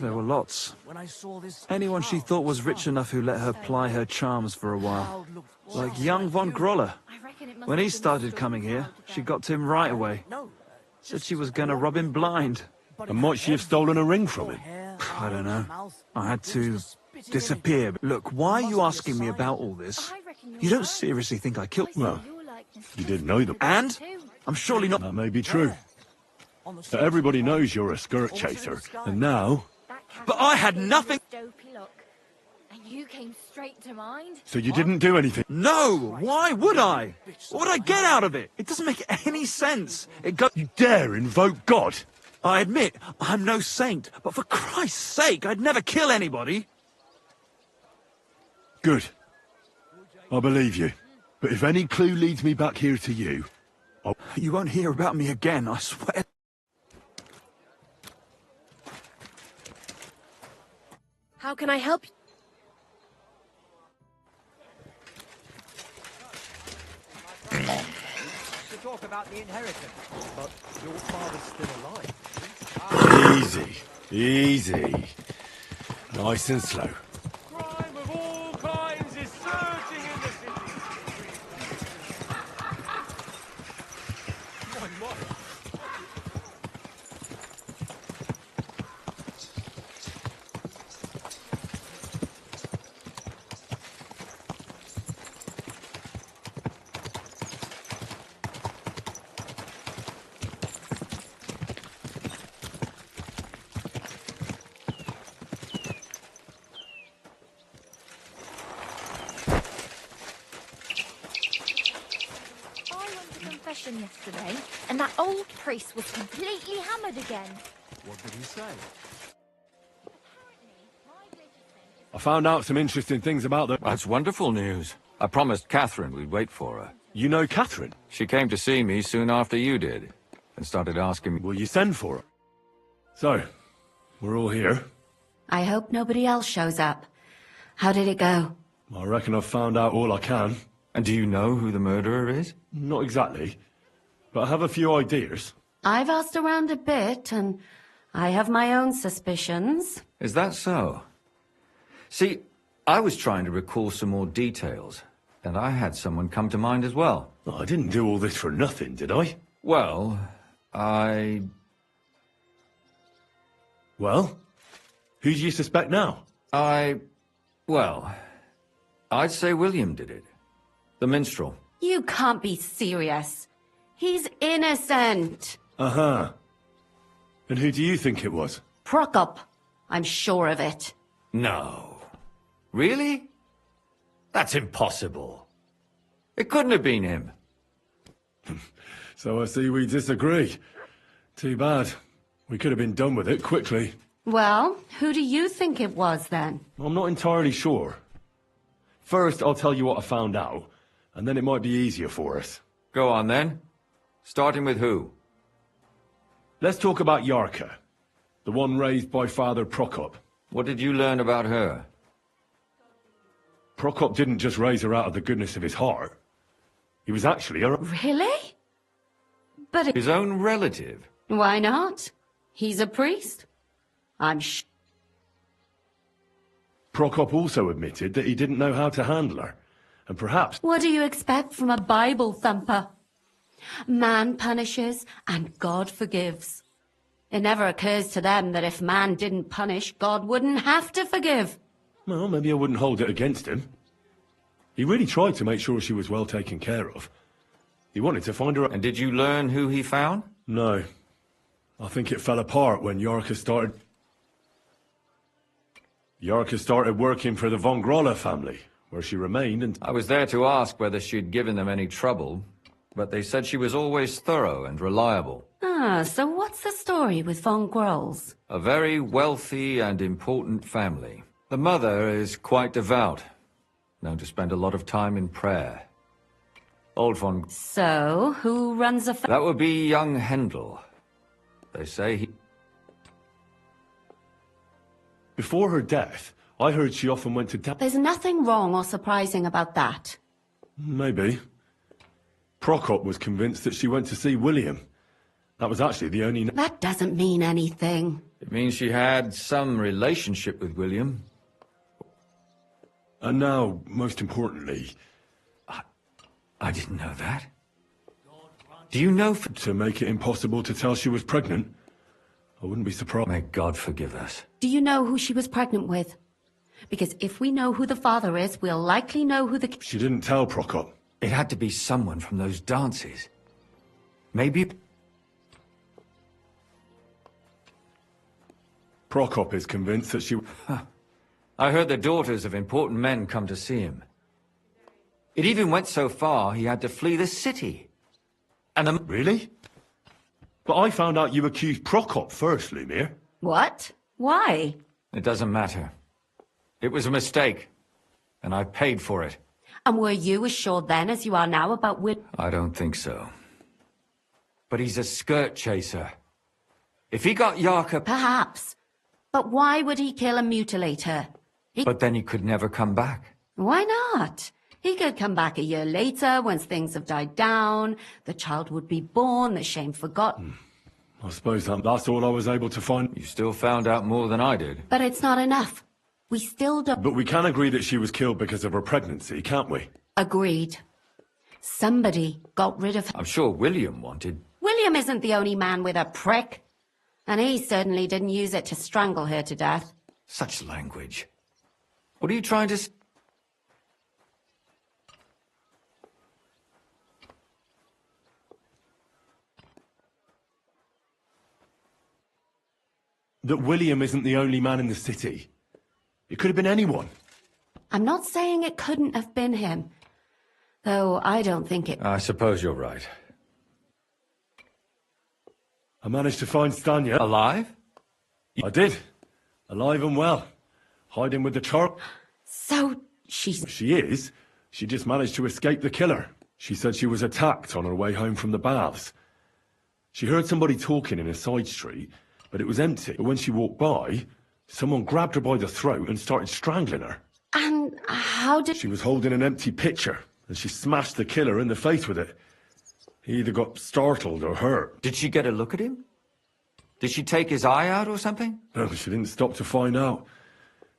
There were lots. Anyone she thought was rich enough who let her ply her charms for a while. Like young von Groller. When he started coming here, she got to him right away. Said she was going to rob him blind. And might she have stolen a ring from him? I don't know. I had to disappear. Look, why are you asking me about all this? You don't seriously think I killed... Well, you didn't know them. And? I'm surely not... That may be true. But everybody knows you're a skirt chaser, and now... But I had nothing... And you came straight to mind? So you didn't do anything? No! Why would I? What would I get out of it? It doesn't make any sense. You dare invoke God? I admit, I'm no saint, but for Christ's sake, I'd never kill anybody. Good. I believe you. But if any clue leads me back here to you... You won't hear about me again, I swear. How can I help you? To talk about the inheritance, but your father's still alive. Easy. Easy. Nice and slow. Crime of all kinds is surging in the city. procession yesterday, and that old priest was completely hammered again. What did he say? I found out some interesting things about the... That's wonderful news. I promised Catherine we'd wait for her. You know Catherine? She came to see me soon after you did, and started asking me... Will you send for her? So, we're all here. I hope nobody else shows up. How did it go? I reckon I've found out all I can. And do you know who the murderer is? Not exactly, but I have a few ideas. I've asked around a bit, and I have my own suspicions. Is that so? See, I was trying to recall some more details, and I had someone come to mind as well. Oh, I didn't do all this for nothing, did I? Well, Well? Who do you suspect now? Well, I'd say William did it. The minstrel. You can't be serious. He's innocent. Uh-huh. And who do you think it was? Prokop. I'm sure of it. No. Really? That's impossible. It couldn't have been him. So I see we disagree. Too bad. We could have been done with it quickly. Well, who do you think it was then? I'm not entirely sure. First, I'll tell you what I found out, and then it might be easier for us. Go on then. Starting with who? Let's talk about Yarka, the one raised by Father Prokop. What did you learn about her? Prokop didn't just raise her out of the goodness of his heart. He was actually her... Really? But his own relative? Why not? He's a priest. I'm Prokop also admitted that he didn't know how to handle her, and perhaps... What do you expect from a Bible thumper? Man punishes and God forgives. It never occurs to them that if man didn't punish, God wouldn't have to forgive. Well, maybe I wouldn't hold it against him. He really tried to make sure she was well taken care of. He wanted to find her... And did you learn who he found? No. I think it fell apart when Yarka started... Yarka started working for the von Groller family, where she remained and... I was there to ask whether she'd given them any trouble, but they said she was always thorough and reliable. Ah, so what's the story with von Grolls? A very wealthy and important family. The mother is quite devout, known to spend a lot of time in prayer. Old von... So, who runs the... That would be young Hendel. They say he... Before her death, I heard she often went to... There's nothing wrong or surprising about that. Maybe. Prokop was convinced that she went to see William. That was actually the only... That doesn't mean anything. It means she had some relationship with William. And now, most importantly... I didn't know that. Do you know... To make it impossible to tell she was pregnant, I wouldn't be surprised. May God forgive us. Do you know who she was pregnant with? Because if we know who the father is, we'll likely know who the... She didn't tell Prokop. It had to be someone from those dances. Maybe... Prokop is convinced that she... I heard the daughters of important men come to see him. It even went so far he had to flee the city. And the... Really? But I found out you accused Prokop first, Lumir. What? Why? It doesn't matter. It was a mistake. And I paid for it. And were you as sure then as you are now about I don't think so. But he's a skirt chaser. If he got Yarka... Perhaps. But why would he kill and mutilate her? But then he could never come back. Why not? He could come back a year later, once things have died down, the child would be born, the shame forgotten. I suppose that's all I was able to find. You still found out more than I did. But it's not enough. We still don't... But we can agree that she was killed because of her pregnancy, can't we? Agreed. Somebody got rid of her. I'm sure William wanted... William isn't the only man with a prick. And he certainly didn't use it to strangle her to death. Such language. What are you trying to... That William isn't the only man in the city. It could have been anyone. I'm not saying it couldn't have been him. Though I don't think it... I suppose you're right. I managed to find Stanya. Alive? I did. Alive and well. Hiding with the char... So, she's... She is. She just managed to escape the killer. She said she was attacked on her way home from the baths. She heard somebody talking in a side street, but it was empty. But when she walked by, someone grabbed her by the throat and started strangling her. And how did... She was holding an empty pitcher, and she smashed the killer in the face with it. He either got startled or hurt. Did she get a look at him? Did she take his eye out or something? No, she didn't stop to find out.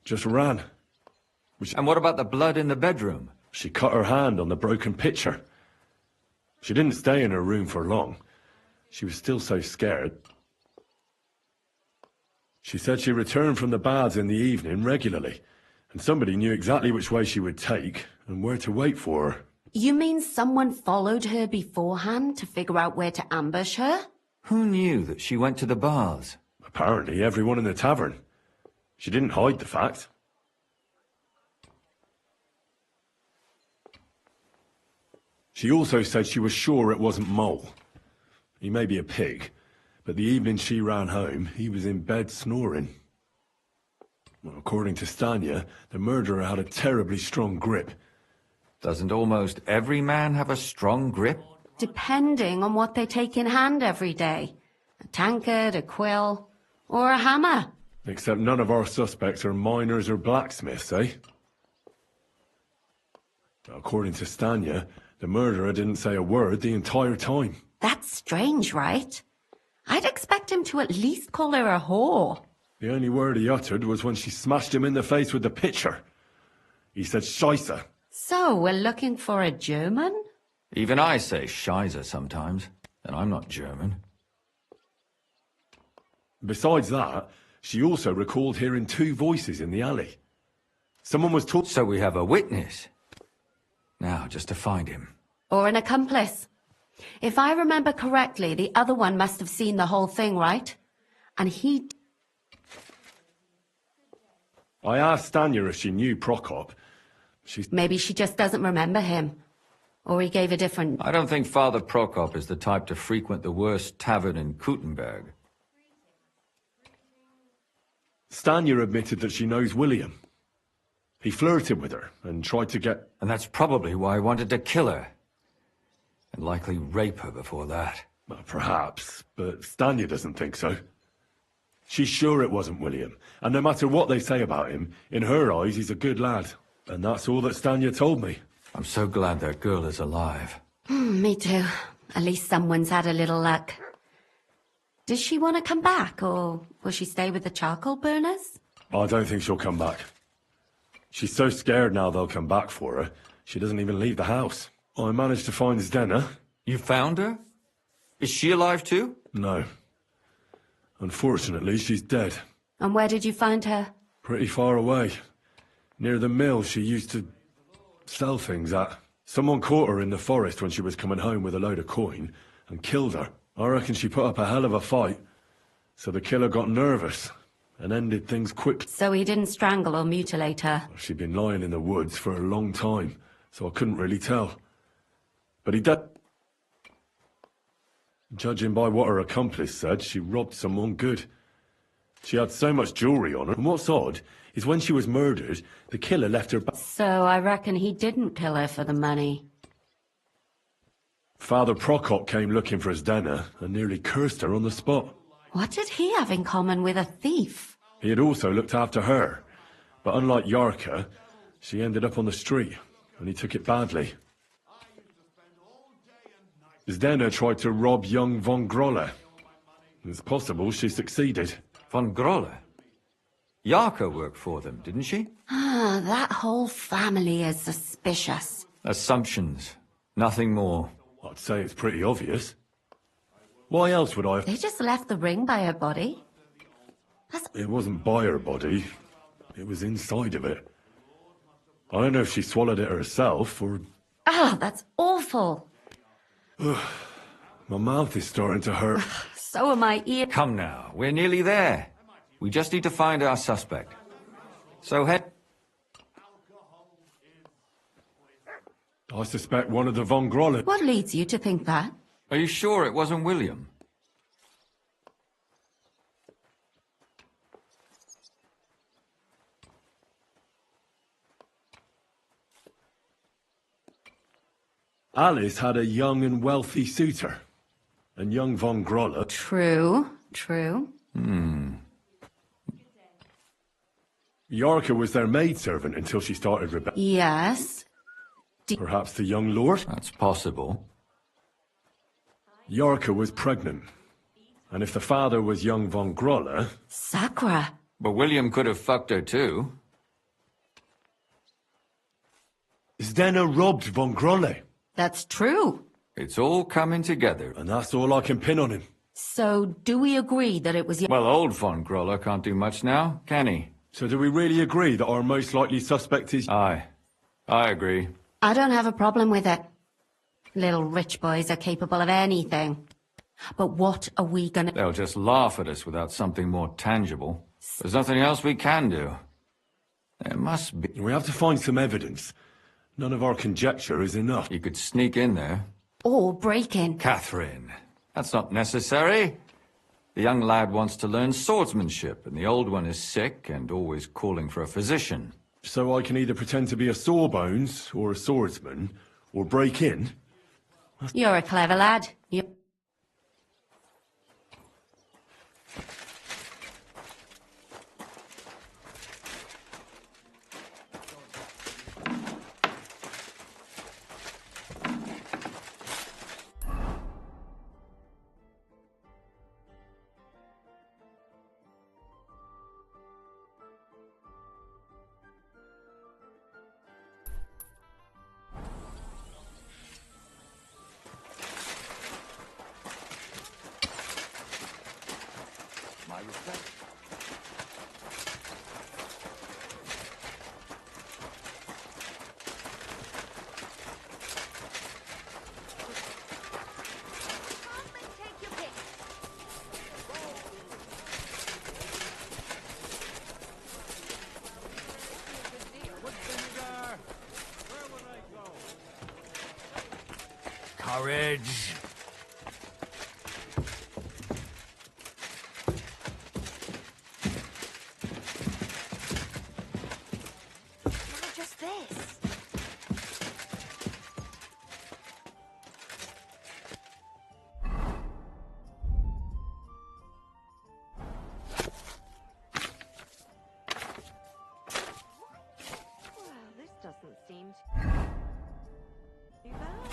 Just ran. And what about the blood in the bedroom? She cut her hand on the broken pitcher. She didn't stay in her room for long. She was still so scared. She said she returned from the baths in the evening regularly, and somebody knew exactly which way she would take and where to wait for her. You mean someone followed her beforehand to figure out where to ambush her? Who knew that she went to the baths? Apparently everyone in the tavern. She didn't hide the fact. She also said she was sure it wasn't Mole. He may be a pig, but the evening she ran home, he was in bed snoring. Well, according to Stanya, the murderer had a terribly strong grip. Doesn't almost every man have a strong grip? Depending on what they take in hand every day. A tankard, a quill, or a hammer. Except none of our suspects are miners or blacksmiths, eh? According to Stanya, the murderer didn't say a word the entire time. That's strange, right? I'd expect him to at least call her a whore. The only word he uttered was when she smashed him in the face with the pitcher. He said Scheisse. So, we're looking for a German? Even I say Scheiße sometimes, and I'm not German. Besides that, she also recalled hearing two voices in the alley. Someone was talking... So we have a witness. Now, just to find him. Or an accomplice. If I remember correctly, the other one must have seen the whole thing, right? And he... I asked Stanya if she knew Prokop. Maybe she just doesn't remember him. Or he gave a different... I don't think Father Prokop is the type to frequent the worst tavern in Kuttenberg. Stanya admitted that she knows William. He flirted with her and tried to get... And that's probably why he wanted to kill her. And likely rape her before that. Well, perhaps, but Stanya doesn't think so. She's sure it wasn't William, and no matter what they say about him, in her eyes he's a good lad. And that's all that Stanya told me. I'm so glad that girl is alive. Me too. At least someone's had a little luck. Does she want to come back, or will she stay with the charcoal burners? I don't think she'll come back. She's so scared now they'll come back for her, she doesn't even leave the house. I managed to find Zdena. You found her? Is she alive too? No. Unfortunately, she's dead. And where did you find her? Pretty far away. Near the mill she used to sell things at. Someone caught her in the forest when she was coming home with a load of coin and killed her. I reckon she put up a hell of a fight. So the killer got nervous and ended things quick. So he didn't strangle or mutilate her? She'd been lying in the woods for a long time, so I couldn't really tell. But he did. Judging by what her accomplice said, she robbed someone good. She had so much jewellery on her, and what's odd is when she was murdered, the killer left her back. So I reckon he didn't kill her for the money. Father Prokop came looking for Zdena and nearly cursed her on the spot. What did he have in common with a thief? He had also looked after her, but unlike Yarka, she ended up on the street, and he took it badly. Zdena tried to rob young von Grolle. It's possible she succeeded. Von Grolle? Yarka worked for them, didn't she? Ah, that whole family is suspicious. Assumptions. Nothing more. I'd say it's pretty obvious. Why else would I have... They just left the ring by her body? It wasn't by her body. It was inside of it. I don't know if she swallowed it herself, or... Ah, that's awful. My mouth is starting to hurt. So are my ears. Come now, we're nearly there. We just need to find our suspect. So head... I suspect one of the von Grolle... What leads you to think that? Are you sure it wasn't William? Alice had a young and wealthy suitor, and young von Grolle... True, true. Yarka was their maidservant until she started rebelling. Yes. Perhaps the young lord? That's possible. Yarka was pregnant. And if the father was young von Grolle... Sakra. But William could have fucked her too. Zdenna robbed von Grolle. That's true. It's all coming together. And that's all I can pin on him. So, do we agree that it was... Well, old von Grolle can't do much now, can he? So do we really agree that our most likely suspect is... Aye. I agree. I don't have a problem with it. Little rich boys are capable of anything. But what are we gonna... They'll just laugh at us without something more tangible. There's nothing else we can do. There must be... We have to find some evidence. None of our conjecture is enough. You could sneak in there. Or break in. Catherine, that's not necessary. The young lad wants to learn swordsmanship, and the old one is sick and always calling for a physician. So I can either pretend to be a sawbones, or a swordsman, or break in? You're a clever lad. My respect. Courage. Not just this. Well, this doesn't seem too bad.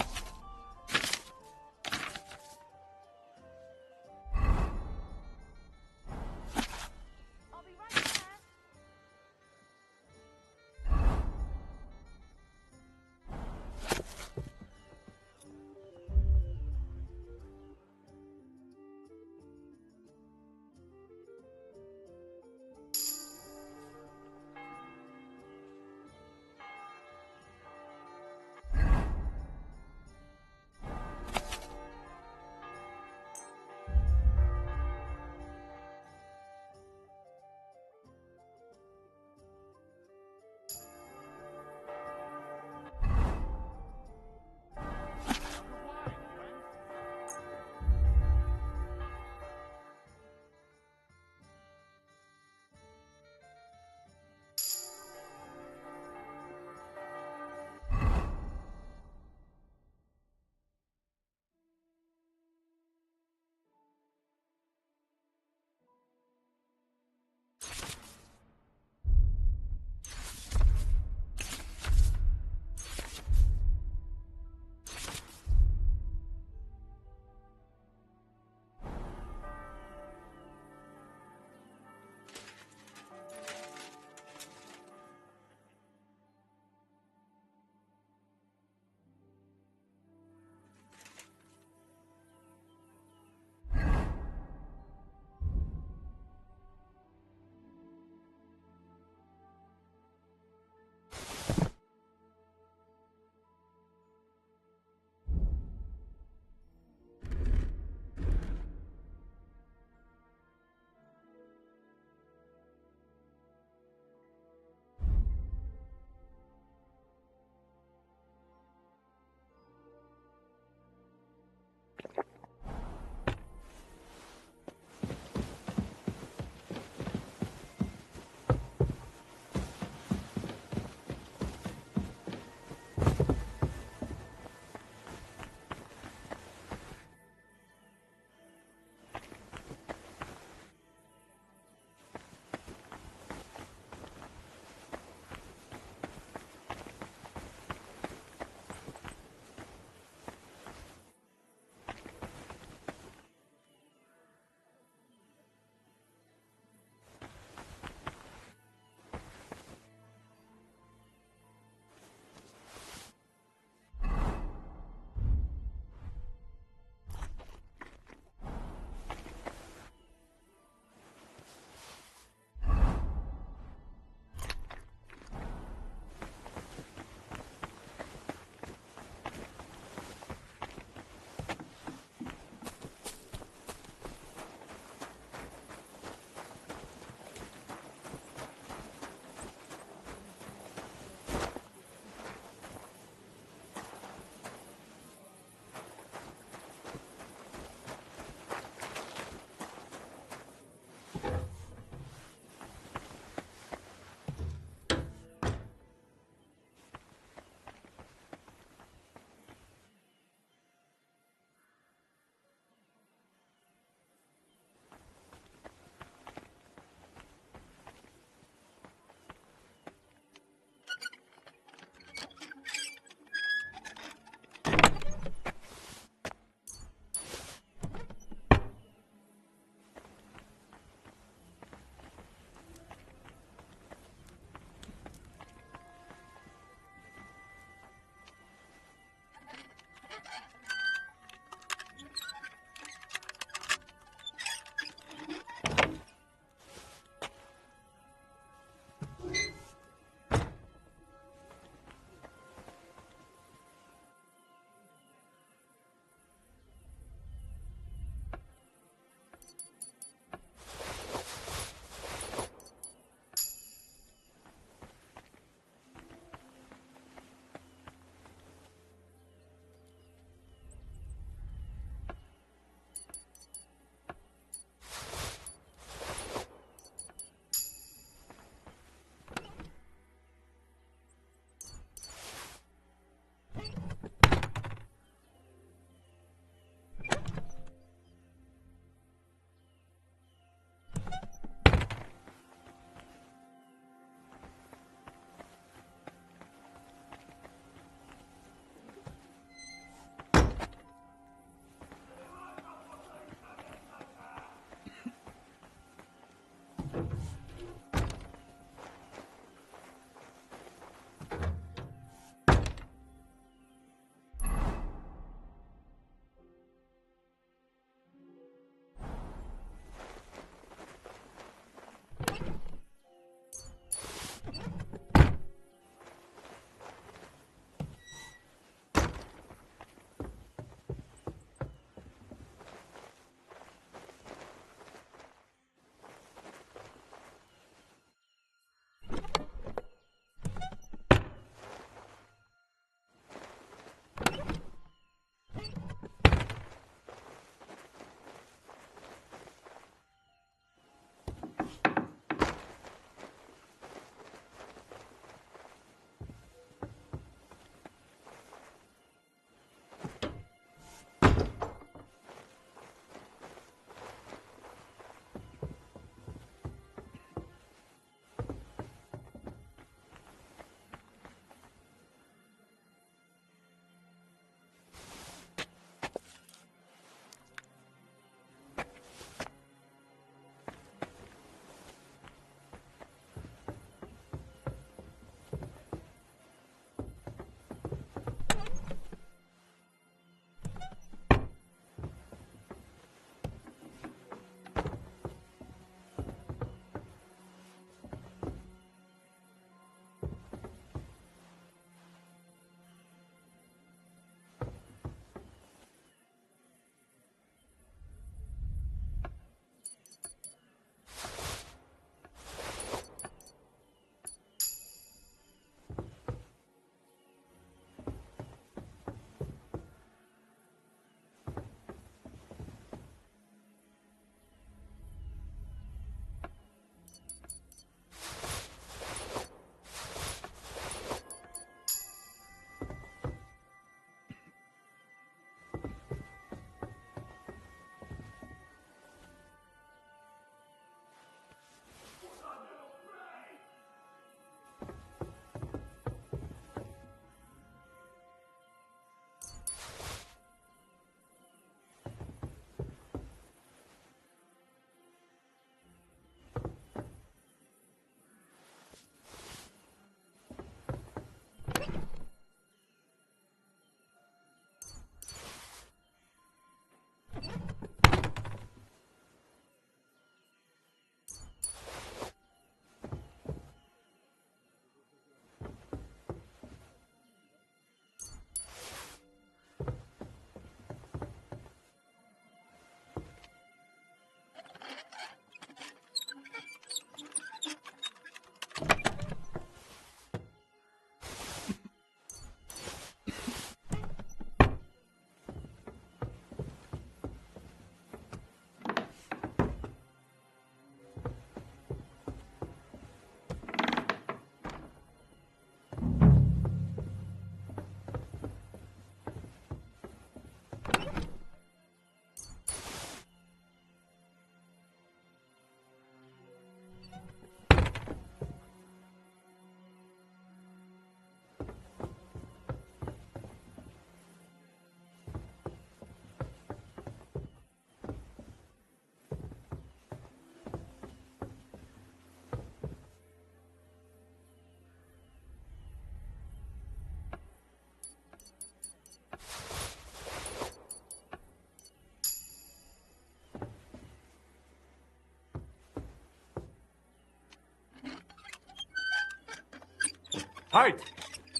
Halt!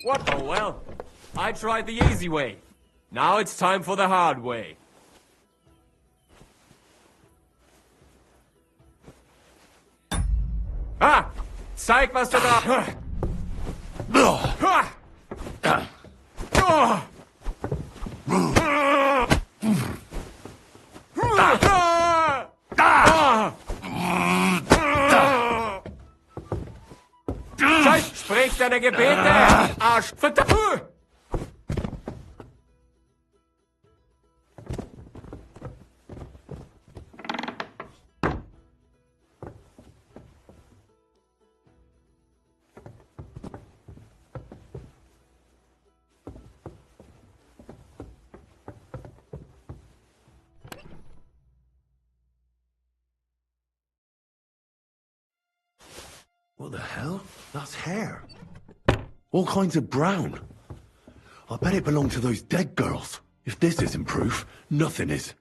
What? Oh, well. I tried the easy way. Now it's time for the hard way. Ah! Zeig, was du da... Sprich deine Gebete, Arsch! Verdammt! What the hell? That's hair. All kinds of brown. I bet it belonged to those dead girls. If this isn't proof, nothing is.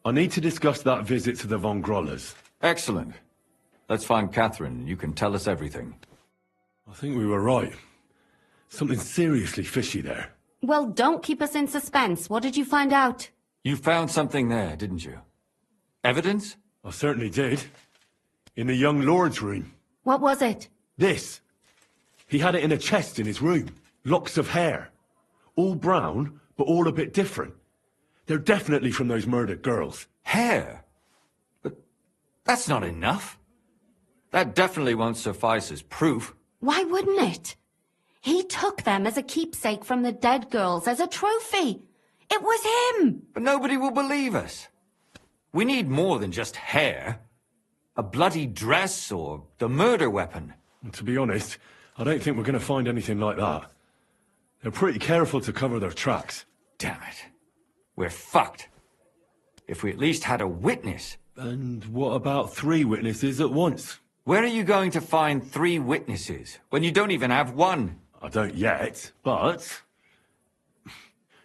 I need to discuss that visit to the Von Grollas. Excellent. Let's find Catherine. You can tell us everything. I think we were right. Something seriously fishy there. Well, don't keep us in suspense. What did you find out? You found something there, didn't you? Evidence? I certainly did. In the young lord's room. What was it? This. He had it in a chest in his room. Locks of hair. All brown, but all a bit different. They're definitely from those murdered girls. Hair? But that's not enough. That definitely won't suffice as proof. Why wouldn't it? He took them as a keepsake from the dead girls, as a trophy. It was him! But nobody will believe us. We need more than just hair. A bloody dress or the murder weapon. To be honest, I don't think we're going to find anything like that. They're pretty careful to cover their tracks. Damn it. We're fucked. If we at least had a witness. And what about 3 witnesses at once? Where are you going to find 3 witnesses when you don't even have one? I don't yet, but...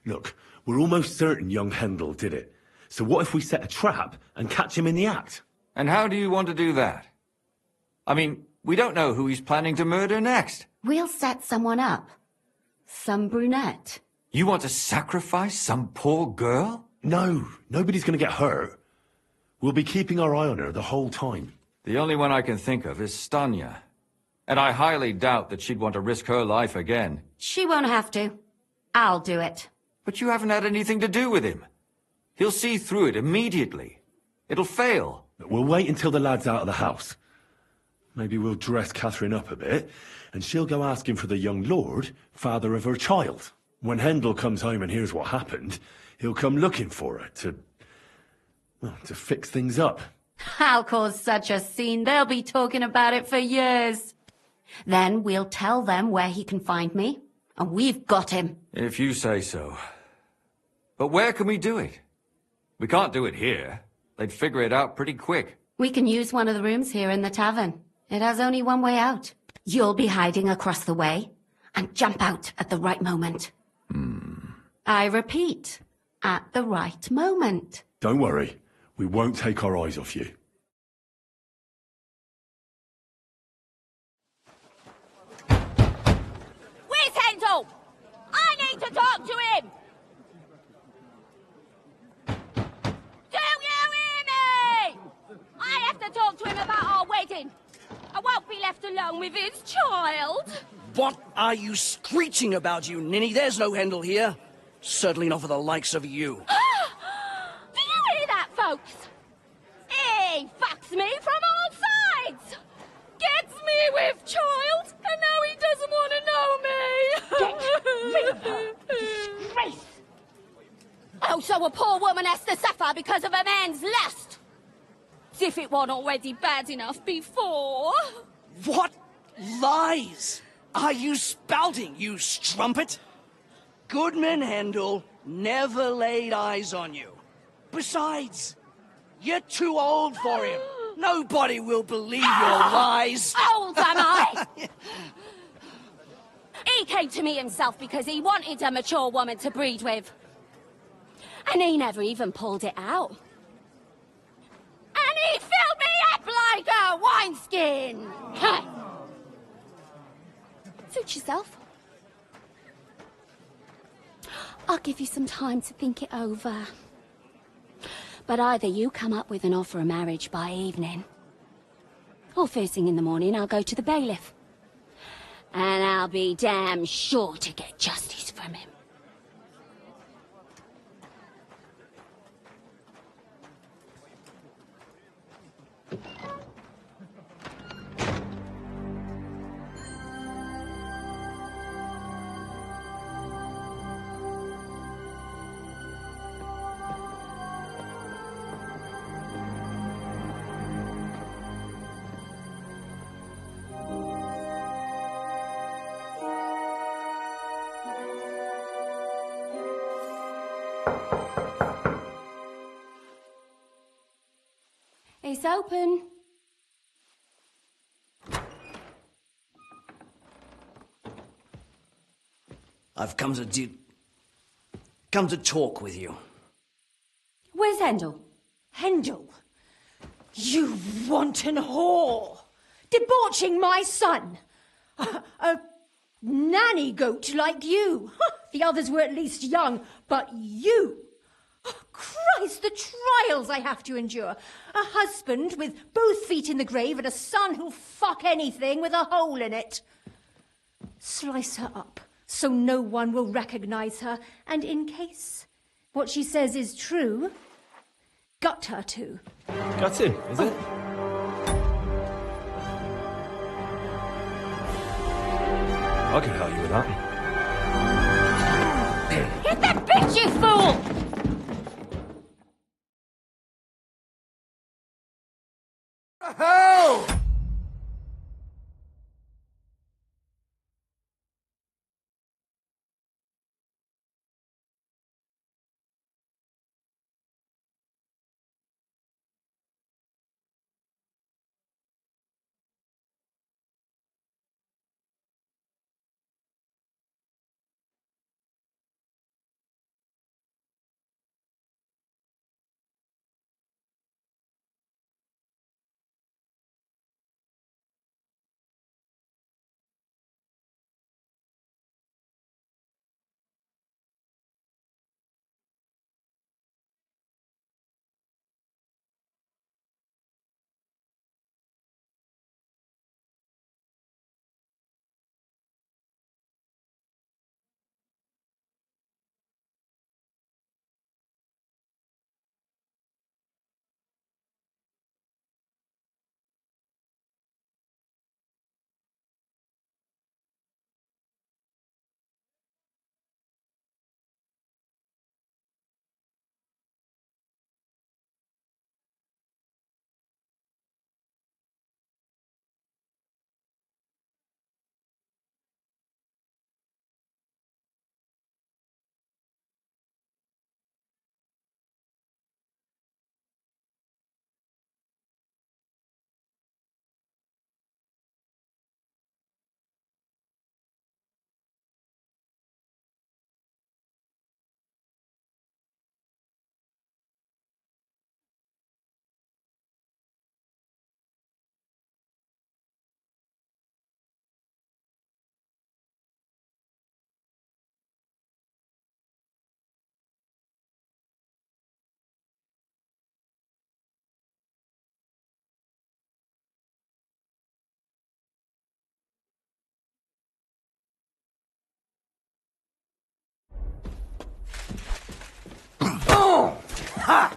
Look, we're almost certain young Hendel did it. So what if we set a trap and catch him in the act? And how do you want to do that? I mean, we don't know who he's planning to murder next. We'll set someone up. Some brunette. You want to sacrifice some poor girl? No, nobody's going to get hurt. We'll be keeping our eye on her the whole time. The only one I can think of is Stanya. And I highly doubt that she'd want to risk her life again. She won't have to. I'll do it. But you haven't had anything to do with him. He'll see through it immediately. It'll fail. We'll wait until the lad's out of the house. Maybe we'll dress Catherine up a bit, and she'll go asking for the young lord, father of her child. When Hendel comes home and hears what happened, he'll come looking for her to fix things up. I'll cause such a scene, they'll be talking about it for years. Then we'll tell them where he can find me, and we've got him. If you say so. But where can we do it? We can't do it here. They'd figure it out pretty quick. We can use one of the rooms here in the tavern. It has only one way out. You'll be hiding across the way, and jump out at the right moment. I repeat, at the right moment. Don't worry. We won't take our eyes off you. Where's Hendel? I need to talk to him! Do you hear me? I have to talk to him about our wedding. I won't be left alone with his child. What are you screeching about, you ninny? There's no Hendel here. Certainly not for the likes of you. Do you hear that, folks? He fucks me from all sides. Gets me with child, and now he doesn't want to know me. Get rid of her. Disgrace. Oh, so a poor woman has to suffer because of a man's lust. As if it wasn't already bad enough before. What lies are you spouting, you strumpet? Goodman Hendel never laid eyes on you. Besides, you're too old for him. Nobody will believe your lies. Old, am I? He came to me himself because he wanted a mature woman to breed with. And he never even pulled it out. And he filled me up like a wineskin. Suit yourself. I'll give you some time to think it over. But either you come up with an offer of marriage by evening, or first thing in the morning I'll go to the bailiff. And I'll be damn sure to get justice from him. It's open. I've come to talk with you. Where's Hendel? Hendel, you wanton whore! Debauching my son! A nanny goat like you! The others were at least young, but you! Christ, the trials I have to endure! A husband with both feet in the grave and a son who'll fuck anything with a hole in it. Slice her up so no one will recognize her, and in case what she says is true, gut her too. Gut him, is it? I can help you with that. Hit that bitch, you fool! Oh! Ha!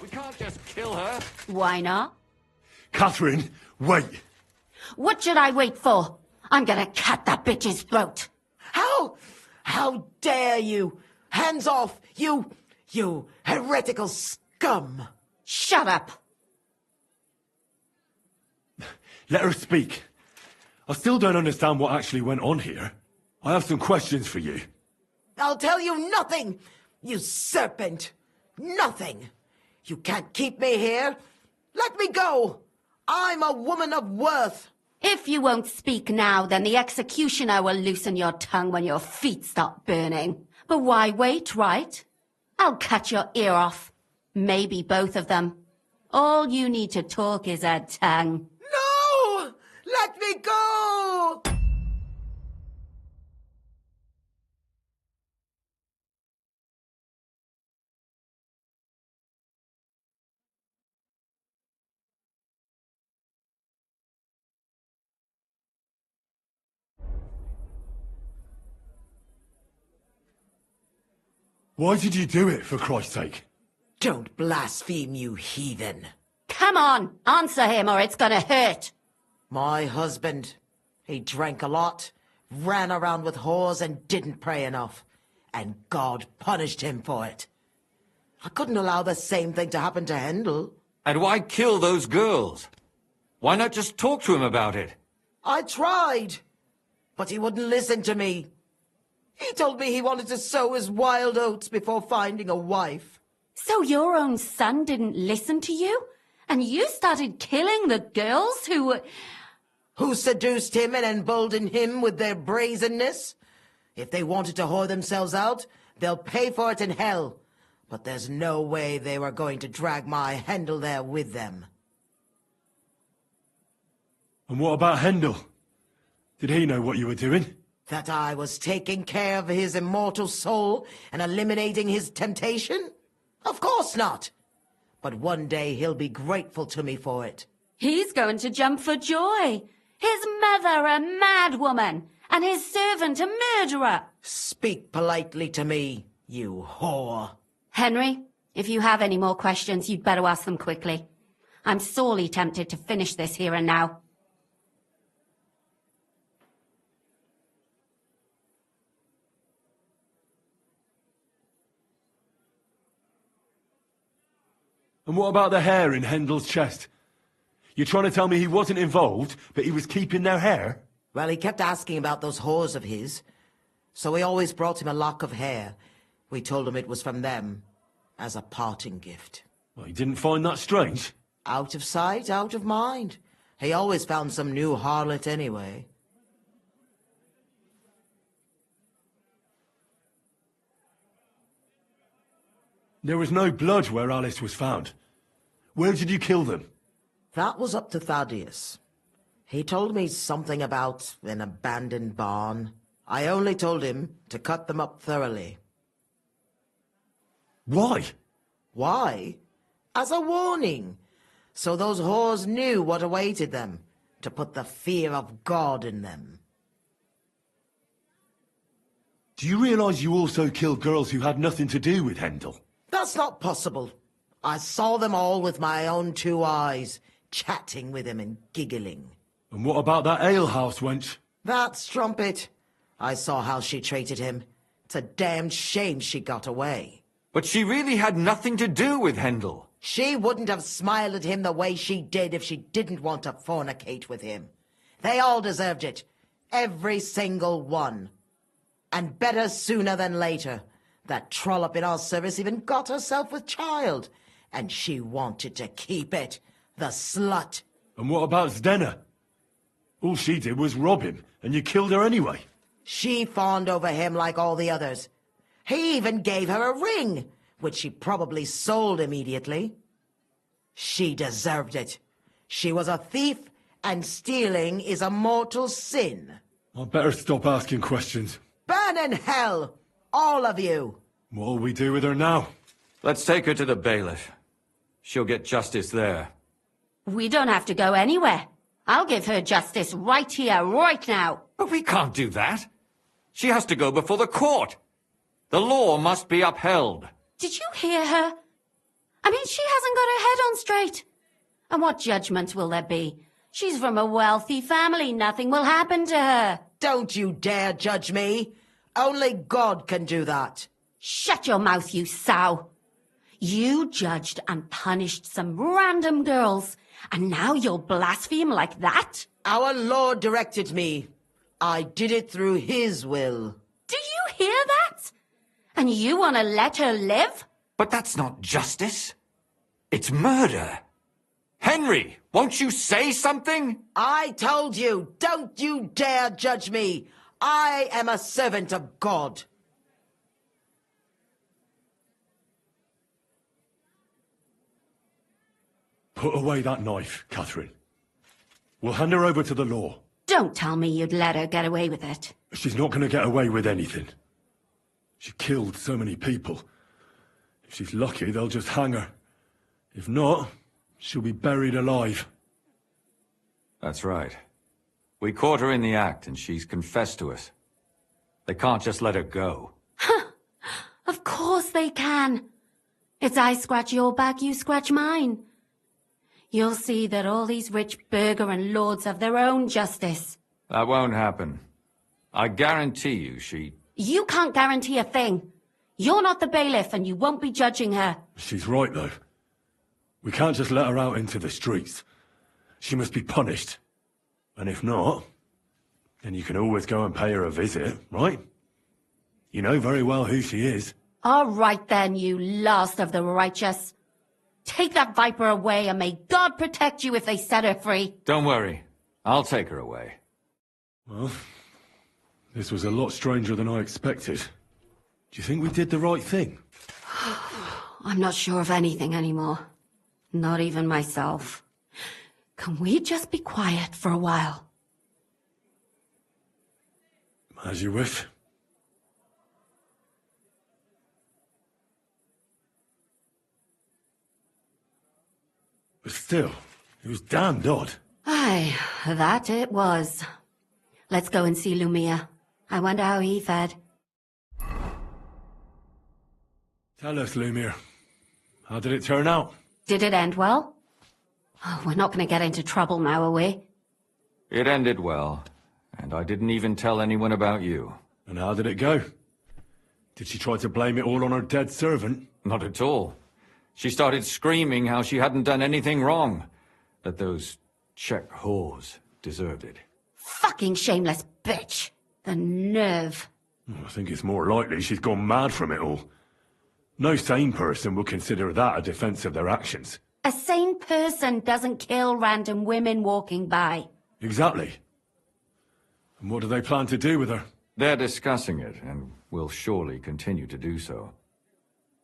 Can't just kill her. Why not? Catherine, wait. What should I wait for? I'm gonna cut that bitch's throat. How How dare you! Hands off, you heretical scum! Shut up! Let her speak. I still don't understand what actually went on here. I have some questions for you. I'll tell you nothing, you serpent! Nothing! You can't keep me here! Let me go! I'm a woman of worth! If you won't speak now, then the executioner will loosen your tongue when your feet stop burning. But why wait, right? I'll cut your ear off. Maybe both of them. All you need to talk is a tongue. No! Let me go! Why did you do it, for Christ's sake? Don't blaspheme, you heathen. Come on, answer him or it's gonna hurt. My husband, he drank a lot, ran around with whores and didn't pray enough. And God punished him for it. I couldn't allow the same thing to happen to Hendel. And why kill those girls? Why not just talk to him about it? I tried, but he wouldn't listen to me. He told me he wanted to sow his wild oats before finding a wife. So your own son didn't listen to you? And you started killing the girls who seduced him and emboldened him with their brazenness? If they wanted to whore themselves out, they'll pay for it in hell. But there's no way they were going to drag my Hendel there with them. And what about Hendel? Did he know what you were doing? That I was taking care of his immortal soul and eliminating his temptation? Of course not. But one day he'll be grateful to me for it. He's going to jump for joy. His mother a mad woman, and his servant a murderer. Speak politely to me, you whore. Henry, if you have any more questions, you'd better ask them quickly. I'm sorely tempted to finish this here and now. And what about the hair in Hendel's chest? You're trying to tell me he wasn't involved, but he was keeping their hair? Well, he kept asking about those whores of his. So we always brought him a lock of hair. We told him it was from them, as a parting gift. Well, he didn't find that strange? Out of sight, out of mind. He always found some new harlot anyway. There was no blood where Alice was found. Where did you kill them? That was up to Thaddeus. He told me something about an abandoned barn. I only told him to cut them up thoroughly. Why? Why? As a warning. So those whores knew what awaited them. To put the fear of God in them. Do you realize you also killed girls who had nothing to do with Hendel? That's not possible. I saw them all with my own 2 eyes, chatting with him and giggling. And what about that alehouse wench? That strumpet. I saw how she treated him. It's a damned shame she got away. But she really had nothing to do with Hendel. She wouldn't have smiled at him the way she did if she didn't want to fornicate with him. They all deserved it. Every single one. And better sooner than later. That trollop in our service even got herself with child. And she wanted to keep it. The slut. And what about Zdenna? All she did was rob him, and you killed her anyway. She fawned over him like all the others. He even gave her a ring, which she probably sold immediately. She deserved it. She was a thief, and stealing is a mortal sin. I'd better stop asking questions. Burn in hell! All of you! What'll we do with her now? Let's take her to the bailiff. She'll get justice there. We don't have to go anywhere. I'll give her justice right here, right now. But we can't do that. She has to go before the court. The law must be upheld. Did you hear her? I mean, she hasn't got her head on straight. And what judgment will there be? She's from a wealthy family. Nothing will happen to her. Don't you dare judge me. Only God can do that. Shut your mouth, you sow. You judged and punished some random girls, and now you'll blaspheme like that? Our Lord directed me. I did it through his will. Do you hear that? And you want to let her live? But that's not justice. It's murder. Henry, won't you say something? I told you, don't you dare judge me. I am a servant of God. Put away that knife, Catherine. We'll hand her over to the law. Don't tell me you'd let her get away with it. She's not going to get away with anything. She killed so many people. If she's lucky, they'll just hang her. If not, she'll be buried alive. That's right. We caught her in the act, and she's confessed to us. They can't just let her go. Of course they can. It's I scratch your back, you scratch mine. You'll see that all these rich burgher and lords have their own justice. That won't happen. I guarantee you she... You can't guarantee a thing. You're not the bailiff, and you won't be judging her. She's right, though. We can't just let her out into the streets. She must be punished. And if not, then you can always go and pay her a visit, right? You know very well who she is. All right then, you last of the righteous. Take that viper away, and may God protect you if they set her free. Don't worry. I'll take her away. Well, this was a lot stranger than I expected. Do you think we did the right thing? I'm not sure of anything anymore. Not even myself. Can we just be quiet for a while? As you wish. But still, it was damned odd. Aye, that it was. Let's go and see Lumia. I wonder how he fared. Tell us, Lumir. How did it turn out? Did it end well? Oh, we're not going to get into trouble now, are we? It ended well, and I didn't even tell anyone about you. And how did it go? Did she try to blame it all on her dead servant? Not at all. She started screaming how she hadn't done anything wrong. That those Czech whores deserved it. Fucking shameless bitch. The nerve. I think it's more likely she's gone mad from it all. No sane person would consider that a defense of their actions. A sane person doesn't kill random women walking by. Exactly. And what do they plan to do with her? They're discussing it, and will surely continue to do so.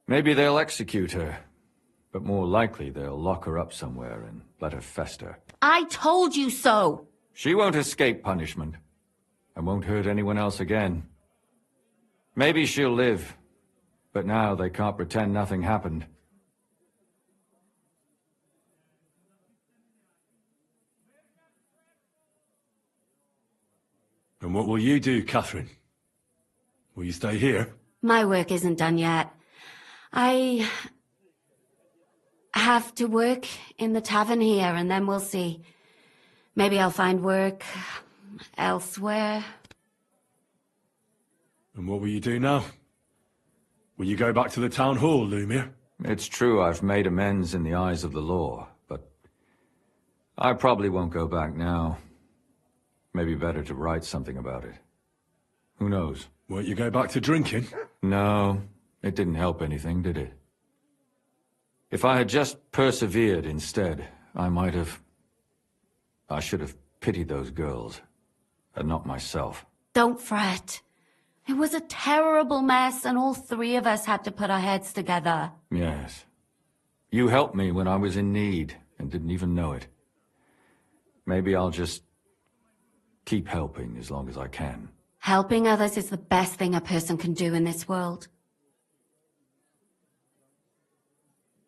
Maybe they'll execute her, but more likely they'll lock her up somewhere and let her fester. I told you so! She won't escape punishment, and won't hurt anyone else again. Maybe she'll live, but now they can't pretend nothing happened. And what will you do, Catherine? Will you stay here? My work isn't done yet. I have to work in the tavern here, and then we'll see. Maybe I'll find work elsewhere. And what will you do now? Will you go back to the town hall, Lumir? It's true I've made amends in the eyes of the law, but I probably won't go back now. Maybe better to write something about it. Who knows? Won't you go back to drinking? No, it didn't help anything, did it? If I had just persevered instead, I should have pitied those girls, and not myself. Don't fret. It was a terrible mess, and all three of us had to put our heads together. Yes. You helped me when I was in need, and didn't even know it. Maybe I'll just keep helping as long as I can. Helping others is the best thing a person can do in this world.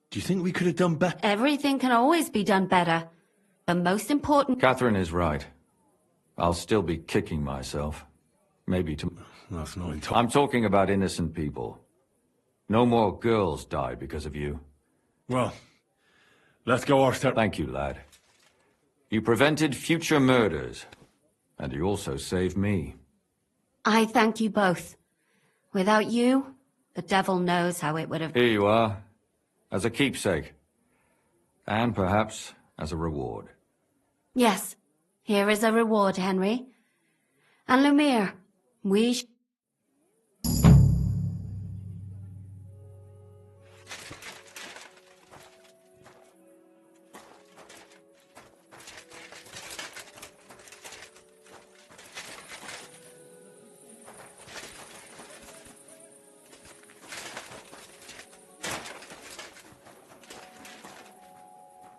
Do you think we could have done better? Everything can always be done better. The most important... Catherine is right. I'll still be kicking myself. Maybe to... That's not entirely... I'm talking about innocent people. No more girls die because of you. Well, let's go our step... Thank you, lad. You prevented future murders. And you also saved me. I thank you both. Without you, the devil knows how it would have... Here you are, as a keepsake. And perhaps as a reward. Yes, here is a reward, Henry. And Lumiere, we...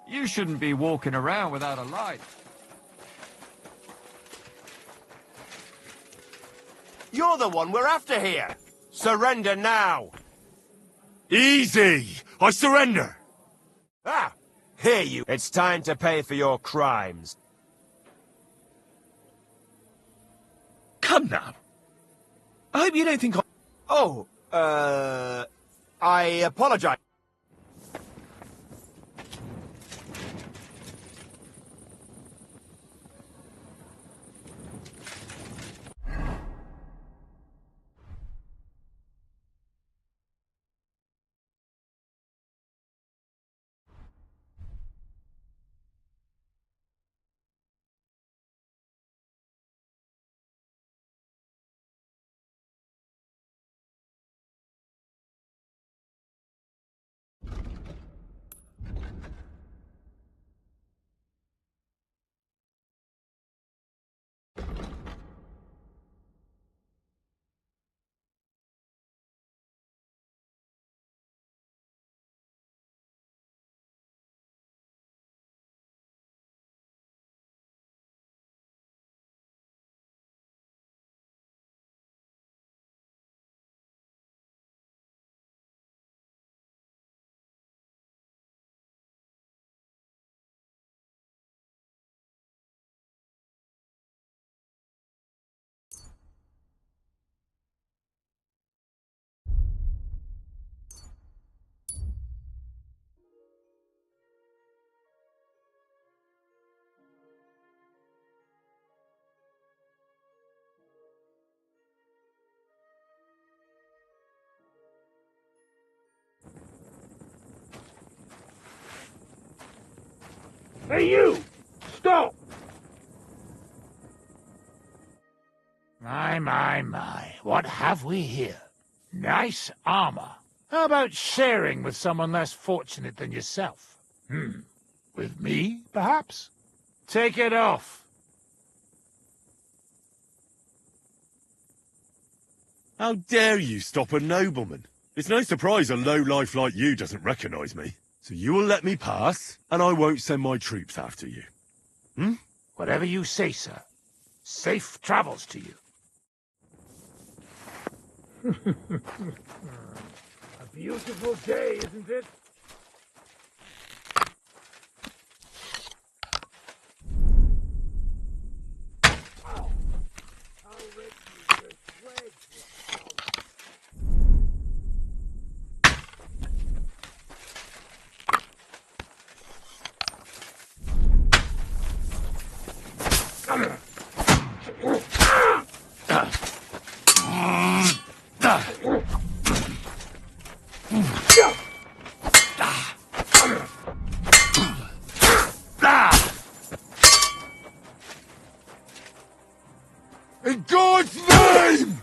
You shouldn't be walking around without a light. You're the one we're after here. Surrender now. Easy! I surrender! Ah! Here you... It's time to pay for your crimes. Come now. I hope you don't think I... Oh, I apologize. Hey, you! Stop! My. What have we here? Nice armor. How about sharing with someone less fortunate than yourself? With me, perhaps? Take it off. How dare you stop a nobleman? It's no surprise a lowlife like you doesn't recognize me. So you will let me pass, and I won't send my troops after you. Whatever you say, sir. Safe travels to you. A beautiful day, isn't it? In God's name!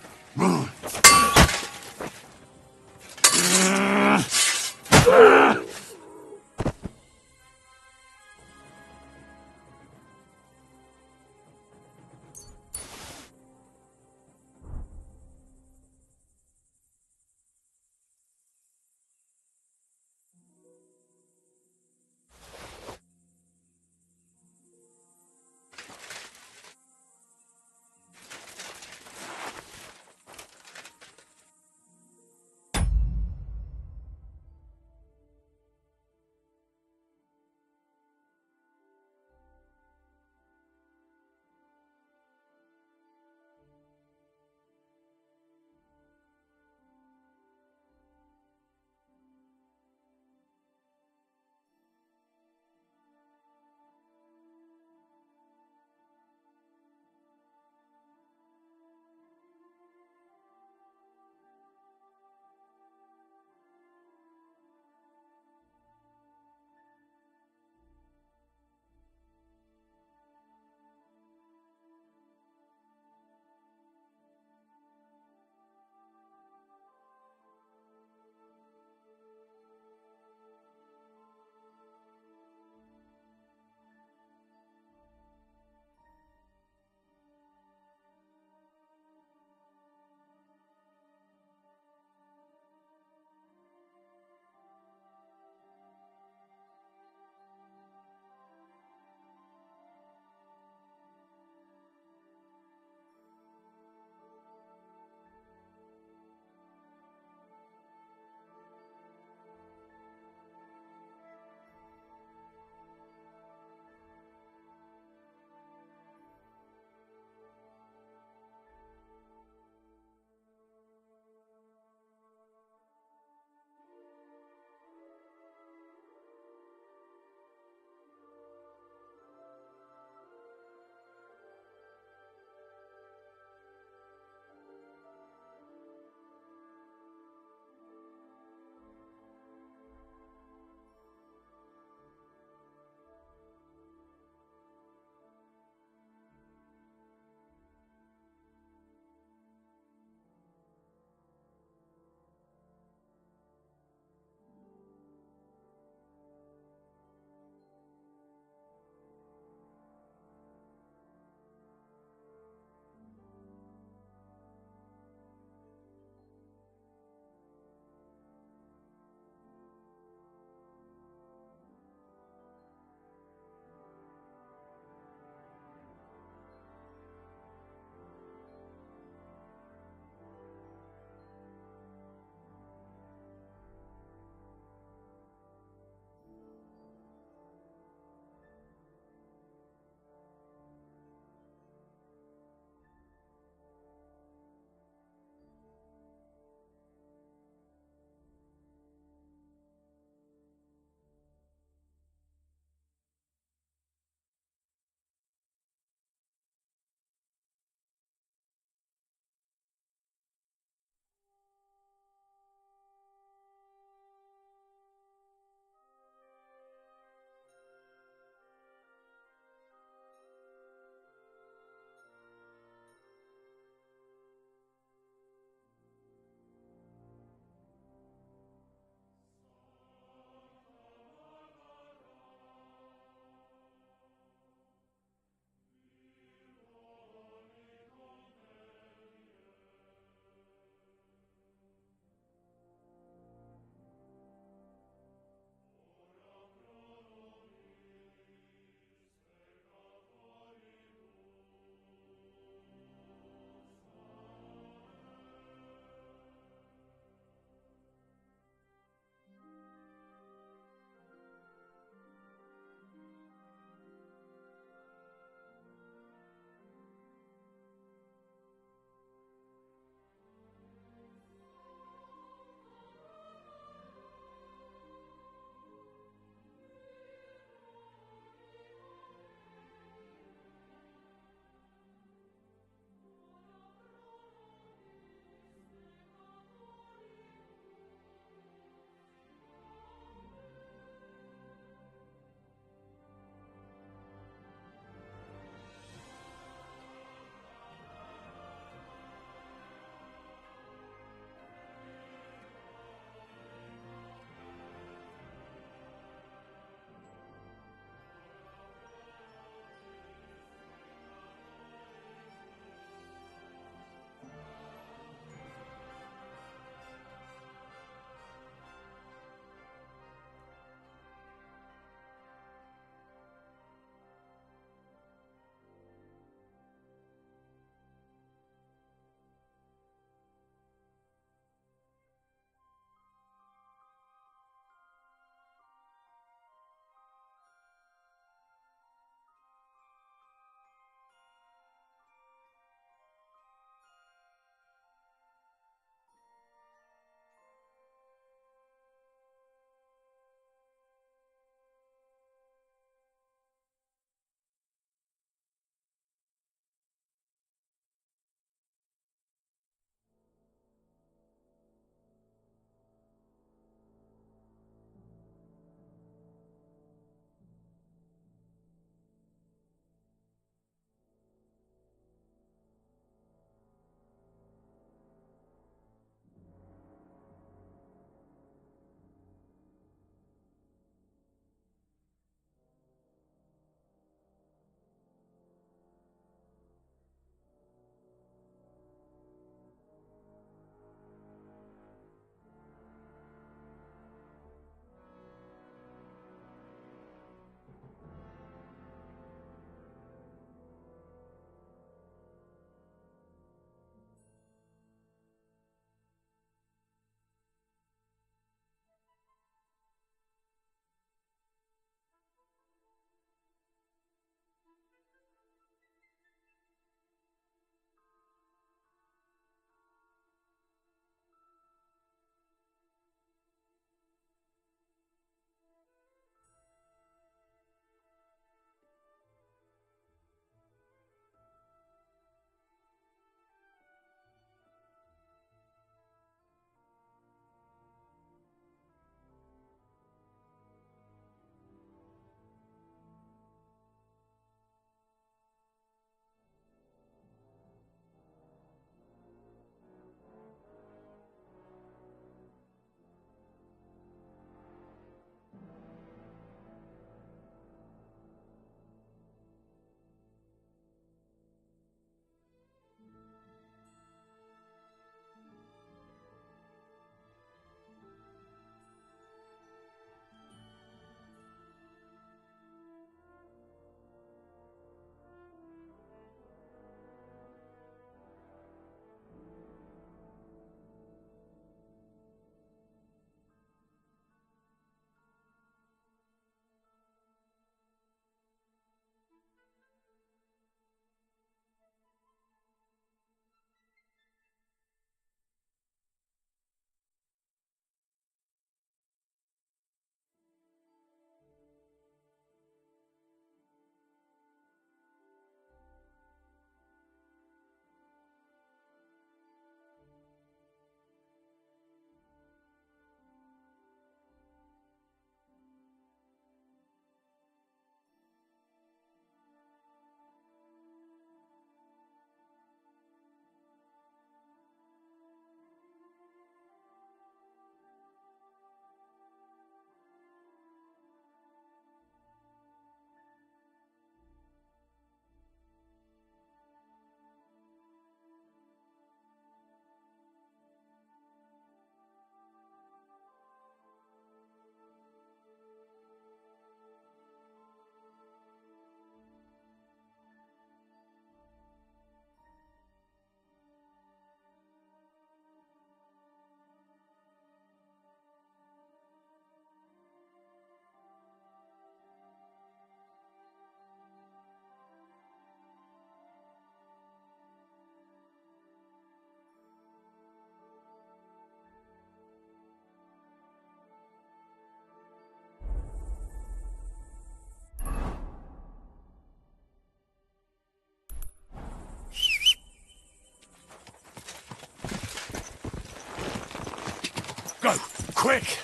quick!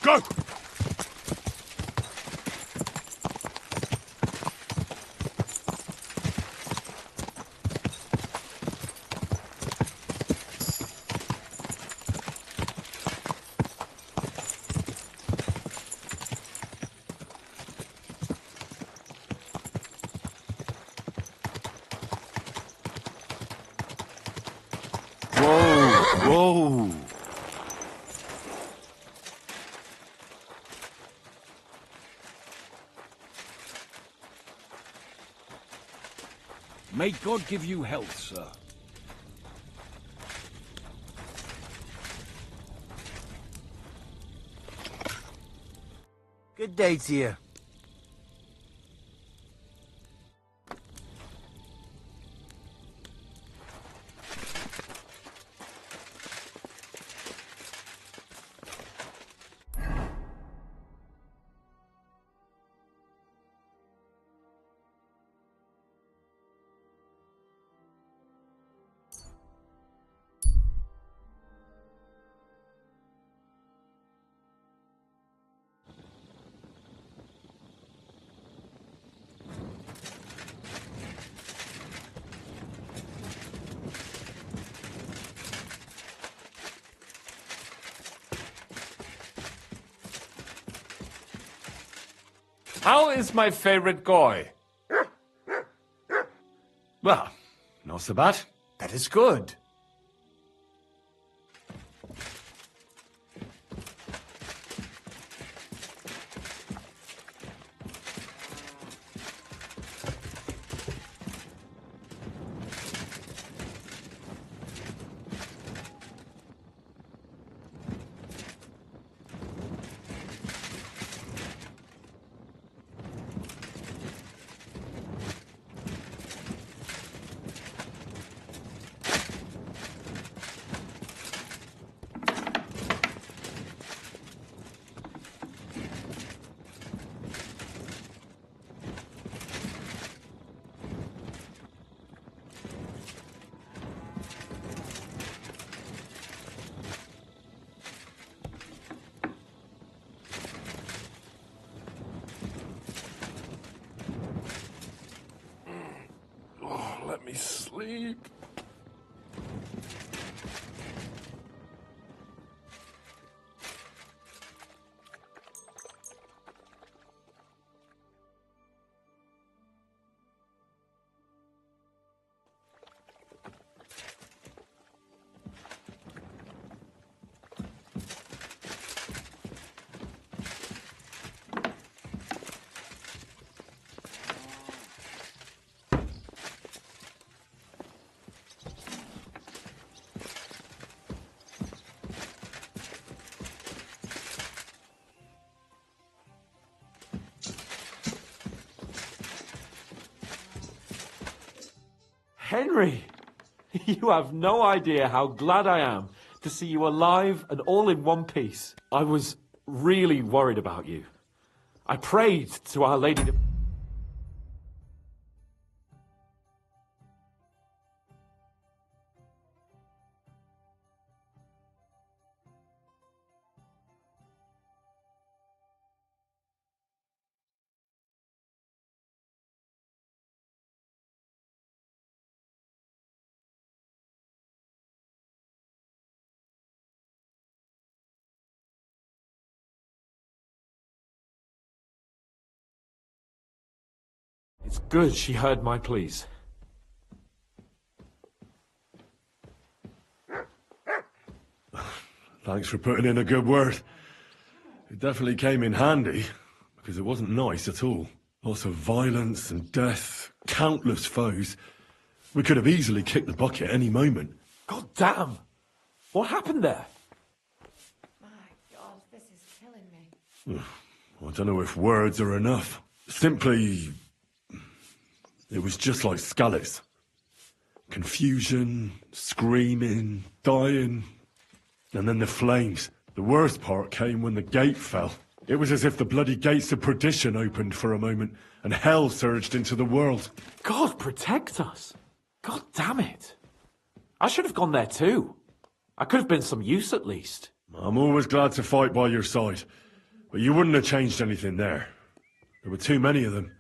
Go! Whoa! May God give you health, sir. Good day to you. How is my favorite guy? Well, not so bad. That is good. Let me sleep. Henry! You have no idea how glad I am to see you alive and all in one piece. I was really worried about you. I prayed to Our Lady to... It's good she heard my pleas. Thanks for putting in a good word. It definitely came in handy, because it wasn't nice at all. Lots of violence and death, countless foes. We could have easily kicked the bucket any moment. God damn! What happened there? My God, this is killing me. I don't know if words are enough. Simply... it was just like Skalitz. Confusion, screaming, dying, and then the flames. The worst part came when the gate fell. It was as if the bloody gates of perdition opened for a moment, and hell surged into the world. God protect us. God damn it. I should have gone there too. I could have been some use at least. I'm always glad to fight by your side, but you wouldn't have changed anything there. There were too many of them.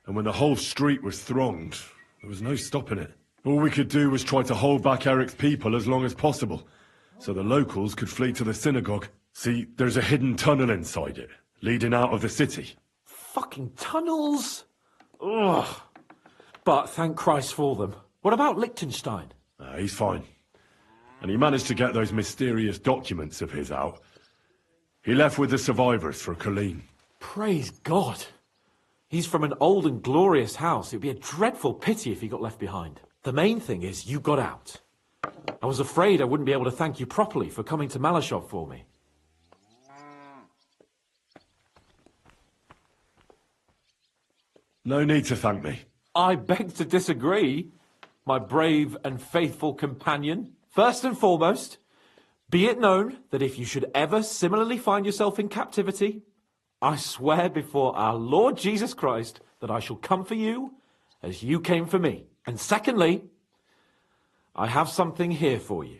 And when the whole street was thronged, there was no stopping it. All we could do was try to hold back Eric's people as long as possible, so the locals could flee to the synagogue. See, there's a hidden tunnel inside it, leading out of the city. Fucking tunnels! Ugh. But thank Christ for them. What about Liechtenstein? He's fine. And he managed to get those mysterious documents of his out. He left with the survivors for Colleen. Praise God. He's from an old and glorious house. It'd be a dreadful pity if he got left behind. The main thing is you got out. I was afraid I wouldn't be able to thank you properly for coming to Malashov for me. No need to thank me. I beg to disagree, my brave and faithful companion. First and foremost, be it known that if you should ever similarly find yourself in captivity, I swear before our Lord Jesus Christ that I shall come for you as you came for me. And secondly, I have something here for you.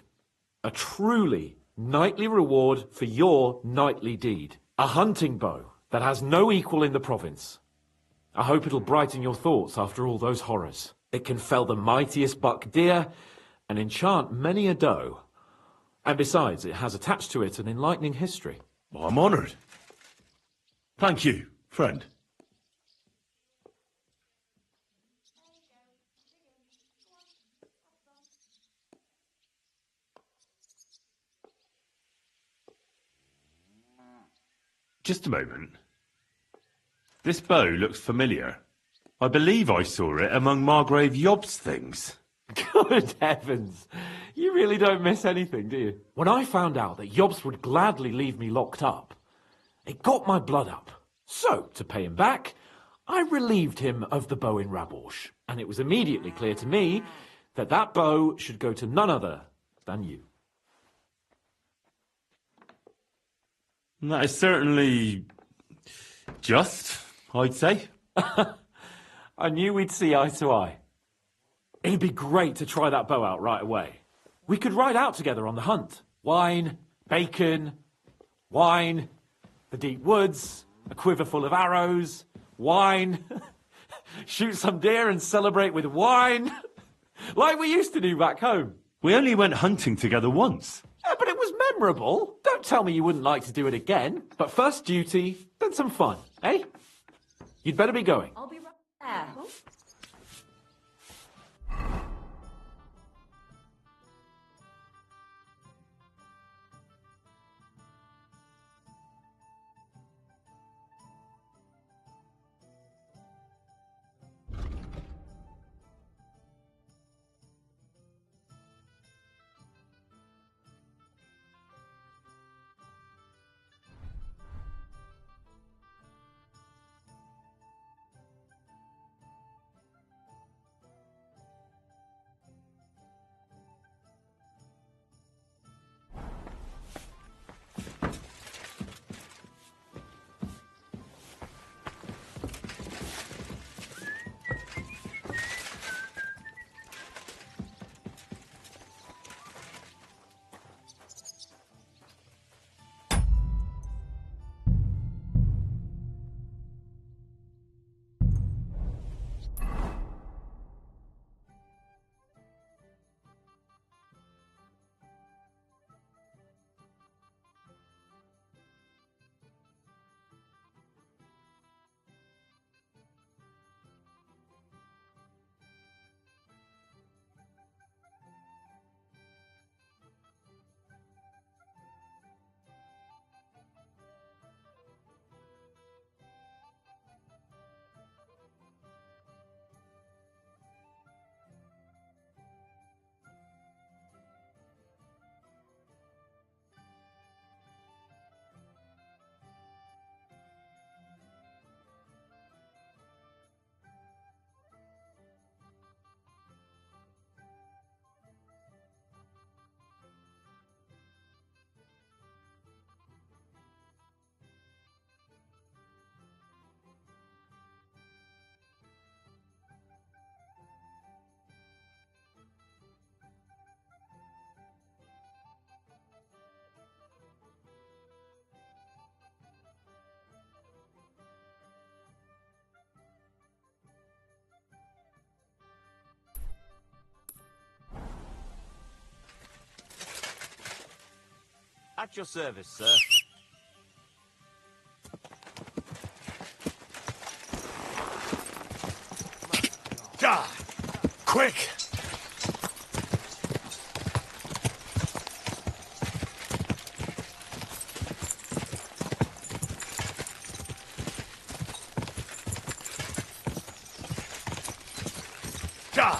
A truly knightly reward for your knightly deed. A hunting bow that has no equal in the province. I hope it'll brighten your thoughts after all those horrors. It can fell the mightiest buck deer and enchant many a doe. And besides, it has attached to it an enlightening history. Well, I'm honoured. Thank you, friend. Just a moment. This bow looks familiar. I believe I saw it among Margrave Yob's things. Good heavens. You really don't miss anything, do you? When I found out that Yobs would gladly leave me locked up, it got my blood up. So, to pay him back, I relieved him of the bow in Raborsh. And it was immediately clear to me that that bow should go to none other than you. That is certainly just, I'd say. I knew we'd see eye to eye. It'd be great to try that bow out right away. We could ride out together on the hunt. Wine, bacon, wine, the deep woods, a quiver full of arrows, wine, shoot some deer and celebrate with wine, like we used to do back home. We only went hunting together once. Yeah, but it was memorable. Don't tell me you wouldn't like to do it again. But first duty, then some fun, eh? You'd better be going. I'll be right there. At your service, sir. Die! Quick! Die!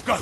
Go!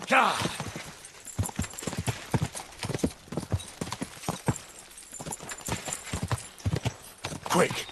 Die! Quick!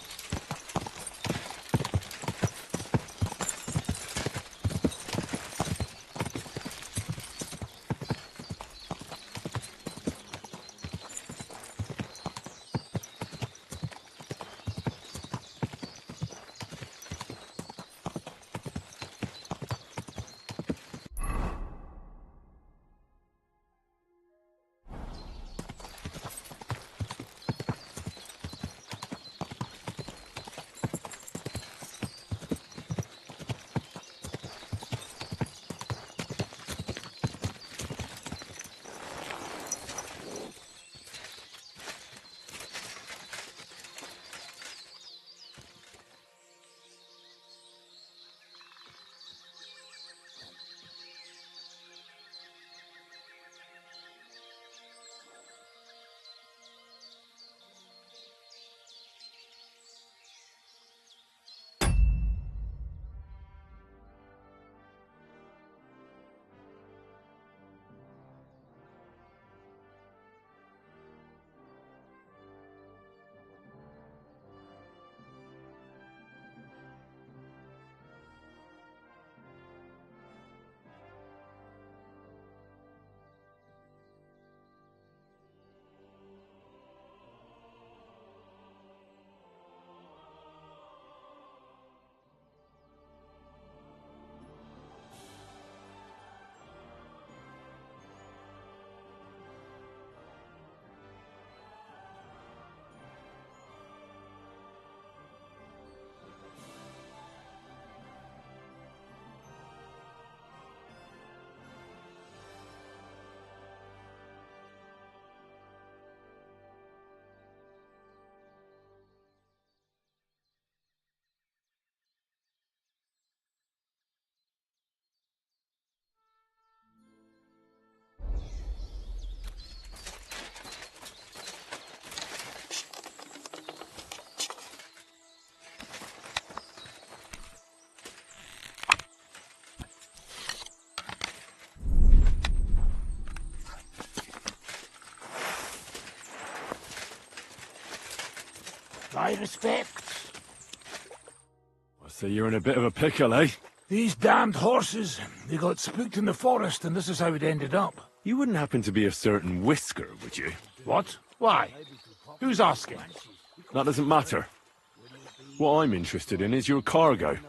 My respects. I see you're in a bit of a pickle, eh? These damned horses, they got spooked in the forest and this is how it ended up. You wouldn't happen to be a certain Whisker, would you? What? Why? Who's asking? That doesn't matter. What I'm interested in is your cargo.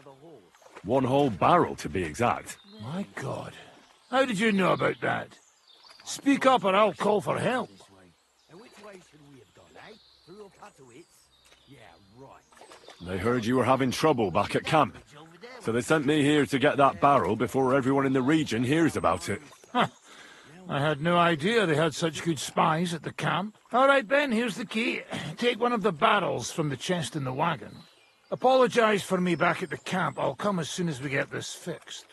One whole barrel, to be exact. My God. How did you know about that? Speak up or I'll call for help. They heard you were having trouble back at camp. So they sent me here to get that barrel before everyone in the region hears about it. Huh. I had no idea they had such good spies at the camp. All right, Ben, here's the key. Take one of the barrels from the chest in the wagon. Apologize for me back at the camp. I'll come as soon as we get this fixed.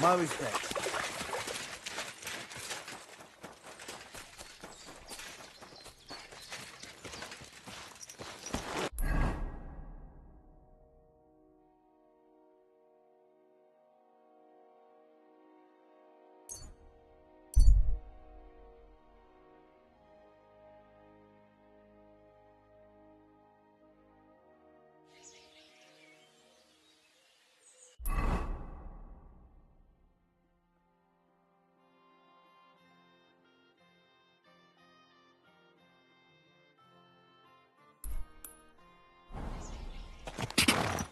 My respects.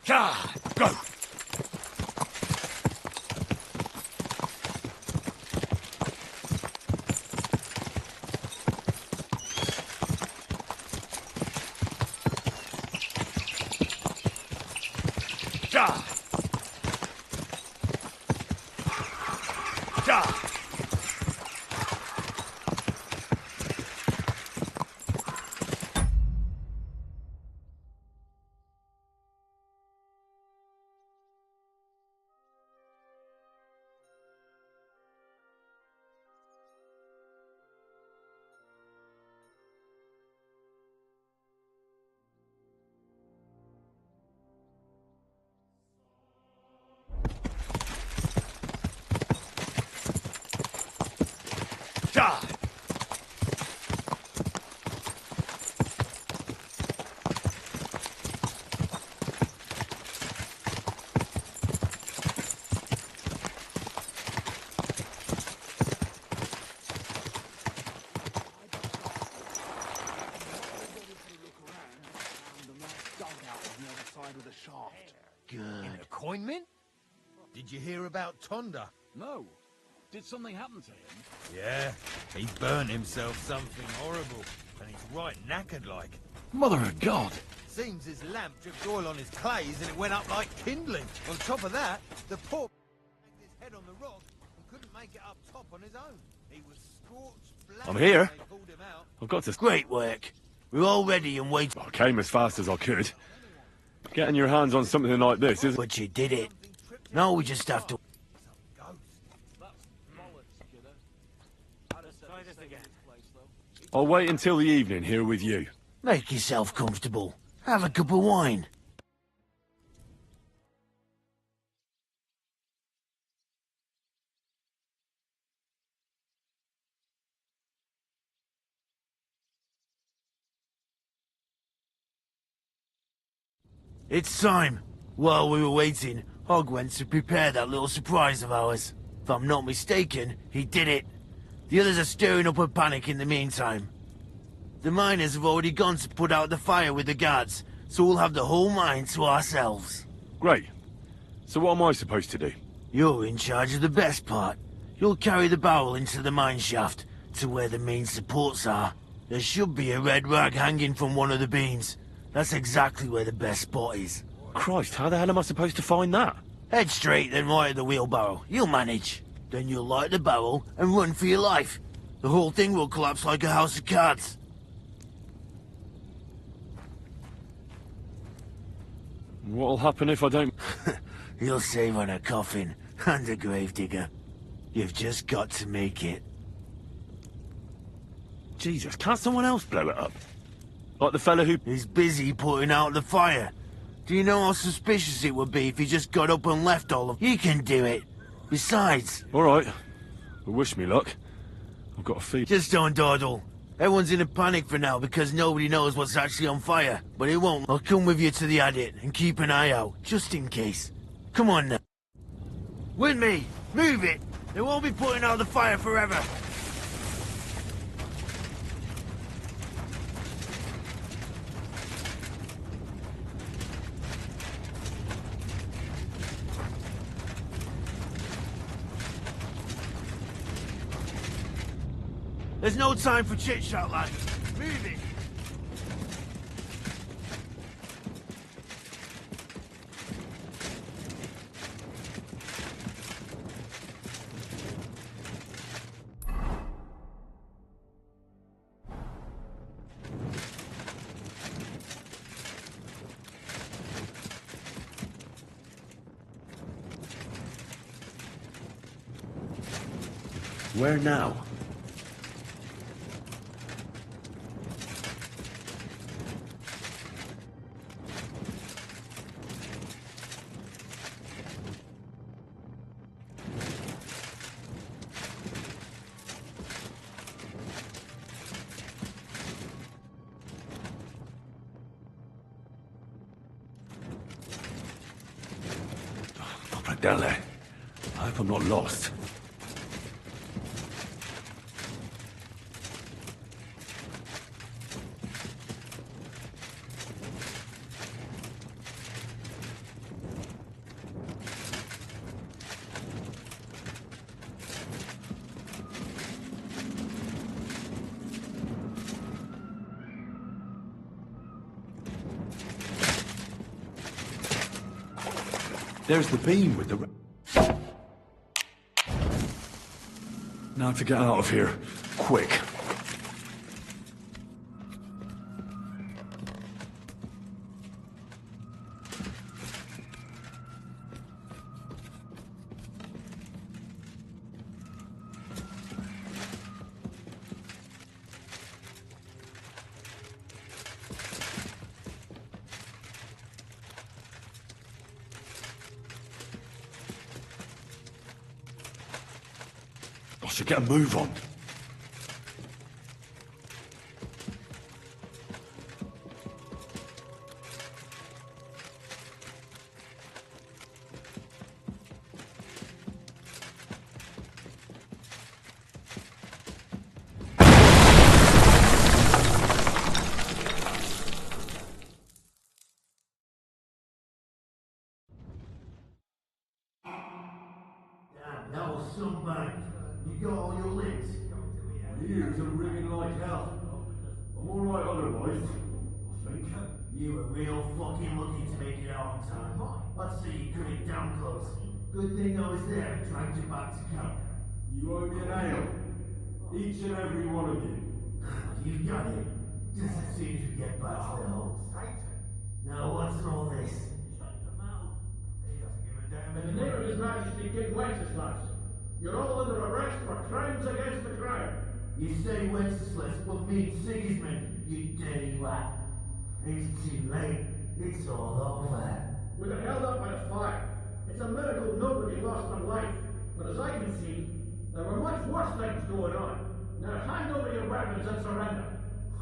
Go! Good. In a coin mint? Did you hear about Tonda? No. Did something happen to him? Yeah, he burned himself something horrible, and he's right knackered like. Mother of God! Seems his lamp dripped oil on his clays and it went up like kindling. On top of that, the poor banged his head on the rock and couldn't make it up top on his own. He was scorched black. I'm here. when they pulled him out. I've got to... Great work. We're all ready and waiting. I came as fast as I could. Getting your hands on something like this is... But you did it. Now we just have to... I'll wait until the evening here with you. Make yourself comfortable. Have a cup of wine. It's time. While we were waiting, Hogg went to prepare that little surprise of ours. If I'm not mistaken, he did it. The others are stirring up a panic in the meantime. The miners have already gone to put out the fire with the guards, so we'll have the whole mine to ourselves. Great. So what am I supposed to do? You're in charge of the best part. You'll carry the barrel into the mine shaft, to where the main supports are. There should be a red rag hanging from one of the beams. That's exactly where the best spot is. Christ, how the hell am I supposed to find that? Head straight, then right at the wheelbarrow. You'll manage. Then you'll light the barrel and run for your life. The whole thing will collapse like a house of cards. What'll happen if I don't... You'll save on a coffin and a gravedigger. You've just got to make it. Jesus, can't someone else blow it up? Like the fella who... He's busy putting out the fire. Do you know how suspicious it would be if he just got up and left all of... He can do it. Besides... All right. Well, wish me luck. I've got a feeling... Just don't dawdle. Everyone's in a panic for now because nobody knows what's actually on fire. But it won't. I'll come with you to the adit and keep an eye out, just in case. Come on now. With me. Move it. They won't be putting out the fire forever. There's no time for chit-chat, lad. Move it. Where now? Not right down there. I hope I'm not lost. There's the beam with the... Now to get out of here. Quick. I should get a move on. That was some bang. You got all your limbs? My ears are ringing like hell. I'm alright otherwise, I think. You were real fucking lucky to make it out in time. I'd say you cut it down close. Good thing I was there and dragged you back to camp. You owe me an ale. Each and every one of you. You got it. Just as soon as we get back to the house. Now what's all this? In the name of His Majesty King Wenceslas, you're all under arrest for crimes against the crown. You say Wenceslas, but mean Sigismund, you dirty rat. It's too late. It's all over. We were held up by the fire. It's a miracle nobody lost their life. But as I can see, there were much worse things going on. Now hand over your weapons and surrender.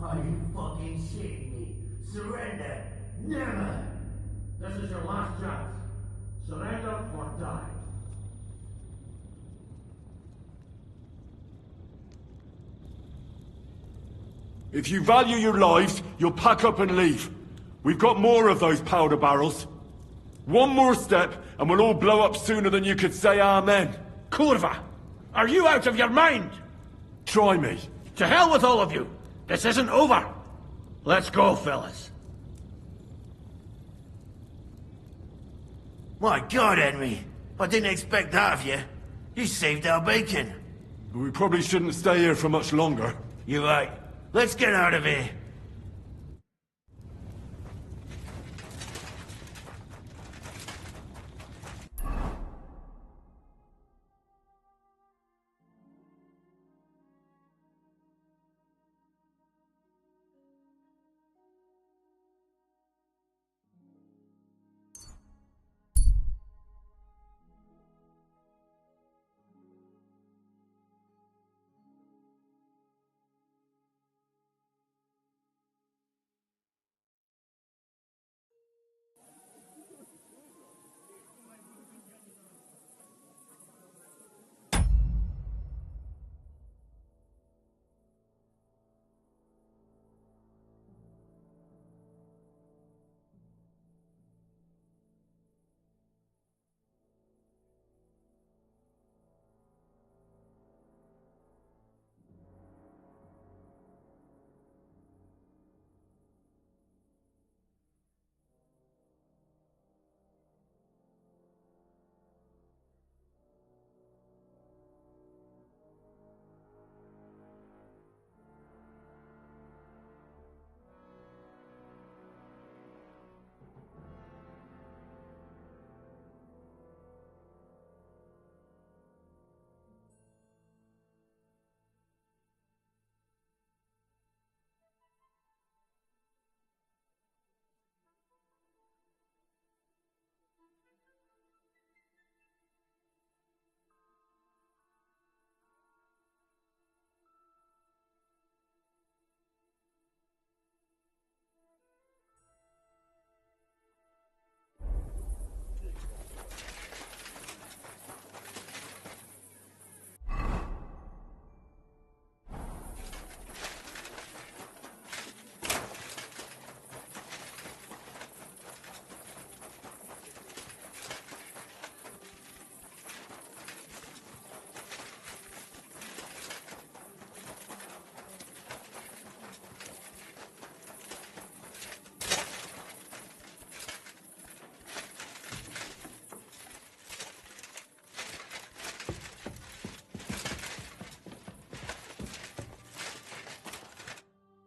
Are you fucking shitting me? Surrender? Never! This is your last chance. Surrender or die. If you value your lives, you'll pack up and leave. We've got more of those powder barrels. One more step, and we'll all blow up sooner than you could say amen. Kurva! Are you out of your mind? Try me. To hell with all of you! This isn't over! Let's go, fellas. My God, Henry. I didn't expect that of you. You saved our bacon. We probably shouldn't stay here for much longer. You're right. Let's get out of here.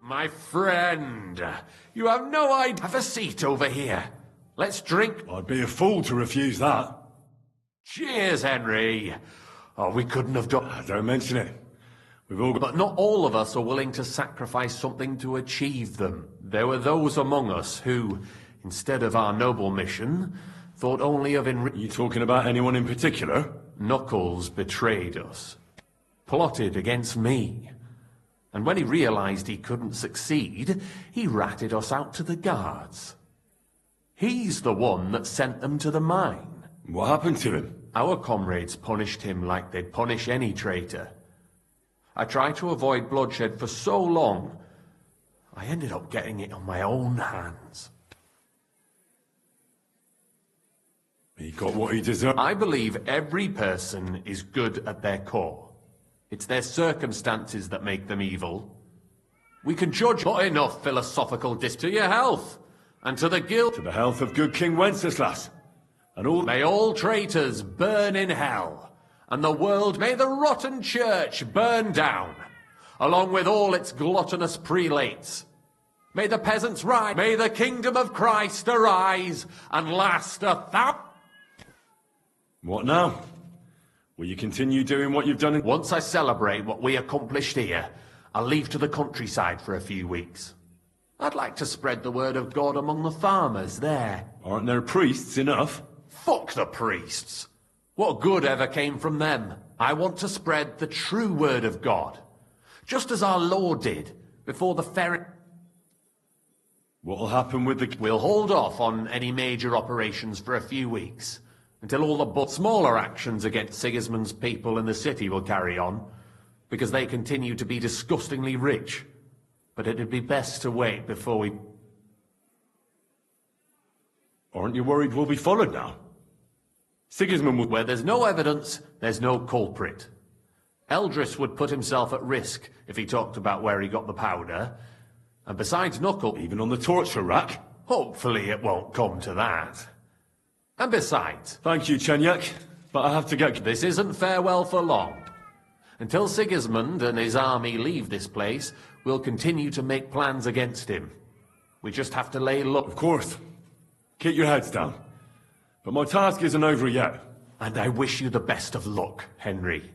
My friend, you have no idea. Have a seat over here. Let's drink. I'd be a fool to refuse that. Cheers, Henry. Oh, we couldn't have done... Don't mention it. We've all got... But not all of us are willing to sacrifice something to achieve them. There were those among us who, instead of our noble mission, thought only of You talking about anyone in particular? Knuckles betrayed us. Plotted against me. And when he realized he couldn't succeed, he ratted us out to the guards. He's the one that sent them to the mine. What happened to him? Our comrades punished him like they'd punish any traitor. I tried to avoid bloodshed for so long, I ended up getting it on my own hands. He got what he deserved. I believe every person is good at their core. It's their circumstances that make them evil. We can judge not enough philosophical to your health, and to the guild. To the health of good King Wenceslas. And all... May all traitors burn in hell, and the world, may the rotten church burn down, along with all its gluttonous prelates. May the peasants rise, may the kingdom of Christ arise, and last 1,000... What now? Will you continue doing what you've done? Once I celebrate what we accomplished here, I'll leave to the countryside for a few weeks. I'd like to spread the word of God among the farmers there. Aren't there priests enough? Fuck the priests. What good ever came from them? I want to spread the true word of God, just as our Lord did before the ferry. What'll happen with the... We'll hold off on any major operations for a few weeks, until all the smaller actions against Sigismund's people in the city will carry on, because they continue to be disgustingly rich. But it'd be best to wait before we... Aren't you worried we'll be followed now? Sigismund would... Where there's no evidence, there's no culprit. Eldris would put himself at risk if he talked about where he got the powder. And besides Knuckle... Even on the torture rack? Hopefully it won't come to that. And besides... Thank you, Chenyak, but I have to get... This isn't farewell for long. Until Sigismund and his army leave this place, we'll continue to make plans against him. We just have to lay low. Of course. Keep your heads down. But my task isn't over yet. And I wish you the best of luck, Henry.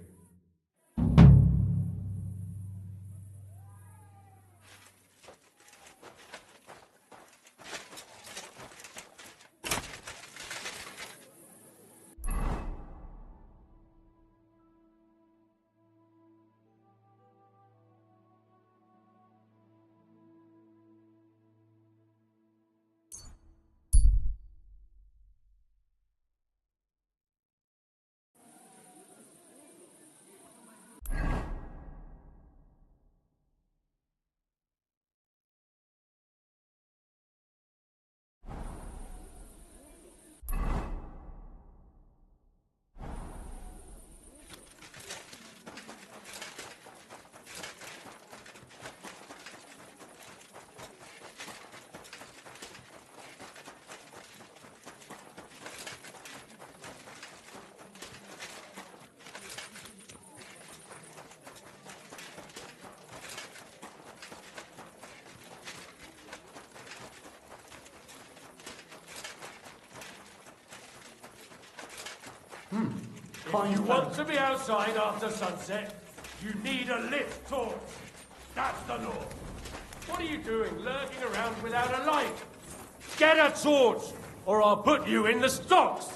If you want to be outside after sunset, you need a lit torch. That's the law. What are you doing lurking around without a light? Get a torch, or I'll put you in the stocks!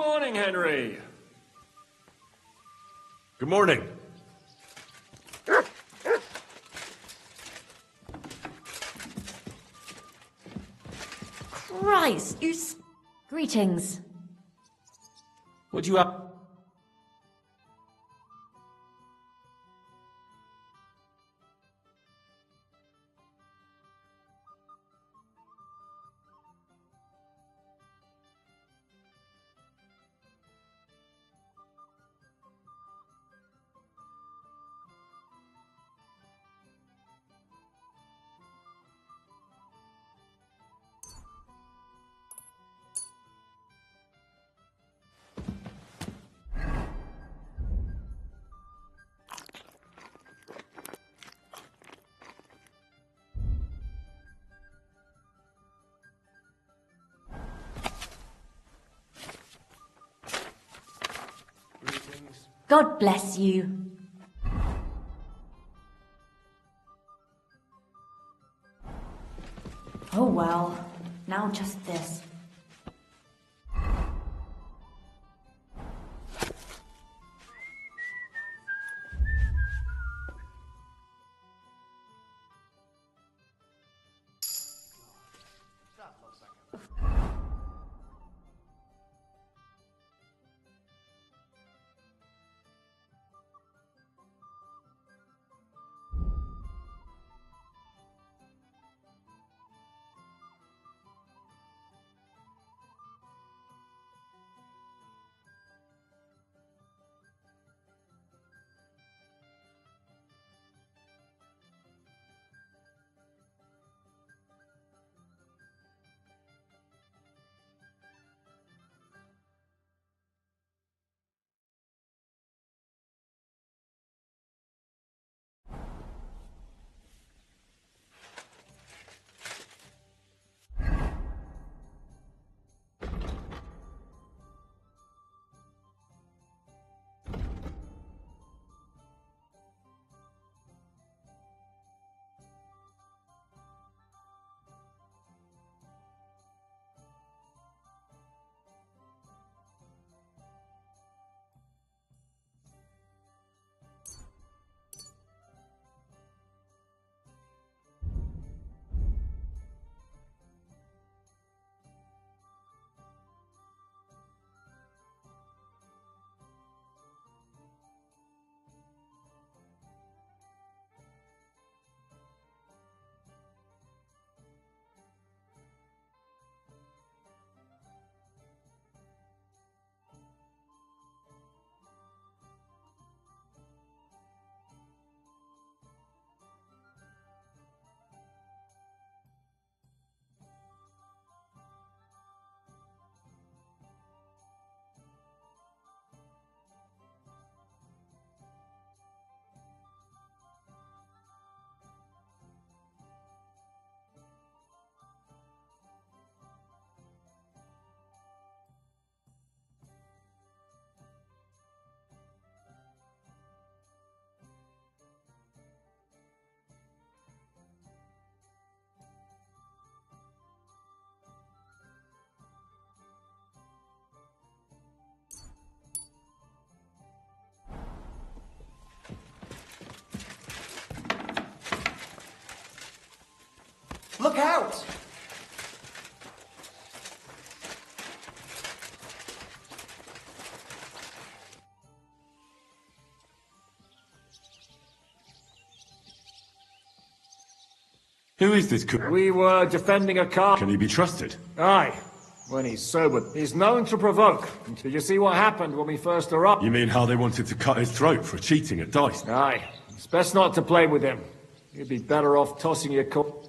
morning, Henry. Good morning. Christ, Greetings. What do you have? God bless you. Oh well, now just this. Look out! Who is this cook? We were defending a car. Can he be trusted? Aye, when he's sober. He's known to provoke. Did you see what happened when we first arrived? You mean how they wanted to cut his throat for cheating at dice? Aye. It's best not to play with him. You'd be better off tossing your coat.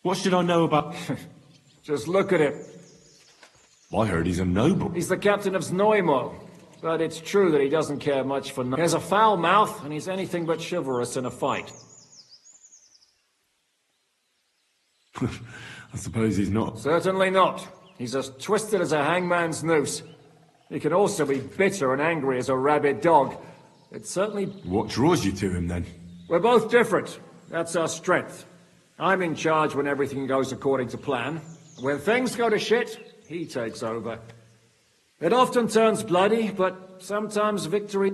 What should I know about... Just look at him. I heard he's a noble. He's the captain of Znojmo. But it's true that he doesn't care much for... He has a foul mouth, and he's anything but chivalrous in a fight. I suppose he's not. Certainly not. He's as twisted as a hangman's noose. He can also be bitter and angry as a rabid dog. It's certainly... What draws you to him, then? We're both different. That's our strength. I'm in charge when everything goes according to plan. When things go to shit, he takes over. It often turns bloody, but sometimes victory...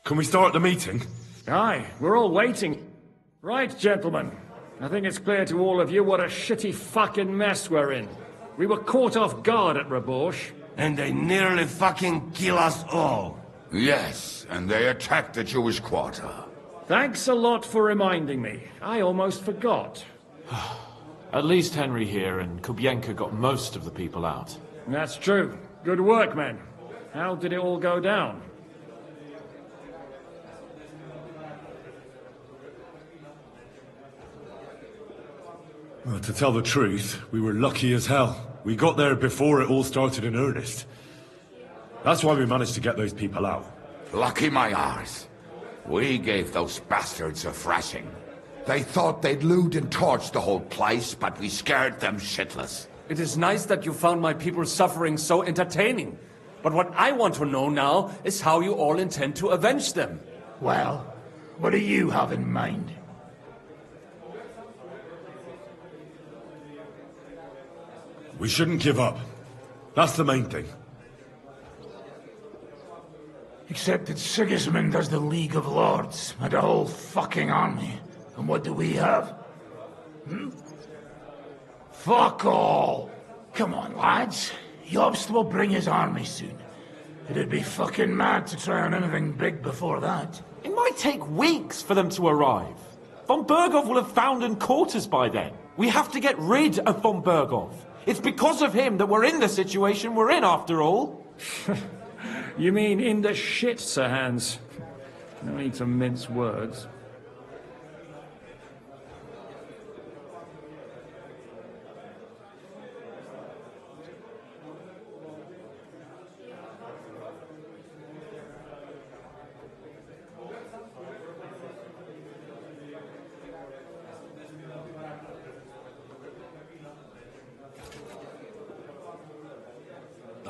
Can we start the meeting? Aye, we're all waiting. Right, gentlemen. I think it's clear to all of you what a shitty fucking mess we're in. We were caught off guard at Rabosh. And they nearly fucking kill us all. Yes, and they attacked the Jewish quarter. Thanks a lot for reminding me. I almost forgot. At least Henry here and Kubienka got most of the people out. That's true. Good work, men. How did it all go down? Well, to tell the truth, we were lucky as hell. We got there before it all started in earnest. That's why we managed to get those people out. Lucky my arse. We gave those bastards a thrashing. They thought they'd loot and torch the whole place, but we scared them shitless. It is nice that you found my people's suffering so entertaining. But what I want to know now is how you all intend to avenge them. Well, what do you have in mind? We shouldn't give up. That's the main thing. Except that Sigismund has the League of Lords and a whole fucking army. And what do we have? Fuck all! Come on, lads. Jobst will bring his army soon. It'd be fucking mad to try on anything big before that. It might take weeks for them to arrive. Von Berghoff will have found and caught us by then. We have to get rid of Von Berghoff. It's because of him that we're in the situation we're in, after all. You mean in the shit, Sir Hans? No need to mince words.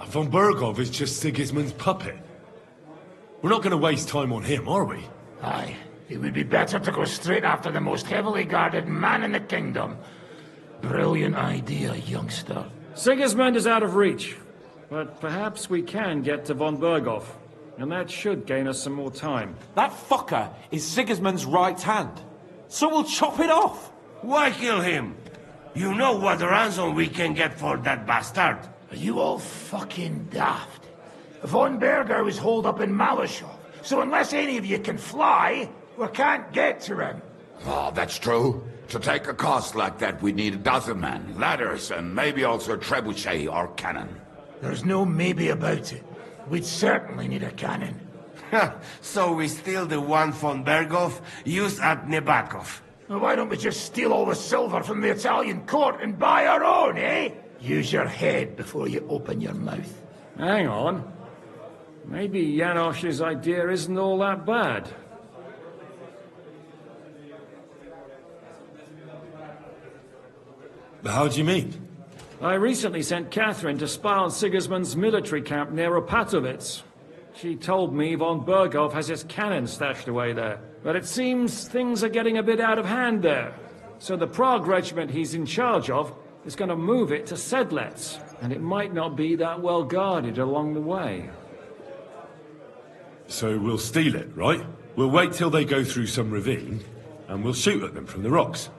Von Berghoff is just Sigismund's puppet. We're not going to waste time on him, are we? Aye. It would be better to go straight after the most heavily guarded man in the kingdom. Brilliant idea, youngster. Sigismund is out of reach. But perhaps we can get to Von Berghoff. And that should gain us some more time. That fucker is Sigismund's right hand. So we'll chop it off. Why kill him? You know what ransom we can get for that bastard. Are you all fucking daft? Von Berger was holed up in Malashov, so unless any of you can fly, we can't get to him. Oh, that's true. To take a cost like that, we need a dozen men, ladders, and maybe also a trebuchet or cannon. There's no maybe about it. We'd certainly need a cannon. So we steal the one Von Berghoff used at Nebakov. Well, why don't we just steal all the silver from the Italian court and buy our own, eh? Use your head before you open your mouth. Hang on. Maybe Janosch's idea isn't all that bad. How do you mean? I recently sent Catherine to spy on Sigismund's military camp near Opatovitz. She told me Von Berghoff has his cannon stashed away there. But it seems things are getting a bit out of hand there. So the Prague regiment he's in charge of is going to move it to Sedlec, and it might not be that well guarded along the way. So we'll steal it, right? We'll wait till they go through some ravine, and we'll shoot at them from the rocks.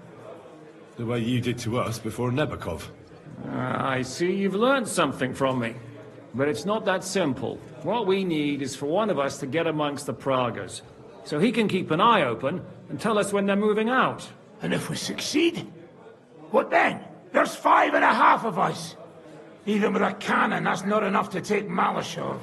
The way you did to us before Nebakov. I see you've learned something from me. But it's not that simple. What we need is for one of us to get amongst the Praguers, so he can keep an eye open and tell us when they're moving out. And if we succeed, what then? There's 5.5 of us. Even with a cannon, that's not enough to take Malashov.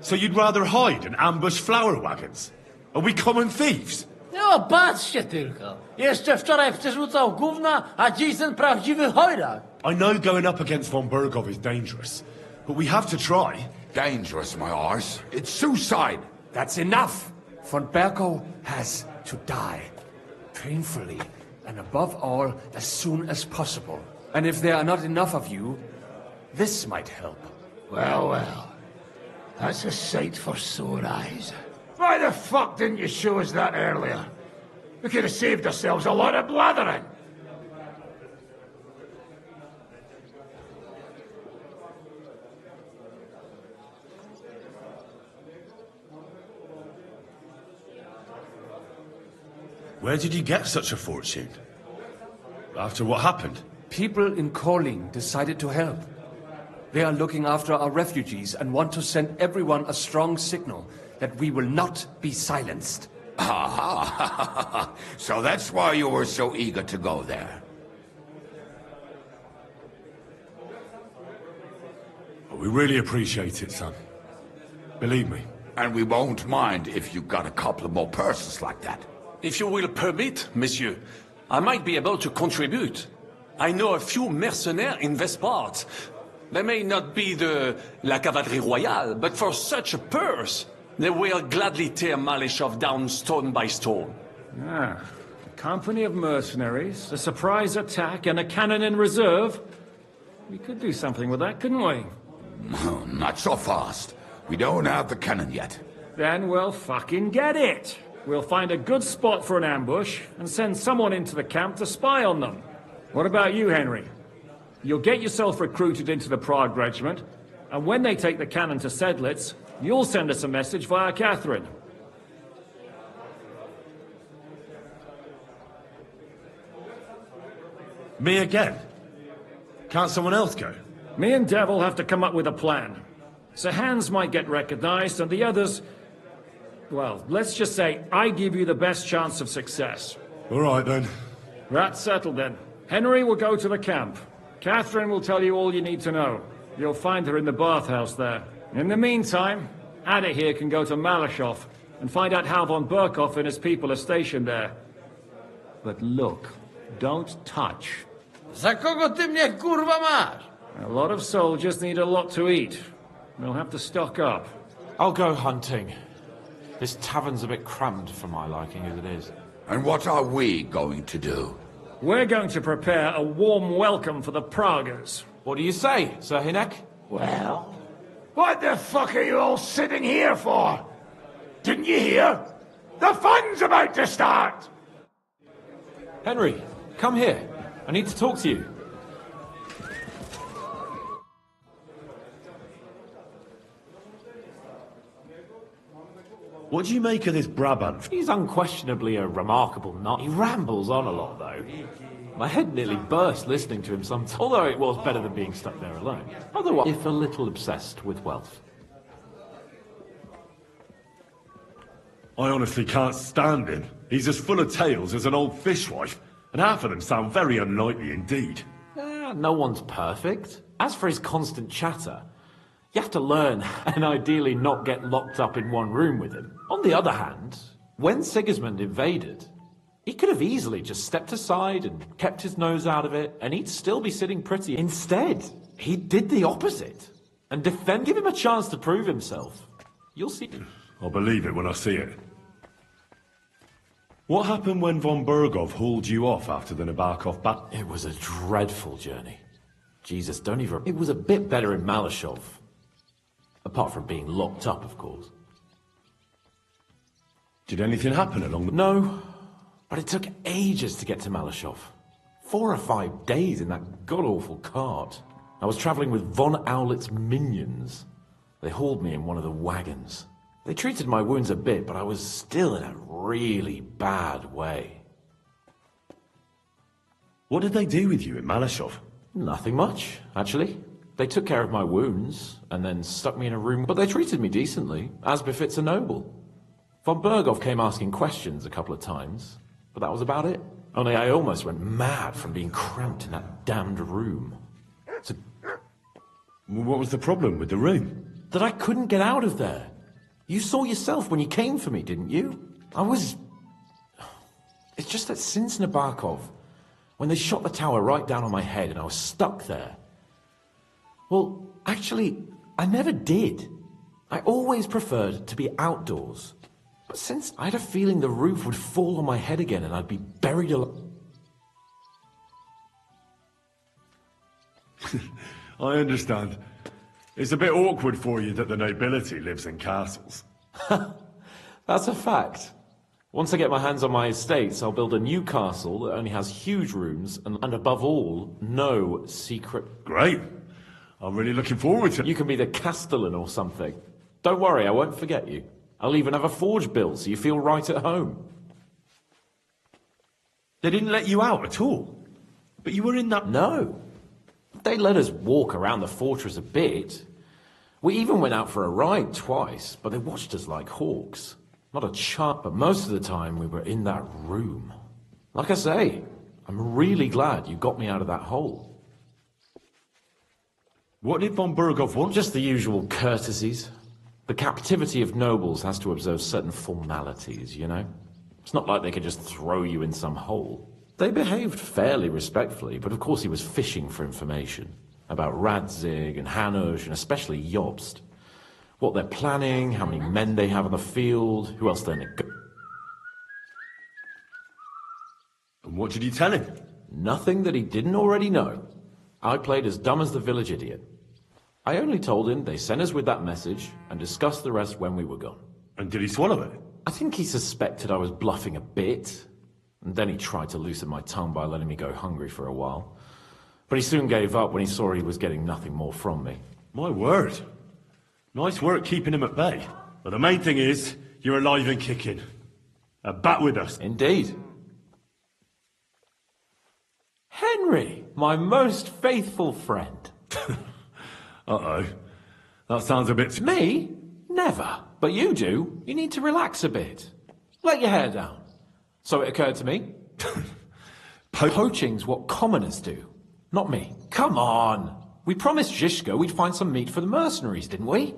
So you'd rather hide and ambush flower wagons? Are we common thieves? No, patrzcie tylko. Jeszcze wczoraj przerzucał gówna, a dziś ten prawdziwy chojrak. I know going up against Von Berghoff is dangerous, but we have to try. Dangerous, my arse. It's suicide. That's enough. Von Berghoff has to die. Painfully, and above all, as soon as possible. And if there are not enough of you, this might help. Well, well. That's a sight for sore eyes. Why the fuck didn't you show us that earlier? We could have saved ourselves a lot of blathering. Where did you get such a fortune? After what happened? People in Calling decided to help. They are looking after our refugees and want to send everyone a strong signal that we will not be silenced. Aha! So that's why you were so eager to go there. We really appreciate it, son. Believe me. And we won't mind if you got a couple more persons like that. If you will permit, monsieur, I might be able to contribute. I know a few mercenaires in this part. They may not be la cavalerie royale, but for such a purse, they will gladly tear Malishov down stone by stone. Ah, a company of mercenaries, a surprise attack, and a cannon in reserve. We could do something with that, couldn't we? No, not so fast. We don't have the cannon yet. Then we'll fucking get it. We'll find a good spot for an ambush and send someone into the camp to spy on them. What about you, Henry? You'll get yourself recruited into the Prague Regiment, and when they take the cannon to Sedlitz, you'll send us a message via Catherine. Me again? Can't someone else go? Me and Devil have to come up with a plan. Sir Hans might get recognized, and the others... Well, let's just say I give you the best chance of success. All right, then. That's settled, then. Henry will go to the camp. Catherine will tell you all you need to know. You'll find her in the bathhouse there. In the meantime, Ada here can go to Malishov and find out how von Burkov and his people are stationed there. But look, don't touch. Za kogo ty mnie kurwa masz? A lot of soldiers need a lot to eat. We'll have to stock up. I'll go hunting. This tavern's a bit cramped for my liking as it is. And what are we going to do? We're going to prepare a warm welcome for the Praguers. What do you say, Sir Hinek? Well, what the fuck are you all sitting here for? Didn't you hear? The fun's about to start! Henry, come here. I need to talk to you. What do you make of this Brabant? He's unquestionably a remarkable nut. He rambles on a lot, though. My head nearly burst listening to him sometimes, although it was better than being stuck there alone. Otherwise, if a little obsessed with wealth. I honestly can't stand him. He's as full of tales as an old fishwife, and half of them sound very unlikely indeed. No one's perfect. As for his constant chatter, you have to learn and ideally not get locked up in one room with him. On the other hand, when Sigismund invaded, he could have easily just stepped aside and kept his nose out of it, and he'd still be sitting pretty. Instead, he did the opposite. And give him a chance to prove himself. You'll see. I'll believe it when I see it. What happened when von Burgov hauled you off after the Nabokov battle? It was a dreadful journey. Jesus, don't even... It was a bit better in Malishov. Apart from being locked up, of course. Did anything happen along the... No, but it took ages to get to Malishov. 4 or 5 days in that god-awful cart. I was travelling with von Owlet's minions. They hauled me in one of the wagons. They treated my wounds a bit, but I was still in a really bad way. What did they do with you in Malishov? Nothing much, actually. They took care of my wounds, and then stuck me in a room, but they treated me decently, as befits a noble. Von Burgov came asking questions a couple of times, but that was about it. Only I almost went mad from being cramped in that damned room. So, what was the problem with the room? That I couldn't get out of there. You saw yourself when you came for me, didn't you? It's just that since Nabokov, when they shot the tower right down on my head and I was stuck there. Well, actually, I never did. I always preferred to be outdoors. But since I had a feeling the roof would fall on my head again and I'd be buried alive. I understand. It's a bit awkward for you that the nobility lives in castles. That's a fact. Once I get my hands on my estates, I'll build a new castle that only has huge rooms and above all, no secret... Great. I'm really looking forward to it. You can be the castellan or something. Don't worry, I won't forget you. I'll even have a forge built so you feel right at home. They didn't let you out at all? But you were in that... No. They let us walk around the fortress a bit. We even went out for a ride twice, but they watched us like hawks. Not a chance, but most of the time we were in that room. Like I say, I'm really glad you got me out of that hole. What did von Berghoff want? Just the usual courtesies. The captivity of nobles has to observe certain formalities, you know? It's not like they could just throw you in some hole. They behaved fairly respectfully, but of course he was fishing for information. About Radzig and Hanush, and especially Jobst. What they're planning, how many men they have on the field, who else they're And what did you tell him? Nothing that he didn't already know. I played as dumb as the village idiot. I only told him they sent us with that message and discussed the rest when we were gone. And did he swallow it? I think he suspected I was bluffing a bit. And then he tried to loosen my tongue by letting me go hungry for a while. But he soon gave up when he saw he was getting nothing more from me. My word. Nice work keeping him at bay. But the main thing is, you're alive and kicking. Back with us. Indeed. Henry, my most faithful friend. Uh-oh. That sounds a bit... Me? Never. But you do. You need to relax a bit. Let your hair down. So it occurred to me. Poaching's what commoners do. Not me. Come on. We promised Zhishka we'd find some meat for the mercenaries, didn't we?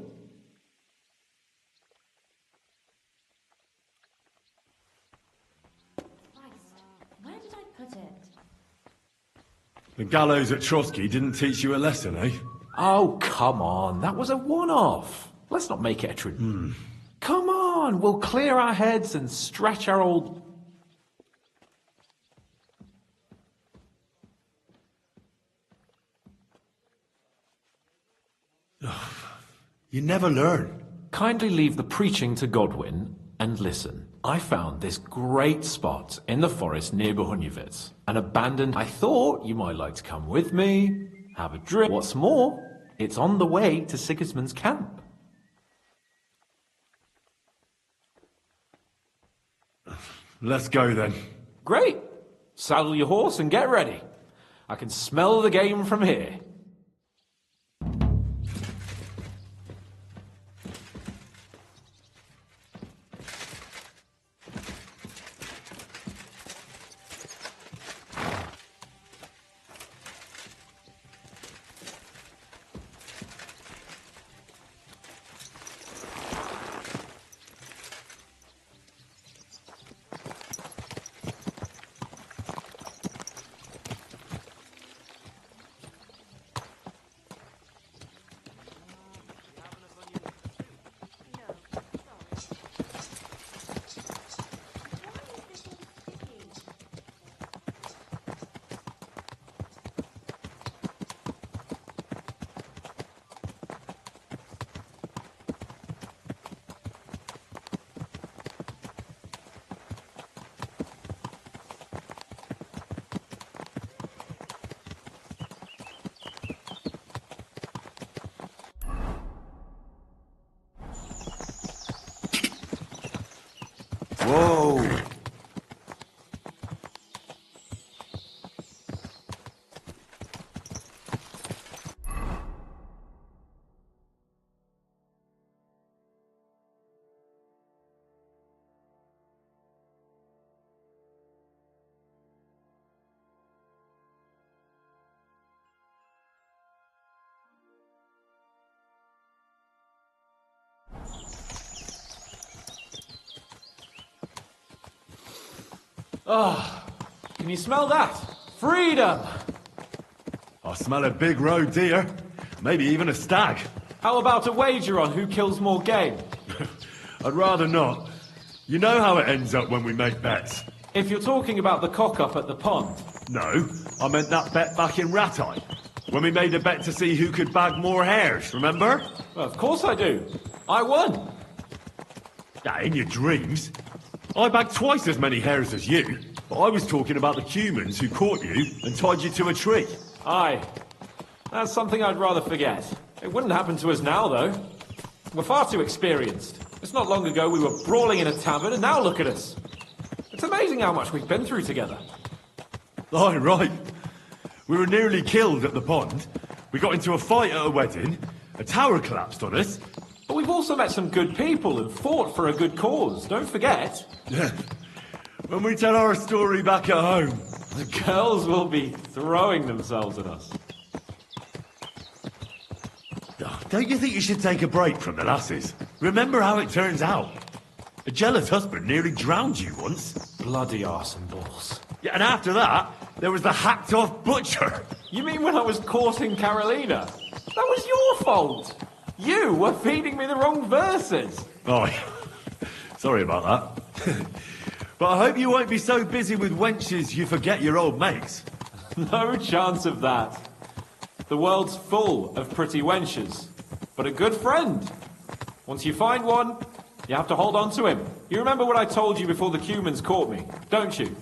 Where did I put it? The gallows at Trotsky didn't teach you a lesson, eh? Oh, come on. That was a one-off. Let's not make it a tradition. Come on. We'll clear our heads and stretch our old... You never learn. Kindly leave the preaching to Godwin and listen. I found this great spot in the forest near Bohuniewicz. An abandoned... I thought you might like to come with me, have a drink. What's more, it's on the way to Sigismund's camp. Let's go then. Great. Saddle your horse and get ready. I can smell the game from here. Whoa! Oh, can you smell that? Freedom! I smell a big roe deer. Maybe even a stag. How about a wager on who kills more game? I'd rather not. You know how it ends up when we make bets. If you're talking about the cock-up at the pond. No, I meant that bet back in Rattay. When we made a bet to see who could bag more hares, remember? Well, of course I do. I won. In your dreams. I bagged twice as many hares as you, but I was talking about the humans who caught you and tied you to a tree. Aye. That's something I'd rather forget. It wouldn't happen to us now, though. We're far too experienced. It's not long ago we were brawling in a tavern, and now look at us. It's amazing how much we've been through together. Aye, right. We were nearly killed at the pond. We got into a fight at a wedding. A tower collapsed on us. But we've also met some good people and fought for a good cause, don't forget. Yeah. When we tell our story back at home, the girls will be throwing themselves at us. Don't you think you should take a break from the lasses? Remember how it turns out. A jealous husband nearly drowned you once. Bloody arse and balls. Yeah, and after that, there was the hacked-off butcher. You mean when I was courting Carolina? That was your fault. You were feeding me the wrong verses. Oh, sorry about that. But I hope you won't be so busy with wenches you forget your old mates. No chance of that. The world's full of pretty wenches. But a good friend. Once you find one, you have to hold on to him. You remember what I told you before the Cumans caught me, don't you?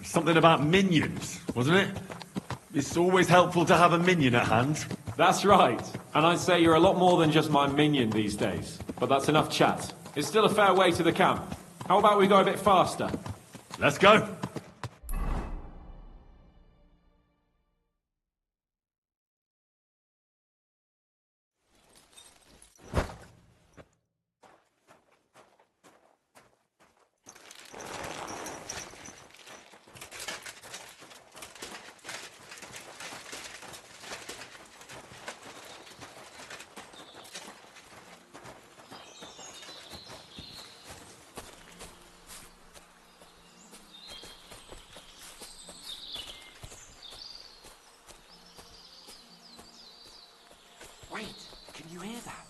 Something about minions, wasn't it? It's always helpful to have a minion at hand. That's right. And I'd say you're a lot more than just my minion these days. But that's enough chat. It's still a fair way to the camp. How about we go a bit faster? Let's go. Wait, can you hear that?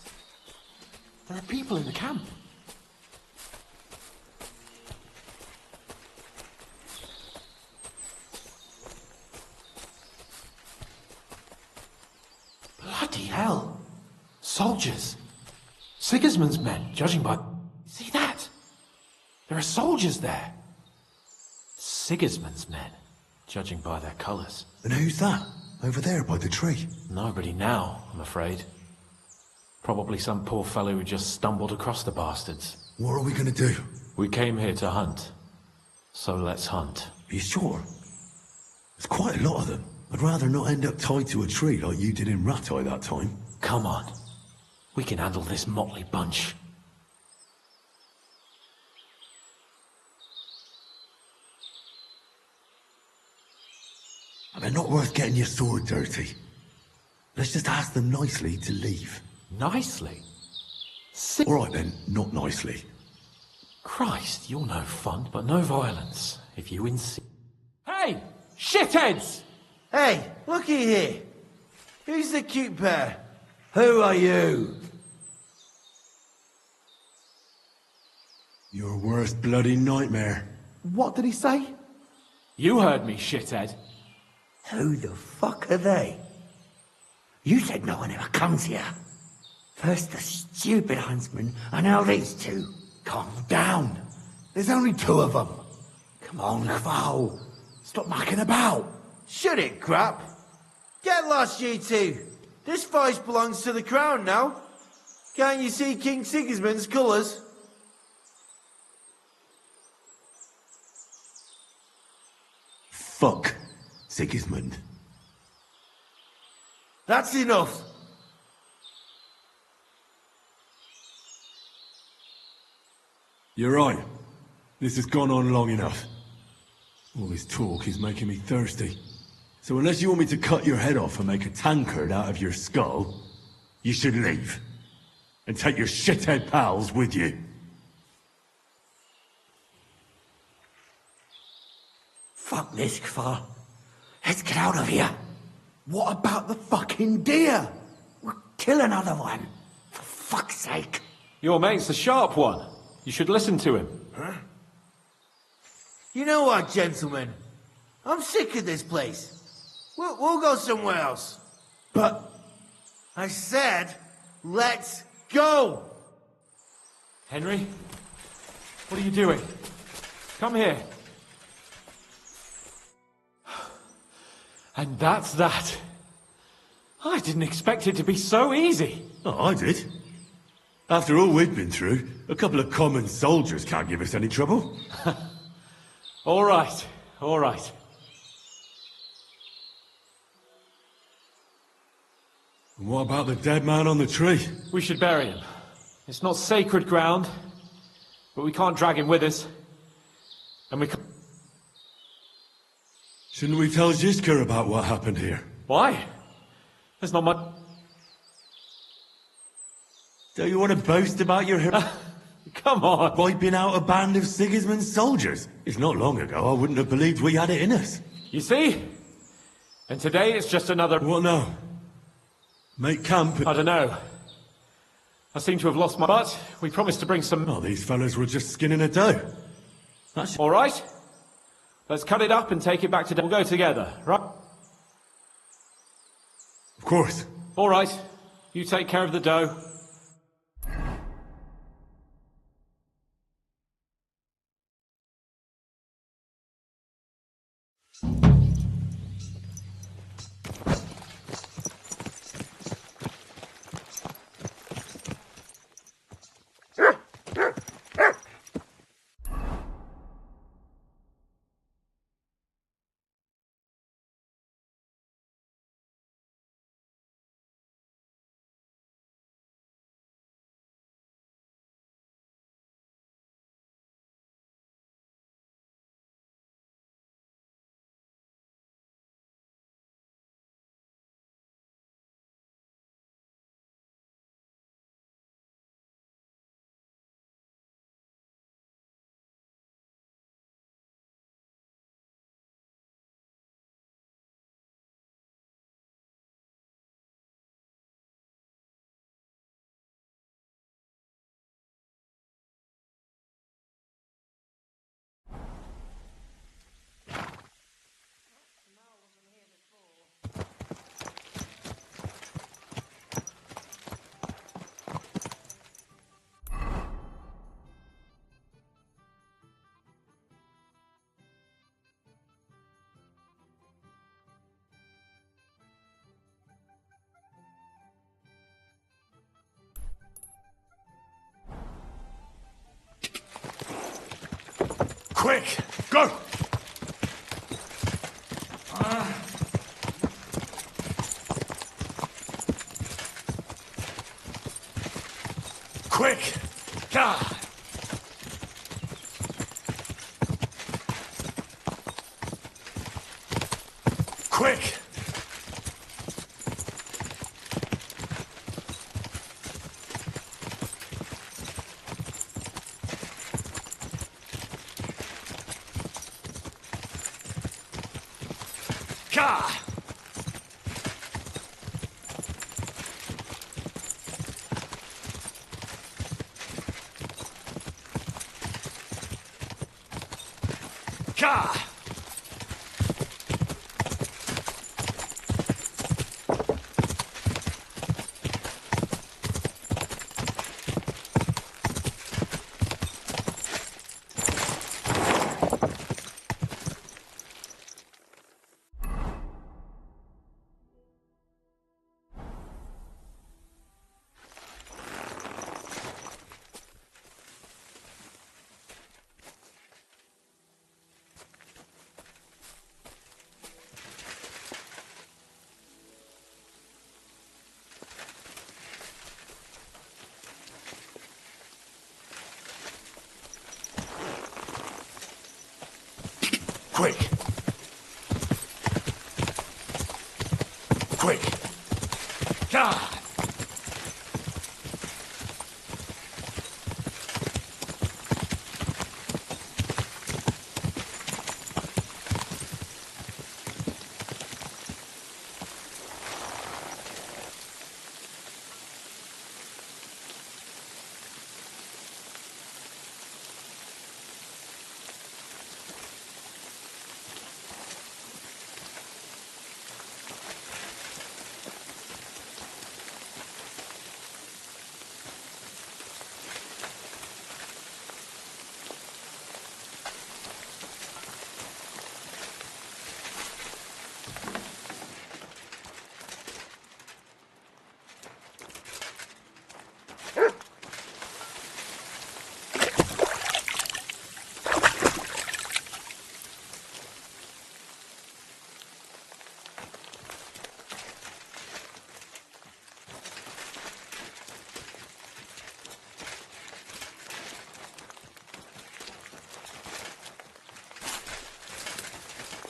There are people in the camp. Bloody hell! Soldiers! Sigismund's men, judging by... See that? There are soldiers there. Sigismund's men, judging by their colours. And who's that? Over there by the tree? Nobody now, I'm afraid. Probably some poor fellow who just stumbled across the bastards. What are we gonna do? We came here to hunt. So let's hunt. Are you sure? There's quite a lot of them. I'd rather not end up tied to a tree like you did in Rattay that time. Come on. We can handle this motley bunch. They're not worth getting your sword dirty. Let's just ask them nicely to leave. Nicely? All right then, not nicely. Christ, you're no fun, but no violence, if you insist. Hey! Shitheads! Hey, looky here. Who's the cute pair? Who are you? Your worst bloody nightmare. What did he say? You heard me, shithead. Who the fuck are they? You said no one ever comes here. First the stupid huntsman, and now these two. Calm down. There's only two of them. Come on, Kval. Stop mucking about. Shut it, crap. Get lost, you two. This fight belongs to the crown now. Can't you see King Sigismund's colours? Fuck Sigismund. That's enough. You're right. This has gone on long enough. All this talk is making me thirsty. So unless you want me to cut your head off and make a tankard out of your skull, you should leave. And take your shithead pals with you. Fuck this, Kval. Let's get out of here. What about the fucking deer? We'll kill another one. For fuck's sake. Your mate's the sharp one. You should listen to him. Huh? You know what, gentlemen? I'm sick of this place. We'll go somewhere else. But I said, let's go. Henry? What are you doing? Come here. And that's that. I didn't expect it to be so easy. Oh, I did. After all we've been through, a couple of common soldiers can't give us any trouble. All right, all right. And what about the dead man on the tree? We should bury him. It's not sacred ground, but we can't drag him with us. And we can't... Shouldn't we tell Ziska about what happened here? Why? There's not much... Don't you want to boast about your hero? Come on! Wiping out a band of Sigismund's soldiers? It's not long ago I wouldn't have believed we had it in us. You see? And today it's just another... What now? Make camp? I don't know. I seem to have lost my... But we promised to bring some... Oh, these fellas were just skinning a doe. That's... All right? Let's cut it up and take it back to... We'll go together, right? Of course. All right. You take care of the dough. Quick! Go! Quick! God! Quick! God! God! Quick! Quick! God!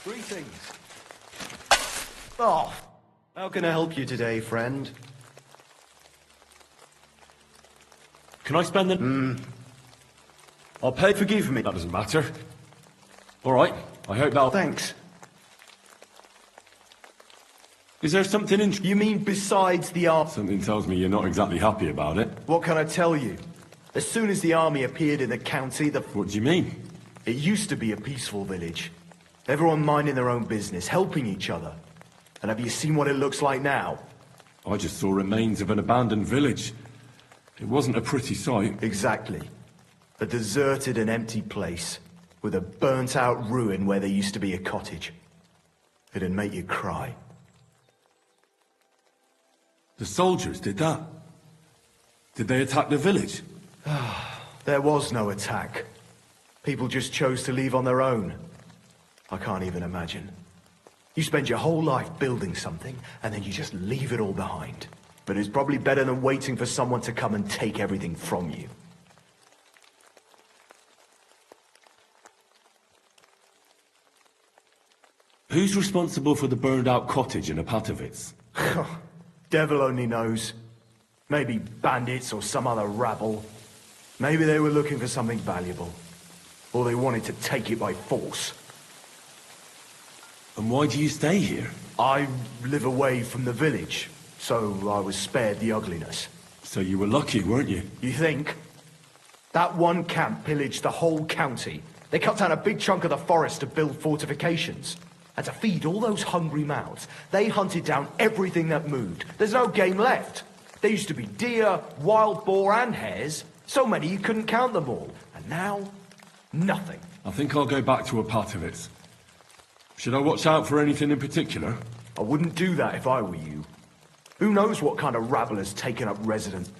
Greetings. Oh, how can I help you today, friend? Can I spend the... I'll pay. Forgive me. That doesn't matter. All right. I hope that'll... Thanks. Is there something in... You mean besides the army? Something tells me you're not exactly happy about it. What can I tell you? As soon as the army appeared in the county, What do you mean? It used to be a peaceful village. Everyone minding their own business, helping each other. And have you seen what it looks like now? I just saw remains of an abandoned village. It wasn't a pretty sight. Exactly. A deserted and empty place, with a burnt-out ruin where there used to be a cottage. It'd make you cry. The soldiers did that? Did they attack the village? There was no attack. People just chose to leave on their own. I can't even imagine. You spend your whole life building something, and then you just leave it all behind. But it's probably better than waiting for someone to come and take everything from you. Who's responsible for the burned-out cottage in Apatovitz? Devil only knows. Maybe bandits or some other rabble. Maybe they were looking for something valuable. Or they wanted to take it by force. And why do you stay here? I live away from the village, so I was spared the ugliness. So you were lucky, weren't you? You think? That one camp pillaged the whole county. They cut down a big chunk of the forest to build fortifications. And to feed all those hungry mouths, they hunted down everything that moved. There's no game left. There used to be deer, wild boar, and hares. So many you couldn't count them all. And now, nothing. I think I'll go back to Apatovitz. Should I watch out for anything in particular? I wouldn't do that if I were you. Who knows what kind of rabble has taken up residence?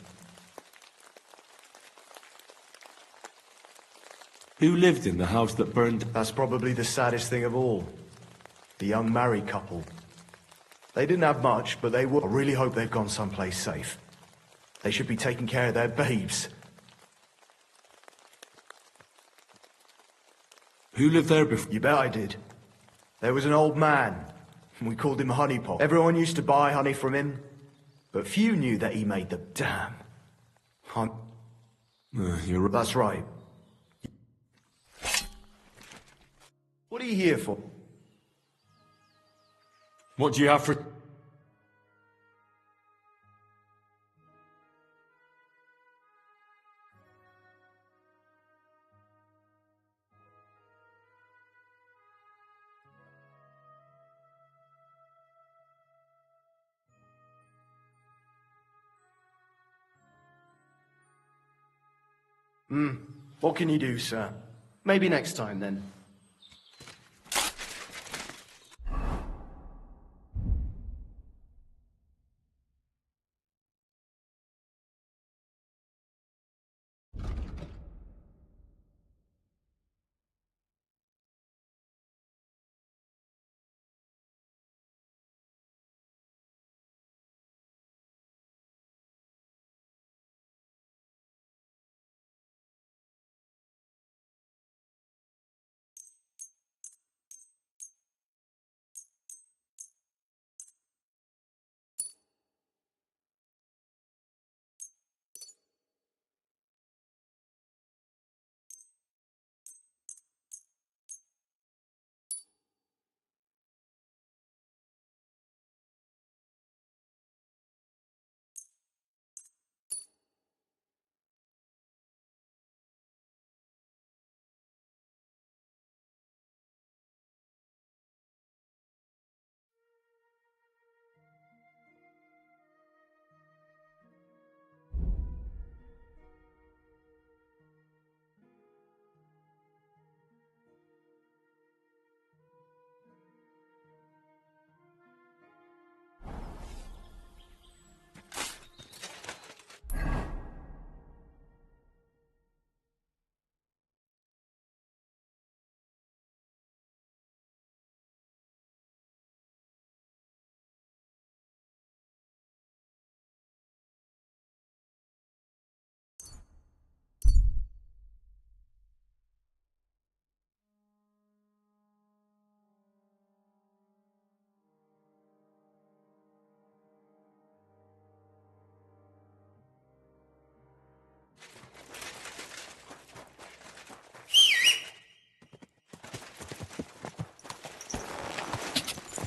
Who lived in the house that burned? That's probably the saddest thing of all. The young married couple. They didn't have much, but they were. I really hope they've gone someplace safe. They should be taking care of their babes. Who lived there before? You bet I did. There was an old man. We called him Honeypot. Everyone used to buy honey from him, but few knew that he made the damn You're right. That's right. What are you here for? What do you have for... What can you do, sir? Maybe next time, then.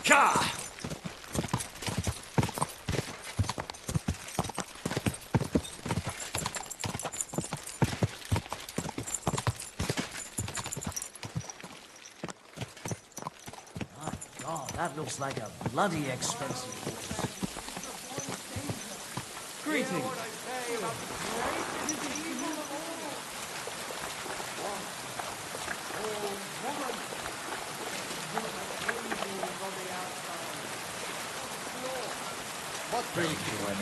Ka! God, that looks like a bloody expensive horse. Greetings.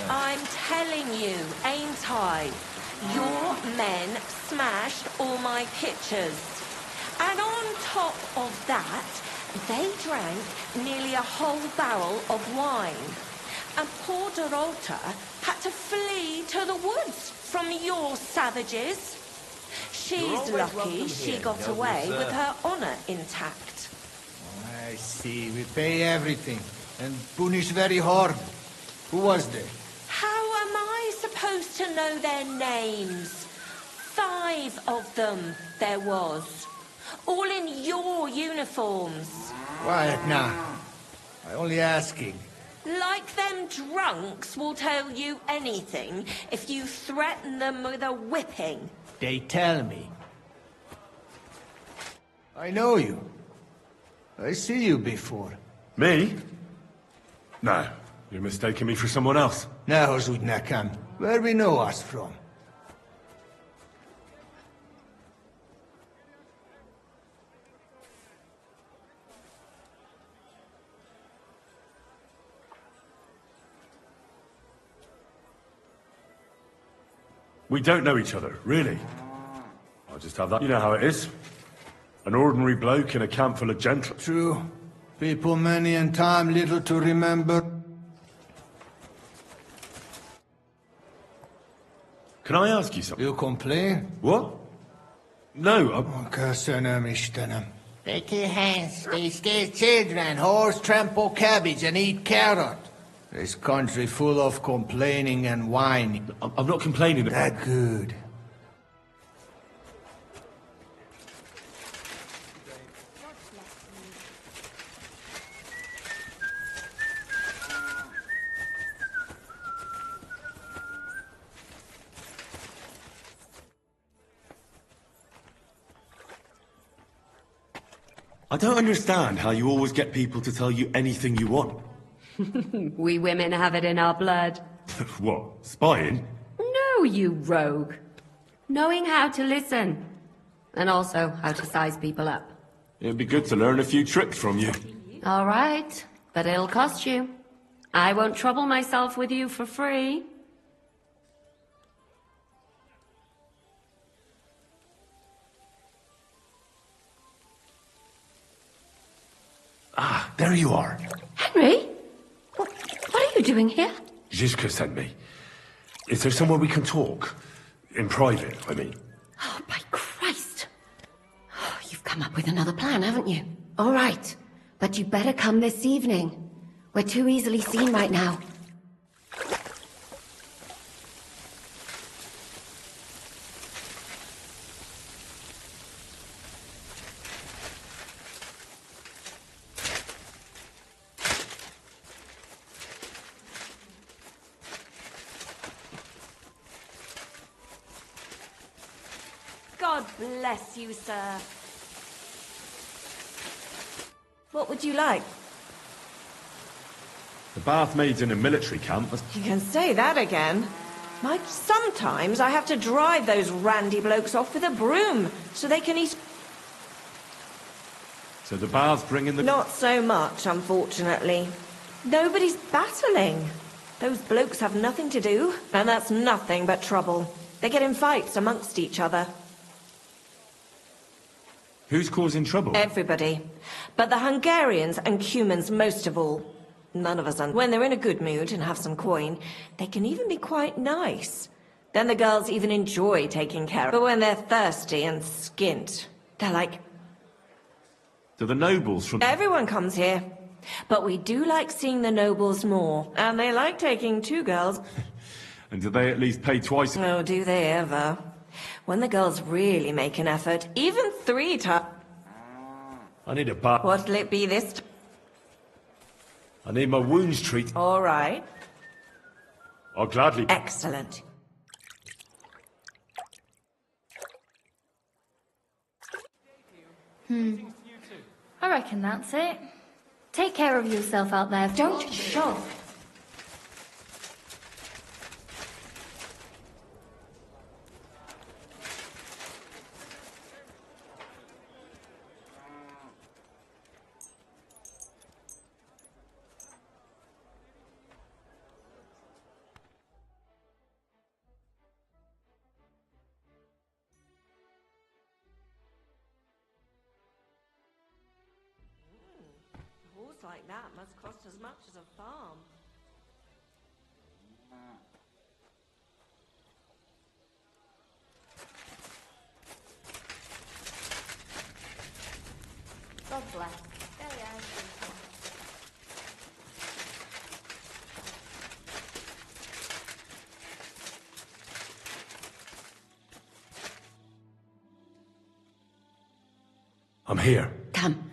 I'm telling you, ain't I? Your men smashed all my pictures. And on top of that, they drank nearly a whole barrel of wine. And poor Dorota had to flee to the woods from your savages. She's lucky she got away with her honor intact. I see. We pay everything and punish very hard. Who was they? How am I supposed to know their names? 5 of them there was. All in your uniforms. Quiet now. I only asking. Like them drunks will tell you anything if you threaten them with a whipping. They tell me. I know you. I see you before. Me? No, you're mistaking me for someone else. Now, Zudnakam, where we know us from? We don't know each other, really. I'll just have that. You know how it is. An ordinary bloke in a camp full of gentlemen. True. People many and time little to remember. Can I ask you something? You complain? What? No, Dirty hands, they scare children, horse trample cabbage and eat carrot. This country full of complaining and whining. I'm not complaining. That good. I don't understand how you always get people to tell you anything you want. We women have it in our blood. What? Spying? No, you rogue. Knowing how to listen. And also how to size people up. It'd be good to learn a few tricks from you. All right, but it'll cost you. I won't trouble myself with you for free. Ah, there you are. Henry? What are you doing here? Zizka sent me. Is there somewhere we can talk? In private, I mean. Oh, by Christ. Oh, you've come up with another plan, haven't you? All right, but you better come this evening. We're too easily seen right now. God bless you, sir. What would you like? The bath maids in a military camp must... You can say that again. Sometimes I have to drive those randy blokes off with a broom so they can eat... So the baths bring in the... Not so much, unfortunately. Nobody's battling. Those blokes have nothing to do, and that's nothing but trouble. They get in fights amongst each other. Who's causing trouble? Everybody. But the Hungarians and Cumans most of all. None of us when they're in a good mood and have some coin, they can even be quite nice. Then the girls even enjoy taking care of. But when they're thirsty and skint, they're like... Do the nobles from... Everyone comes here. But we do like seeing the nobles more. And they like taking 2 girls. And do they at least pay twice? Oh, do they ever? When the girls really make an effort, even 3 times... I need a bath. What'll it be this time? I need my wounds treated. All right. I'll gladly... Excellent. I reckon that's it. Take care of yourself out there. Don't shove. A horse like that must cost as much as a farm. God bless. Very angry. I'm here. Come.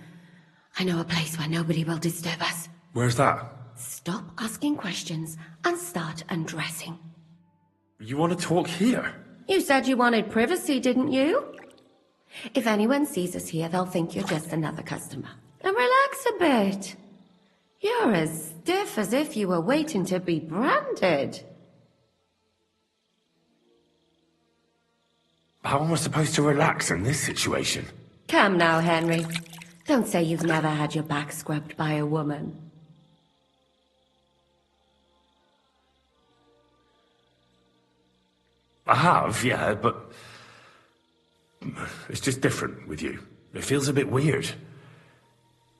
I know a place where nobody will disturb us. Where's that? Stop asking questions and start undressing. You want to talk here? You said you wanted privacy, didn't you? If anyone sees us here, they'll think you're just another customer. And relax a bit. You're as stiff as if you were waiting to be branded. How am I supposed to relax in this situation? Come now, Henry. Don't say you've never had your back scrubbed by a woman. I have, yeah, but... it's just different with you. It feels a bit weird.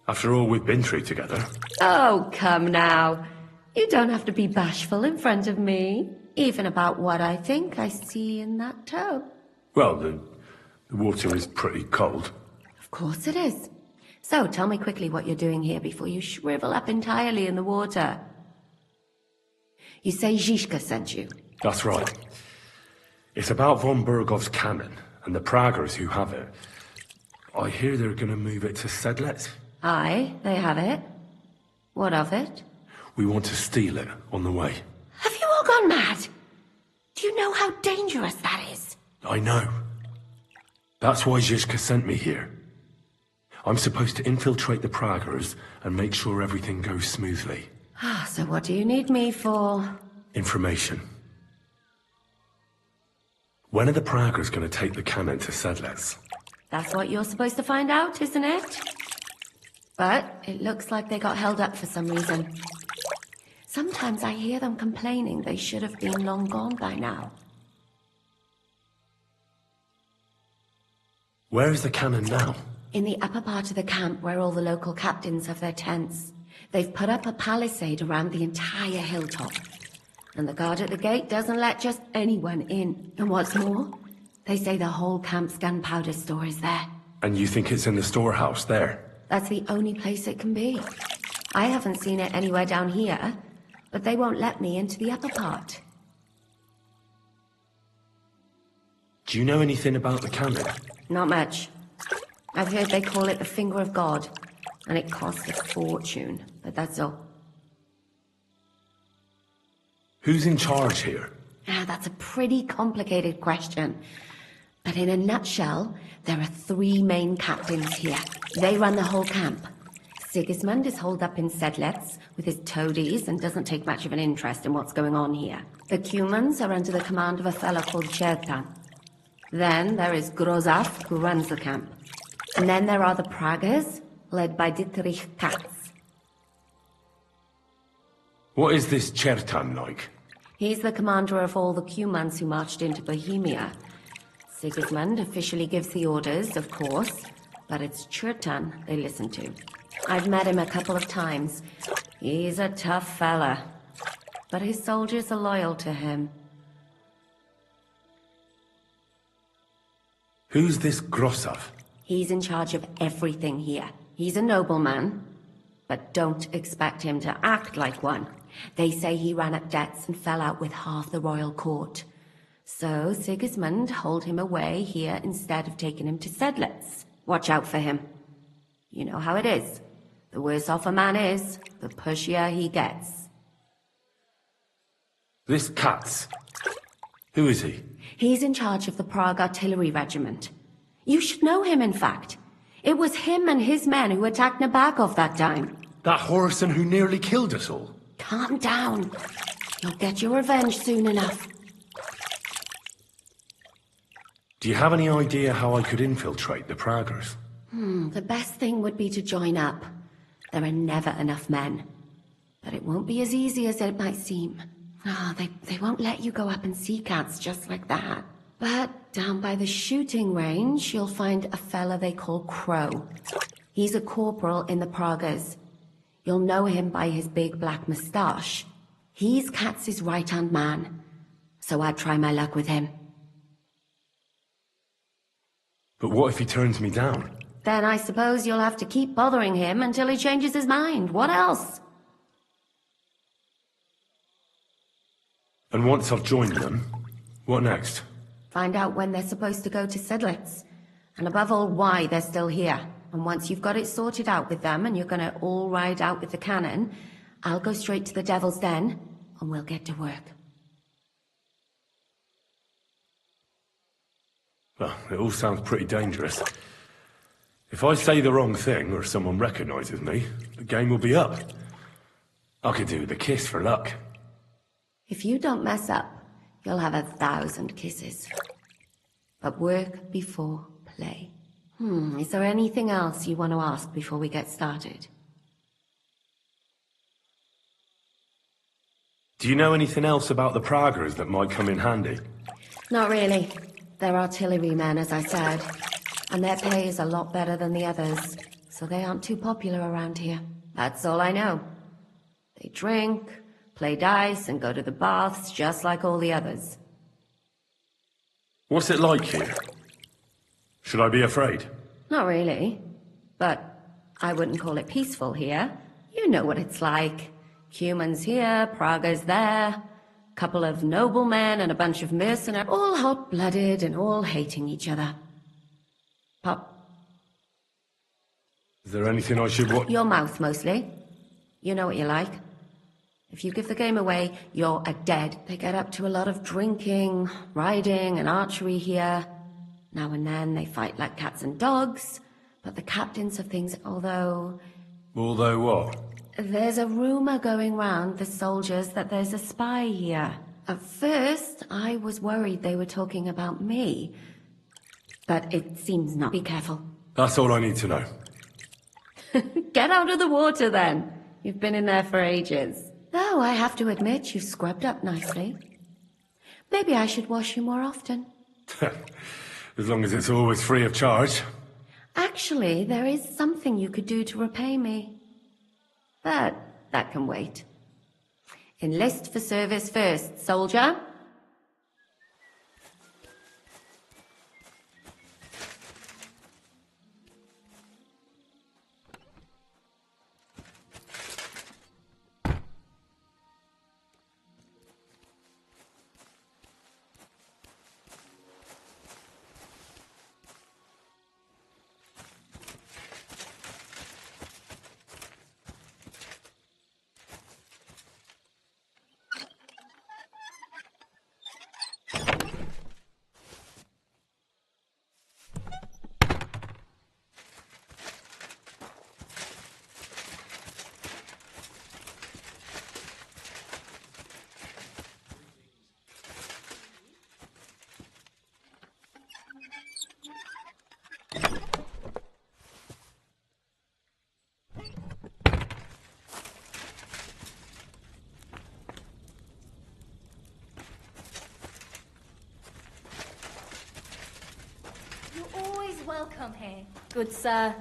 After all we've been through together. Oh, come now. You don't have to be bashful in front of me. Even about what I think I see in that toe. Well, the water is pretty cold. Of course it is. So, tell me quickly what you're doing here before you shrivel up entirely in the water. You say Zizka sent you? That's right. It's about von Bergov's cannon, and the Praggers who have it. I hear they're gonna move it to Sedlec. Aye, they have it. What of it? We want to steal it on the way. Have you all gone mad? Do you know how dangerous that is? I know. That's why Zizka sent me here. I'm supposed to infiltrate the Praggers and make sure everything goes smoothly. Ah, so what do you need me for? Information. When are the Praggers going to take the cannon to Sedlec? That's what you're supposed to find out, isn't it? But it looks like they got held up for some reason. Sometimes I hear them complaining they should have been long gone by now. Where is the cannon now? In the upper part of the camp where all the local captains have their tents. They've put up a palisade around the entire hilltop. And the guard at the gate doesn't let just anyone in. And what's more, they say the whole camp's gunpowder store is there. And you think it's in the storehouse there? That's the only place it can be. I haven't seen it anywhere down here, but they won't let me into the upper part. Do you know anything about the cannon? Not much. I've heard they call it the Finger of God, and it costs a fortune, but that's all. Who's in charge here? That's a pretty complicated question. But in a nutshell, there are 3 main captains here. They run the whole camp. Sigismund is holed up in Sedlec with his toadies and doesn't take much of an interest in what's going on here. The Cumans are under the command of a fellow called Chertan. Then there is Grozaf, who runs the camp. And then there are the Praggers, led by Dietrich Katz. What is this Chertan like? He's the commander of all the Cumans who marched into Bohemia. Sigismund officially gives the orders, of course, but it's Chertan they listen to. I've met him a couple of times. He's a tough fella, but his soldiers are loyal to him. Who's this Grosov? He's in charge of everything here. He's a nobleman, but don't expect him to act like one. They say he ran up debts and fell out with half the royal court. So Sigismund holed him away here instead of taking him to Sedlec. Watch out for him. You know how it is. The worse off a man is, the pushier he gets. This Katz. Who is he? He's in charge of the Prague Artillery Regiment. You should know him, in fact. It was him and his men who attacked Nabokov that time. That Horson who nearly killed us all? Calm down. You'll get your revenge soon enough. Do you have any idea how I could infiltrate the Praggers? The best thing would be to join up. There are never enough men. But it won't be as easy as it might seem. No, they won't let you go up and see cats just like that. But down by the shooting range, you'll find a fella they call Crow. He's a corporal in the Praggers. You'll know him by his big black moustache. He's Katz's right-hand man. So I'd try my luck with him. But what if he turns me down? Then I suppose you'll have to keep bothering him until he changes his mind. What else? And once I've joined them, what next? Find out when they're supposed to go to Sedlitz. And above all, why they're still here. And once you've got it sorted out with them and you're gonna all ride out with the cannon, I'll go straight to the Devil's Den and we'll get to work. Well, it all sounds pretty dangerous. If I say the wrong thing or someone recognizes me, the game will be up. I could do with a kiss for luck. If you don't mess up, you'll have 1,000 kisses. But work before play. Is there anything else you want to ask before we get started? Do you know anything else about the Praggers that might come in handy? Not really. They're artillerymen, as I said. And their pay is a lot better than the others, so they aren't too popular around here. That's all I know. They drink, play dice, and go to the baths just like all the others. What's it like here? Should I be afraid? Not really. But I wouldn't call it peaceful here. You know what it's like. Humans here, Praggers there. Couple of noblemen and a bunch of mercenaries, all hot-blooded and all hating each other. Pop. Is there anything I should watch? Your mouth, mostly. You know what you like. If you give the game away, you're a dead. They get up to a lot of drinking, riding, and archery here. Now and then they fight like cats and dogs, but the captains of things, although... Although what? There's a rumor going round the soldiers that there's a spy here. At first, I was worried they were talking about me. But it seems not. Be careful. That's all I need to know. Get out of the water, then. You've been in there for ages. Though I have to admit, you've scrubbed up nicely. Maybe I should wash you more often. As long as it's always free of charge. Actually, there is something you could do to repay me. But that can wait. Enlist for service first, soldier. Welcome here, good sir.